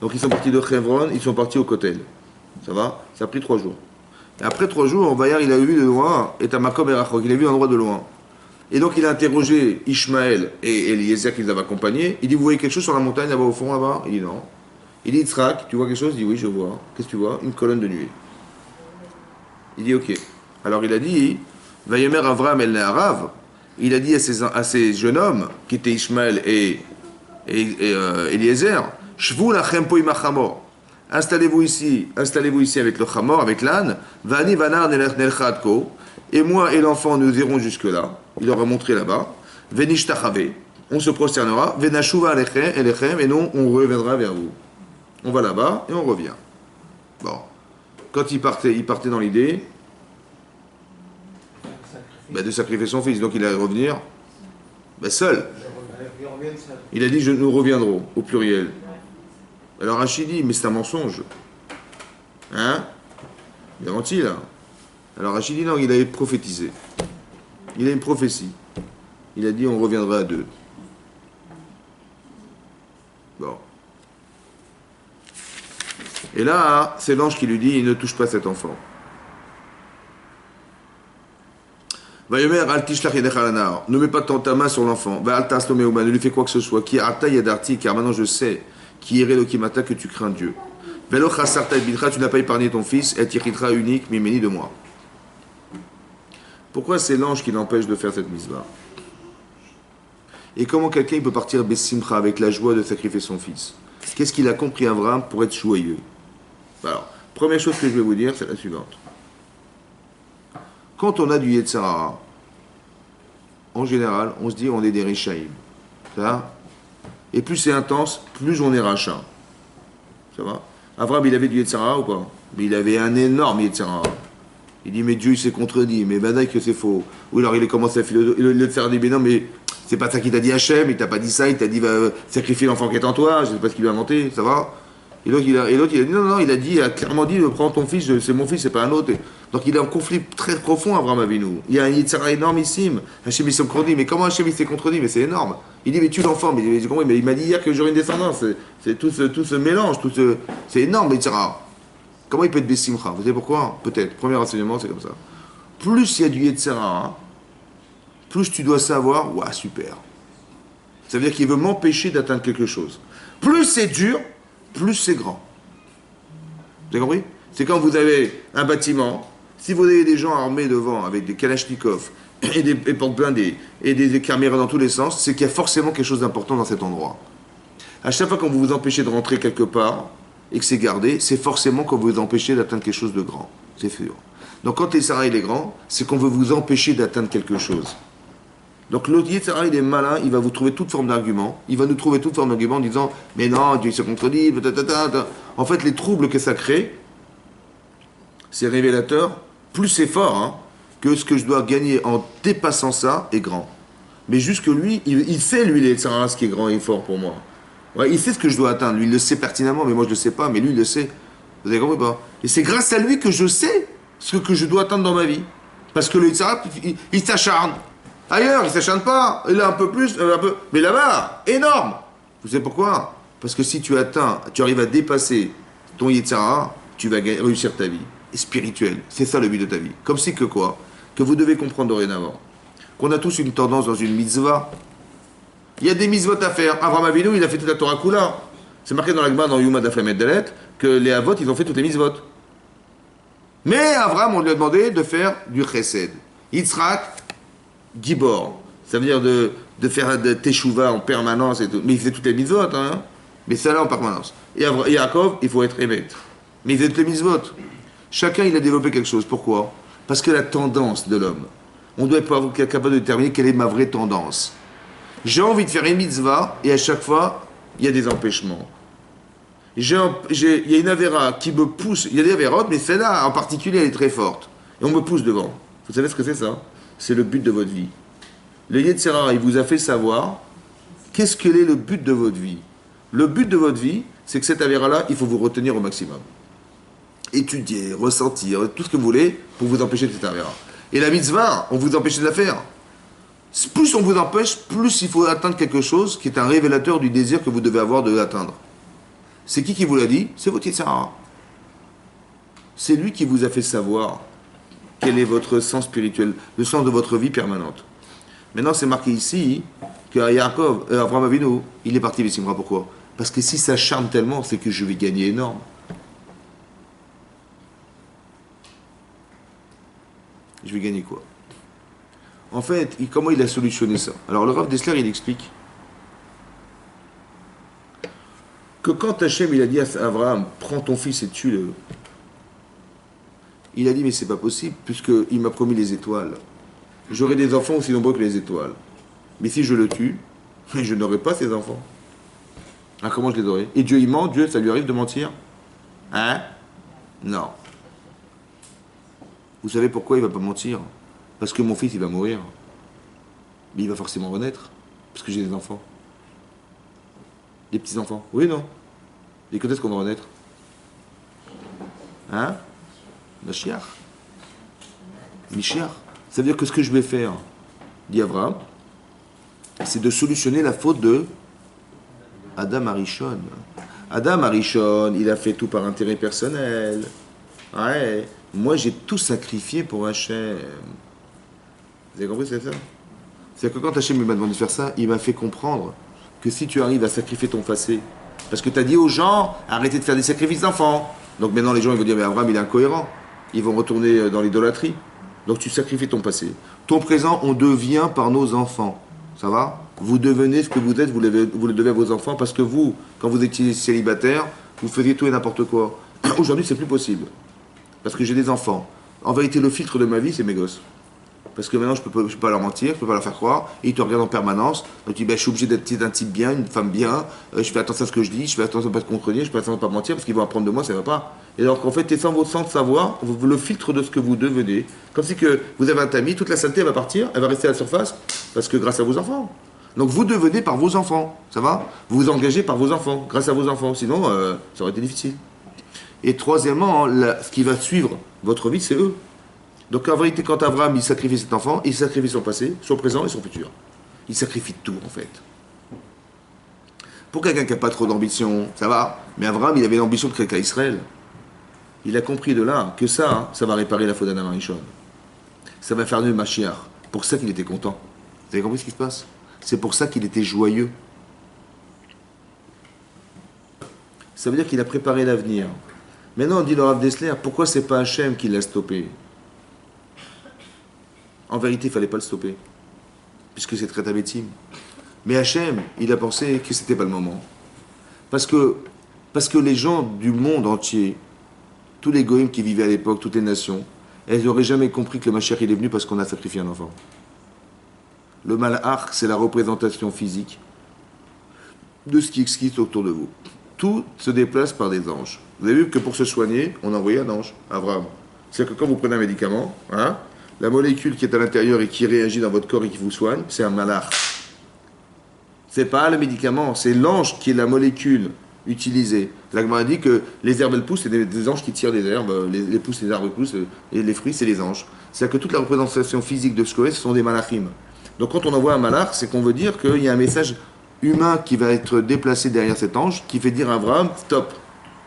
donc ils sont partis de Chevron, ils sont partis au Kotel. Ça va? Ça a pris 3 jours. Et après 3 jours, Vaïar, il a vu de loin, et Tamakom et Rachok, il a vu l'endroit de loin. Et donc il a interrogé Ishmaël et Eliezer qui les avaient accompagnés. Il dit, vous voyez quelque chose sur la montagne là-bas au fond, là-bas? Il dit non. Il dit, Yitzhak, tu vois quelque chose? Il dit, oui, je vois. Qu'est-ce que tu vois? Une colonne de nuée. Il dit, ok. Alors il a dit, Vayemer Avram el Neharav. Il a dit à ces jeunes hommes, qui étaient Ishmaël et Eliezer, Shvu lachem po imachamor. Installez-vous ici avec le chamor, avec l'âne. Vani vanar nelchadko. Et moi et l'enfant, nous irons jusque-là. Il leur a montré là-bas. Venishtachave. On se prosternera. Venashuva elechem. Et nous, on reviendra vers vous. On va là-bas et on revient. Bon. Quand il partait dans l'idée de sacrifier son fils. Donc il allait revenir seul. Il a dit, nous reviendrons, au pluriel. Alors Rachid dit, mais c'est un mensonge. Hein? Il a menti là. Alors Rachid dit, non, il avait prophétisé. Il a une prophétie. Il a dit, on reviendra à 2. Bon. Et là, c'est l'ange qui lui dit, il ne touche pas cet enfant. Ne mets pas ta main sur l'enfant. Ne lui fais quoi que ce soit. Car maintenant je sais qui irait le kimata que tu crains Dieu. Tu n'as pas épargné ton fils, et tiritra unique, mimeni de moi. Pourquoi c'est l'ange qui l'empêche de faire cette mitzvah? Et comment quelqu'un peut partir bessimcha avec la joie de sacrifier son fils? Qu'est-ce qu'il a compris Abraham pour être joyeux? Alors, première chose que je vais vous dire, c'est la suivante. Quand on a du Yetzer Hara, en général, on se dit on est des Rishaïm. Ça va? Et plus c'est intense, plus on est rachat. Ça va? Abraham, il avait du Yetzer Hara ou pas? Mais il avait un énorme Yetzer Hara. Il dit, mais Dieu, il s'est contredit, mais ben que c'est faux. Ou alors il a commencé à filer. Le Yetzer Hara dit, mais non, mais c'est pas ça qu'il t'a dit Hachem, il t'a pas dit ça, il t'a dit, va sacrifier l'enfant qui est en toi, je sais pas ce qu'il lui a inventé, ça va? Et l'autre, il a dit, non, il a clairement dit, prends ton fils, c'est mon fils, c'est pas un autre. Donc il a un conflit très profond, Abraham Avinu. Il y a un Yitzhara énormissime. Hachem, il s'est contredit. Mais comment Hachem, il s'est contredit? Mais c'est énorme. Il dit, mais tue l'enfant. Mais il m'a dit hier que j'aurais une descendance. C'est tout ce mélange, c'est énorme, Yitzhara. Comment il peut être Bessimcha? Vous savez pourquoi? Peut-être. Premier renseignement, c'est comme ça. Plus il y a du Yitzhara, plus tu dois savoir, ouah, super. Ça veut dire qu'il veut m'empêcher d'atteindre quelque chose. Plus c'est dur, plus c'est grand. Vous avez compris? C'est quand vous avez un bâtiment, si vous avez des gens armés devant avec des kalachnikovs et des portes blindées et des caméras dans tous les sens, c'est qu'il y a forcément quelque chose d'important dans cet endroit. À chaque fois qu'on vous vous empêchez de rentrer quelque part et que c'est gardé, c'est forcément qu'on veut vous empêcher d'atteindre quelque chose de grand. C'est sûr. Donc quand Yitzhara il est grand, c'est qu'on veut vous empêcher d'atteindre quelque chose. Donc l'autre Yitzhara il est malin, il va vous trouver toute forme d'argument, il va nous trouver toute forme d'argument en disant « Mais non, Dieu se contredit, ta. » En fait, les troubles que ça crée, c'est révélateur. Plus c'est fort, que ce que je dois gagner en dépassant ça est grand. Mais juste que lui, il sait, lui, les Tzara, ce qui est grand et fort pour moi. Ouais, il sait ce que je dois atteindre. Lui, il le sait pertinemment, mais moi, je ne le sais pas. Mais lui, il le sait. Vous avez compris ou pas? Et c'est grâce à lui que je sais ce que je dois atteindre dans ma vie. Parce que le Tzara, il s'acharne. Ailleurs, il ne s'acharne pas. Il a un peu plus, un peu. Mais là-bas, énorme. Vous savez pourquoi? Parce que si tu arrives à dépasser ton Yetzara, tu vas réussir ta vie. Et spirituelle. C'est ça le but de ta vie. Comme si que quoi? Que vous devez comprendre dorénavant. Qu'on a tous une tendance dans une mitzvah. Il y a des mitzvot à faire. Avraham Avinu, il a fait toute la Torah Kula. C'est marqué dans la Gemara, dans Yuma Daflamet Dalet, que les Avot, ils ont fait toutes les mitzvot. Mais Avraham, on lui a demandé de faire du chesed. Yitzhak, Gibor. Ça veut dire de faire de teshuva en permanence et tout. Mais il faisait toutes les mitzvot, hein. Mais ça là en permanence. Et Yaakov, il faut être émet. Mais il faisait toutes les mitzvot. Chacun, il a développé quelque chose. Pourquoi? Parce que la tendance de l'homme, on doit être capable de déterminer quelle est ma vraie tendance. J'ai envie de faire une mitzvah et à chaque fois, il y a des empêchements. Il y a une avéra qui me pousse. Il y a des avérotes, mais celle-là en particulier, elle est très forte. Et on me pousse devant. Vous savez ce que c'est ça? C'est le but de votre vie. Le Yetzirah, il vous a fait savoir qu'est-ce que est le but de votre vie. Le but de votre vie, c'est que cette avéra-là, il faut vous retenir au maximum. Étudier, ressentir, tout ce que vous voulez pour vous empêcher de cette avéra. Et la mitzvah, on vous empêche de la faire. Plus on vous empêche, plus il faut atteindre quelque chose qui est un révélateur du désir que vous devez avoir de l'atteindre. C'est qui vous l'a dit? C'est votre Yetzirah. C'est lui qui vous a fait savoir quel est votre sens spirituel, le sens de votre vie permanente. Maintenant, c'est marqué ici que Yaakov, Avraham Avinu, il est parti Bessimra. Pourquoi? Parce que si ça charme tellement, c'est que je vais gagner énorme. Je vais gagner quoi? En fait, comment il a solutionné ça? Alors, le Rav Dessler, il explique que quand Hachem, il a dit à Abraham, prends ton fils et tue-le, il a dit, mais c'est pas possible, puisqu'il m'a promis les étoiles. J'aurai des enfants aussi nombreux que les étoiles. Mais si je le tue, je n'aurai pas ces enfants. Alors comment je les aurai? Et Dieu, il ment? Dieu, ça lui arrive de mentir? Hein? Non. Vous savez pourquoi il ne va pas mentir? Parce que mon fils, il va mourir. Mais il va forcément renaître. Parce que j'ai des enfants. Des petits-enfants. Oui, non? Et quand est-ce qu'on va renaître? Hein? Mashiach. Mishiach. Ça veut dire que ce que je vais faire, dit Abraham, c'est de solutionner la faute de Adam Arishon. Adam Arishon, il a fait tout par intérêt personnel. Ouais. Moi, j'ai tout sacrifié pour Hachem. Vous avez compris, c'est ça? C'est que quand Hachem m'a demandé de faire ça, il m'a fait comprendre que si tu arrives à sacrifier ton passé, parce que tu as dit aux gens, arrêtez de faire des sacrifices d'enfants. Donc maintenant, les gens ils vont dire, mais Abraham, il est incohérent. Ils vont retourner dans l'idolâtrie. Donc tu sacrifies ton passé. Ton présent, on devient par nos enfants. Ça va? Vous devenez ce que vous êtes, vous le devez à vos enfants, parce que vous, quand vous étiez célibataire, vous faisiez tout et n'importe quoi. Aujourd'hui, c'est plus possible. Parce que j'ai des enfants. En vérité, le filtre de ma vie, c'est mes gosses. Parce que maintenant, je peux pas leur mentir, je peux pas leur faire croire. Et ils te regardent en permanence. Donc tu dis, ben, je suis obligé d'être un type bien, une femme bien. Je fais attention à ce que je dis, je fais attention à ne pas te contredire, je fais attention à ne pas mentir, parce qu'ils vont apprendre de moi, ça va pas. Et alors qu'en fait, tu es sans votre sens de savoir, le filtre de ce que vous devenez. Comme si que vous avez un tamis, toute la saleté va partir, elle va rester à la surface, parce que grâce à vos enfants. Donc vous devenez par vos enfants, ça va? Vous vous engagez par vos enfants, grâce à vos enfants. Sinon, ça aurait été difficile. Et troisièmement, ce qui va suivre votre vie, c'est eux. Donc en vérité, quand Abraham il sacrifie cet enfant, il sacrifie son passé, son présent et son futur. Il sacrifie tout en fait. Pour quelqu'un qui n'a pas trop d'ambition, ça va. Mais Abraham, il avait l'ambition de créer qu'à Israël. Il a compris de là que ça, ça va réparer la faute d'Adam Arishon. Ça va faire de Mashiach. Pour ça qu'il était content. Vous avez compris ce qui se passe? C'est pour ça qu'il était joyeux. Ça veut dire qu'il a préparé l'avenir. Maintenant, on dit le Rav Dessler, pourquoi c'est pas Hachem qui l'a stoppé? En vérité, il ne fallait pas le stopper, puisque c'est très tamétime. Mais Hachem, il a pensé que ce n'était pas le moment. Parce que les gens du monde entier, tous les goïms qui vivaient à l'époque, toutes les nations, elles n'auraient jamais compris que le Mashiach il est venu parce qu'on a sacrifié un enfant. Le malach, c'est la représentation physique de ce qui existe autour de vous. Tout se déplace par des anges. Vous avez vu que pour se soigner, on a envoyé un ange, Abraham. C'est-à-dire que quand vous prenez un médicament, hein, la molécule qui est à l'intérieur et qui réagit dans votre corps et qui vous soigne, c'est un malach. C'est pas le médicament, c'est l'ange qui est la molécule utilisée. La Gemara dit que les herbes elles poussent, c'est des anges qui tirent des herbes, les pousses, les arbres poussent, et les fruits c'est les anges. C'est-à-dire que toute la représentation physique de ce que ce sont des malachim. Donc quand on envoie un malach, c'est qu'on veut dire qu'il y a un message humain qui va être déplacé derrière cet ange, qui fait dire à Abraham, stop,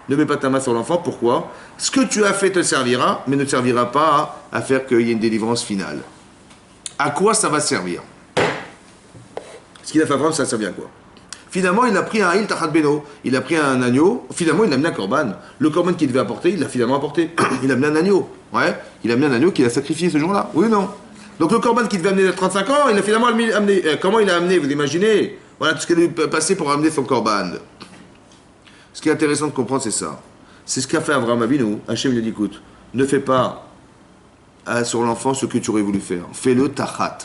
ne mets pas ta main sur l'enfant, pourquoi? Ce que tu as fait te servira, mais ne te servira pas à faire qu'il y ait une délivrance finale. À quoi ça va servir? Ce qu'il a fait Abraham, ça servait à quoi? Finalement, il a pris un il tachat beno, il a pris un agneau, finalement il a amené un korban. Le korban qu'il devait apporter, il l'a finalement apporté. Il a amené un agneau, ouais, il a amené un agneau qu'il a sacrifié ce jour-là, oui ou non? Donc le korban qu'il devait amener à 35 ans, il a finalement amené, comment il a amené, vous imaginez? Voilà tout ce qu'il a dû passer pour amener son korban. Ce qui est intéressant de comprendre, c'est ça. C'est ce qu'a fait Abraham Avinu. Hachem lui dit, écoute, ne fais pas sur l'enfant ce que tu aurais voulu faire. Fais-le tachat,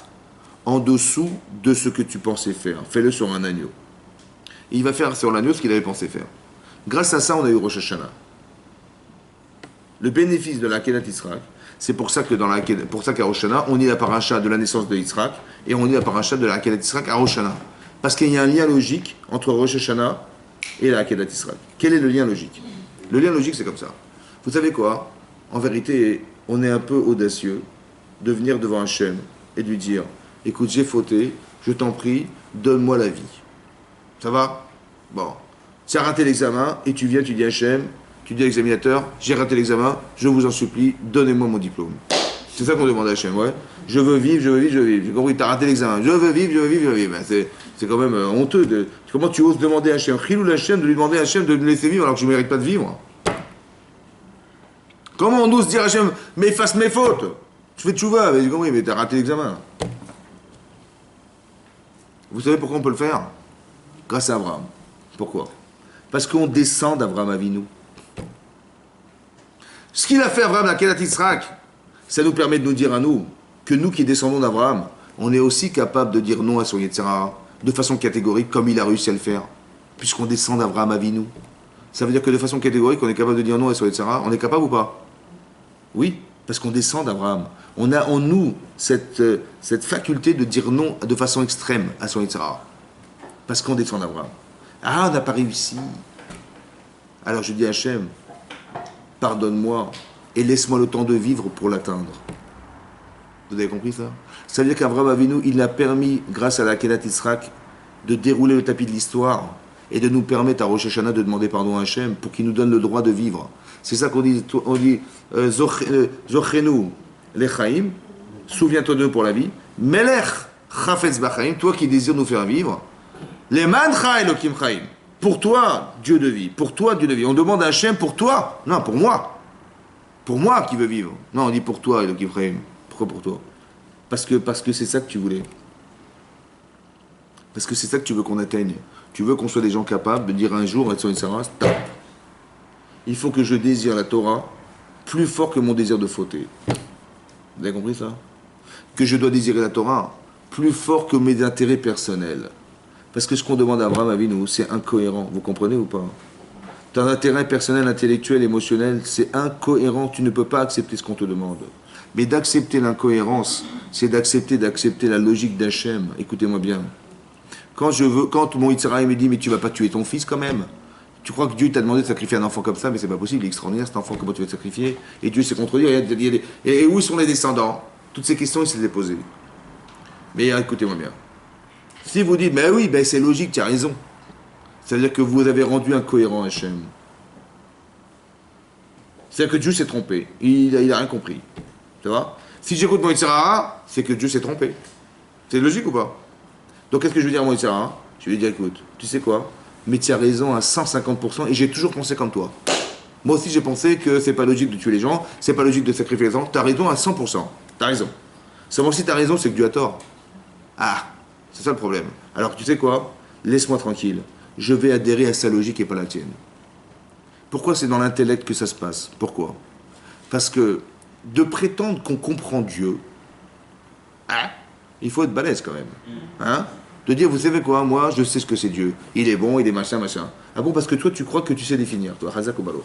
en dessous de ce que tu pensais faire. Fais-le sur un agneau. Et il va faire sur l'agneau ce qu'il avait pensé faire. Grâce à ça, on a eu Rosh Hashanah. Le bénéfice de la Kedat Yitzhak, c'est pour ça que qu'à Rosh Hashanah, on lit la paracha de la naissance de Yitzhak et on lit la paracha de la Kedat Yitzhak à Rosh Hashanah. Parce qu'il y a un lien logique entre Rosh Hashanah et la Kedat Yitzhak. Quel est le lien logique? Le lien logique, c'est comme ça. Vous savez quoi? En vérité, on est un peu audacieux de venir devant Hachem et de lui dire, écoute, j'ai fauté, je t'en prie, donne-moi la vie. Ça va? Bon. Tu as raté l'examen et tu viens, tu dis à Hachem, tu dis à l'examinateur, j'ai raté l'examen, je vous en supplie, donnez-moi mon diplôme. C'est ça qu'on demande à Hachem, ouais. Je veux vivre, je veux vivre, je veux vivre. J'ai compris, tu as raté l'examen. Je veux vivre, je veux vivre, je veux vivre. Ben, c'est quand même honteux. Comment tu oses demander à Hachem, Chilou Hachem, de lui demander à Hachem de me laisser vivre alors que je ne mérite pas de vivre? Comment on ose dire à Hachem, mais efface mes fautes? Je fais tchouva, mais j'ai compris, mais tu as raté l'examen. Vous savez pourquoi on peut le faire? Grâce à Abraham. Pourquoi? Parce qu'on descend d'Abraham Avinu. Ce qu'il a fait Abraham, la Kedat Yitzhak, ça nous permet de nous dire à nous, que nous qui descendons d'Abraham, on est aussi capable de dire non à son Yetzirah, de façon catégorique, comme il a réussi à le faire, puisqu'on descend d'Abraham Avinu. Ça veut dire que de façon catégorique, on est capable de dire non à son Yetzirah. On est capable ou pas? Oui, parce qu'on descend d'Abraham. On a en nous cette faculté de dire non de façon extrême à son Yetzirah. Parce qu'on descend d'Abraham. Ah, on n'a pas réussi. Alors je dis à Hachem, pardonne-moi et laisse-moi le temps de vivre pour l'atteindre. Vous avez compris ça? Ça veut dire qu'Abraham Avinu, il a permis, grâce à la Kedat Yitzhak, de dérouler le tapis de l'histoire et de nous permettre à Rosh Hashanah de demander pardon à Hachem pour qu'il nous donne le droit de vivre. C'est ça qu'on dit, Zochenu lechaim, souviens-toi de nous pour la vie, Melech chafetz bachaim, toi qui désires nous faire vivre, Leman cha Elokim chaim, pour toi, Dieu de vie, pour toi, Dieu de vie. On demande à Hachem pour toi, non, pour moi qui veux vivre. Non, on dit pour toi, Elokim chaim. Pourquoi pour toi? Parce que c'est ça que tu voulais. Parce que c'est ça que tu veux qu'on atteigne. Tu veux qu'on soit des gens capables de dire un jour, stop. Il faut que je désire la Torah plus fort que mon désir de fauter. Vous avez compris ça? Que je dois désirer la Torah plus fort que mes intérêts personnels. Parce que ce qu'on demande à Abraham Avinu, c'est incohérent. Vous comprenez ou pas? Ton intérêt personnel, intellectuel, émotionnel, c'est incohérent. Tu ne peux pas accepter ce qu'on te demande. Mais d'accepter l'incohérence, c'est d'accepter la logique d'Hachem. Écoutez-moi bien. Quand mon Yitzhak me dit, mais tu vas pas tuer ton fils quand même. Tu crois que Dieu t'a demandé de sacrifier un enfant comme ça, mais c'est pas possible, il est extraordinaire cet enfant, comment tu vas te sacrifier? Et Dieu s'est contredit, et où sont les descendants? Toutes ces questions, il s'est posées. Mais écoutez-moi bien. Si vous dites, mais oui, ben c'est logique, tu as raison. Ça veut dire que vous avez rendu incohérent Hachem. C'est-à-dire que Dieu s'est trompé. Il a rien compris. Tu vois? Si j'écoute mon Yitzhak, c'est que Dieu s'est trompé. C'est logique ou pas? Donc qu'est-ce que je veux dire à mon Yitzhak? Je vais lui dire, écoute, tu sais quoi? Mais tu as raison à 150% et j'ai toujours pensé comme toi. Moi aussi j'ai pensé que c'est pas logique de tuer les gens, c'est pas logique de sacrifier les gens. Tu as raison à 100%. Tu as raison. Seulement si tu as raison, c'est que Dieu a tort. Ah, c'est ça le problème. Alors tu sais quoi? Laisse-moi tranquille. Je vais adhérer à sa logique et pas la tienne. Pourquoi c'est dans l'intellect que ça se passe? Pourquoi? Parce que de prétendre qu'on comprend Dieu, hein, il faut être balèze quand même. Hein? De dire, vous savez quoi, moi je sais ce que c'est Dieu. Il est bon, il est machin, machin. Ah bon, parce que toi tu crois que tu sais définir, toi, Hazak ou Balour.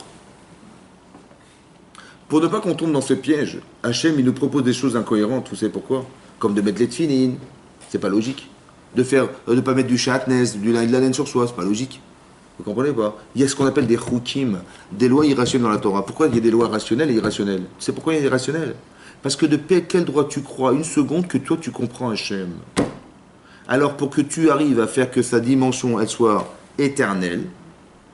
Pour ne pas qu'on tombe dans ce piège, Hachem, il nous propose des choses incohérentes, vous savez pourquoi? Comme de mettre les tefilines, c'est pas logique. De pas mettre du chatnez, de la laine sur soi, c'est pas logique. Vous comprenez pas? Il y a ce qu'on appelle des chukim, des lois irrationnelles dans la Torah. Pourquoi il y a des lois rationnelles et irrationnelles? C'est pourquoi il y a des rationnelles. Parce que de quel droit tu crois une seconde que toi tu comprends Hachem? Alors pour que tu arrives à faire que sa dimension elle soit éternelle,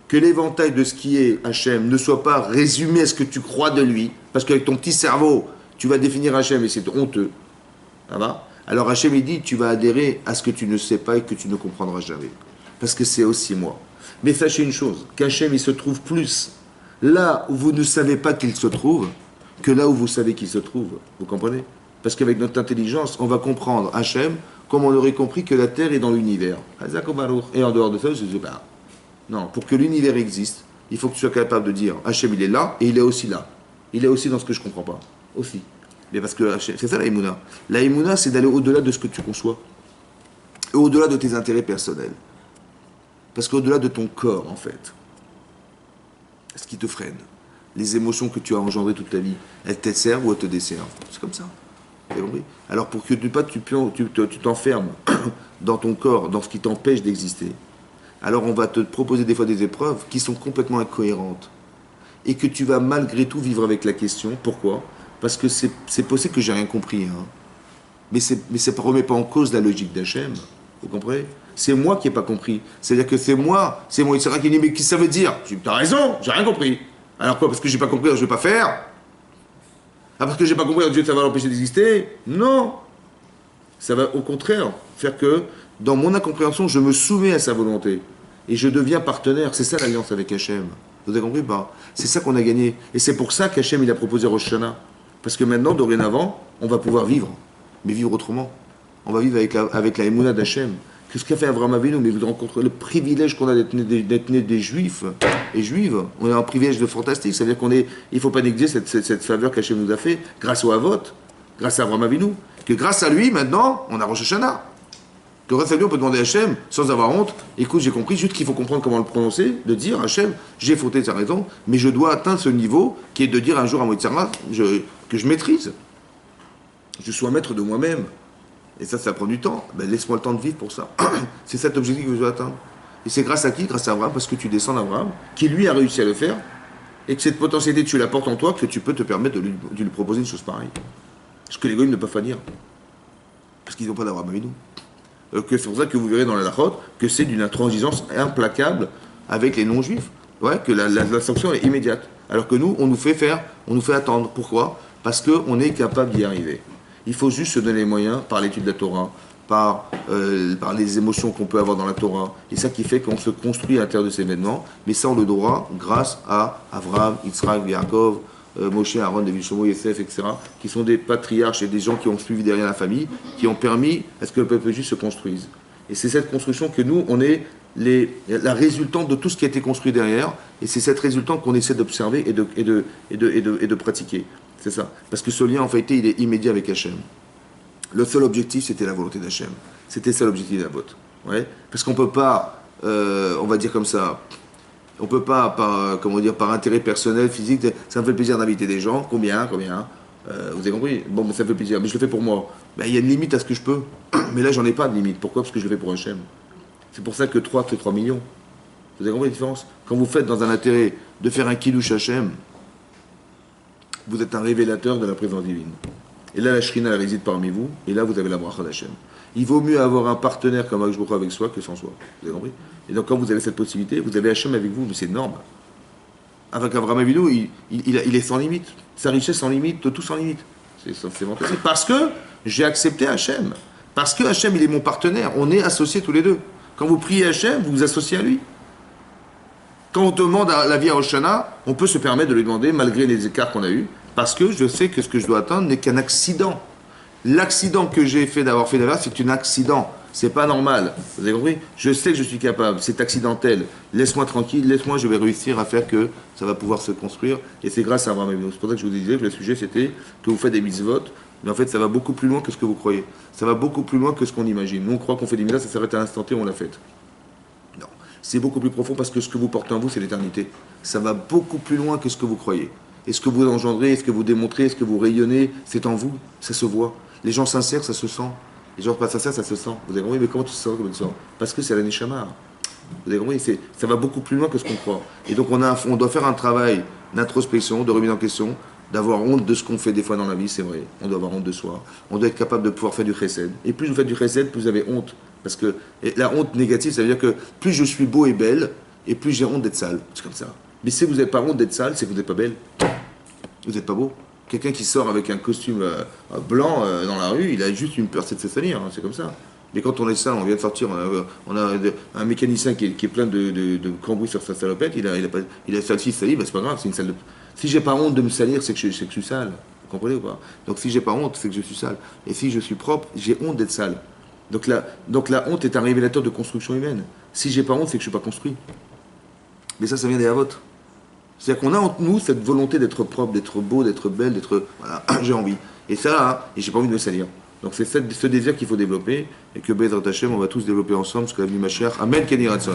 que l'éventail de ce qui est Hachem ne soit pas résumé à ce que tu crois de lui, parce qu'avec ton petit cerveau, tu vas définir Hachem et c'est honteux. Ça va? Alors Hachem il dit, tu vas adhérer à ce que tu ne sais pas et que tu ne comprendras jamais. Parce que c'est aussi moi. Mais sachez une chose, qu'Hachem il se trouve plus là où vous ne savez pas qu'il se trouve, que là où vous savez qu'il se trouve. Vous comprenez? Parce qu'avec notre intelligence, on va comprendre Hachem comme on aurait compris que la Terre est dans l'univers. Et en dehors de ça, je dis, bah, non, pour que l'univers existe, il faut que tu sois capable de dire Hachem il est là et il est aussi là. Il est aussi dans ce que je ne comprends pas. Aussi. Mais parce que Hachem, c'est ça la Emouna. La Emouna, c'est d'aller au-delà de ce que tu conçois. Et au-delà de tes intérêts personnels. Parce qu'au-delà de ton corps, en fait, ce qui te freine, les émotions que tu as engendrées toute ta vie, elles te servent ou elles te desservent. C'est comme ça. Vous avez compris? Alors pour que tu t'enfermes dans ton corps, dans ce qui t'empêche d'exister, alors on va te proposer des fois des épreuves qui sont complètement incohérentes. Et que tu vas malgré tout vivre avec la question. Pourquoi? Parce que c'est possible que j'ai rien compris. Hein. Mais ça ne remet pas en cause la logique d'Hachem. Vous comprenez? C'est moi qui n'ai pas compris. C'est-à-dire que c'est moi Yitzhak qui dit, mais qu'est-ce que ça veut dire? Je dis, t'as raison, j'ai rien compris. Alors quoi, parce que j'ai pas compris, alors je vais pas faire? Ah, parce que j'ai pas compris, alors Dieu, ça va l'empêcher d'exister? Non. Ça va au contraire faire que, dans mon incompréhension, je me soumets à sa volonté. Et je deviens partenaire. C'est ça l'alliance avec Hachem. Vous avez compris pas? C'est ça qu'on a gagné. Et c'est pour ça qu'Hachem, il a proposé Rosh Hashanah. Parce que maintenant, dorénavant, on va pouvoir vivre. Mais vivre autrement. On va vivre avec la Emouna d'Hachem. Qu'est-ce qu'a fait Avraham Avinu? Mais vous rencontrez le privilège qu'on a d'être né des Juifs et Juives. On a un privilège de fantastique. C'est-à-dire il ne faut pas négliger cette faveur qu'Hachem nous a fait grâce au Havot, grâce à Avraham Avinu. Que grâce à lui, maintenant, on a Rosh Hashanah. Que grâce à lui, on peut demander à Hachem, sans avoir honte, écoute, j'ai compris, juste qu'il faut comprendre comment le prononcer, de dire, Hachem, j'ai fauté, tu as raison, mais je dois atteindre ce niveau qui est de dire un jour à Moïtsara que je maîtrise. Je sois maître de moi-même. Et ça prend du temps. Ben, laisse-moi le temps de vivre pour ça. C'est cet objectif que je dois atteindre. Et c'est grâce à qui? Grâce à Abraham, parce que tu descends d'Abraham, qui lui a réussi à le faire, et que cette potentialité, tu la portes en toi, que tu peux te permettre de lui proposer une chose pareille. Ce que les goïms ne peuvent pas dire. Parce qu'ils n'ont pas d'Abraham avec nous. C'est pour ça que vous verrez dans la Lachot que c'est d'une intransigeance implacable avec les non-juifs. Ouais, que la sanction est immédiate. Alors que nous, on nous fait attendre. Pourquoi? Parce qu'on est capable d'y arriver. Il faut juste se donner les moyens par l'étude de la Torah, par les émotions qu'on peut avoir dans la Torah. Et ça qui fait qu'on se construit à l'intérieur de ces événements. Mais ça, on le doit grâce à Avraham, Yitzhak, Yaakov, Moshe, Aaron, David, Shlomo, Yosef, etc., qui sont des patriarches et des gens qui ont suivi derrière la famille, qui ont permis à ce que le peuple juif se construise. Et c'est cette construction que nous, on est la résultante de tout ce qui a été construit derrière, et c'est cette résultante qu'on essaie d'observer et de pratiquer. C'est ça. Parce que ce lien, en fait, il est immédiat avec Hachem. Le seul objectif, c'était la volonté d'Hachem. C'était ça l'objectif de la vote. Ouais. Parce qu'on ne peut pas, on va dire comme ça, on ne peut pas, par intérêt personnel, physique, ça me fait plaisir d'inviter des gens, combien vous avez compris? Bon, mais ça me fait plaisir, mais je le fais pour moi. Ben, il y a une limite à ce que je peux. Mais là, j'en ai pas de limite. Pourquoi? Parce que je le fais pour Hachem. C'est pour ça que 3 millions. Vous avez compris la différence? Quand vous faites dans un intérêt de faire un kiddush Hachem, vous êtes un révélateur de la présence divine. Et là, la Shrina, elle réside parmi vous, et là, vous avez la bracha d'Hachem. Il vaut mieux avoir un partenaire comme Akshboucha avec soi que sans soi. Vous avez compris? Et donc, quand vous avez cette possibilité, vous avez Hachem avec vous, mais c'est énorme. Avec Avraham Avinu, il est sans limite. Sa richesse sans limite, tout sans limite. C'est fantastique. Parce que j'ai accepté Hachem. Parce que Hachem, il est mon partenaire. On est associés tous les deux. Quand vous priez Hachem, vous vous associez à lui. Quand on demande à la vie à Rosh Hashanah, on peut se permettre de lui demander, malgré les écarts qu'on a eus, parce que je sais que ce que je dois atteindre n'est qu'un accident. L'accident que j'ai fait d'avoir fait la c'est un accident. C'est pas normal. Vous avez compris? Je sais que je suis capable. C'est accidentel. Laisse-moi tranquille. Laisse-moi, je vais réussir à faire que ça va pouvoir se construire. Et c'est grâce à Abraham Avinu. C'est pour ça que je vous disais que le sujet c'était que vous faites des mitzvot, mais en fait ça va beaucoup plus loin que ce que vous croyez. Ça va beaucoup plus loin que ce qu'on imagine. Nous on croit qu'on fait des mitzvot, ça s'arrête à l'instant T, on l'a fait. C'est beaucoup plus profond parce que ce que vous portez en vous, c'est l'éternité. Ça va beaucoup plus loin que ce que vous croyez. Et ce que vous engendrez, ce que vous démontrez, ce que vous rayonnez, c'est en vous, ça se voit. Les gens sincères, ça se sent. Les gens pas sincères, ça se sent. Vous avez compris, mais comment tu te sens comme tu te sens? Parce que c'est la Neshama. Vous avez compris, ça va beaucoup plus loin que ce qu'on croit. Et donc on doit faire un travail d'introspection, de remise en question, d'avoir honte de ce qu'on fait des fois dans la vie, c'est vrai. On doit avoir honte de soi. On doit être capable de pouvoir faire du chesed. Et plus vous faites du chesed, plus vous avez honte. Parce que la honte négative, ça veut dire que plus je suis beau et belle, et plus j'ai honte d'être sale. C'est comme ça. Mais si vous n'avez pas honte d'être sale, c'est que vous n'êtes pas belle. Vous n'êtes pas beau. Quelqu'un qui sort avec un costume blanc dans la rue, il a juste une peur, c'est de se salir. Hein, c'est comme ça. Mais quand on est sale, on vient de sortir, on a un mécanicien qui est plein de cambouis sur sa salopette, il a celle-ci salie, ben c'est pas grave, c'est une salle de... Si j'ai pas honte de me salir, c'est que je suis sale. Vous comprenez ou pas? Donc si j'ai pas honte, c'est que je suis sale. Et si je suis propre, j'ai honte d'être sale. Donc la honte est un révélateur de construction humaine. Si j'ai pas honte, c'est que je suis pas construit. Mais ça vient des Havot. C'est-à-dire qu'on a entre nous cette volonté d'être propre, d'être beau, d'être belle, d'être... Voilà, j'ai envie. Et ça, hein, et j'ai pas envie de me salir. Donc c'est ce désir qu'il faut développer, et que Bezrat Hashem, on va tous développer ensemble, ce qu'a venu ma chère. Amen, Kenny Ratson.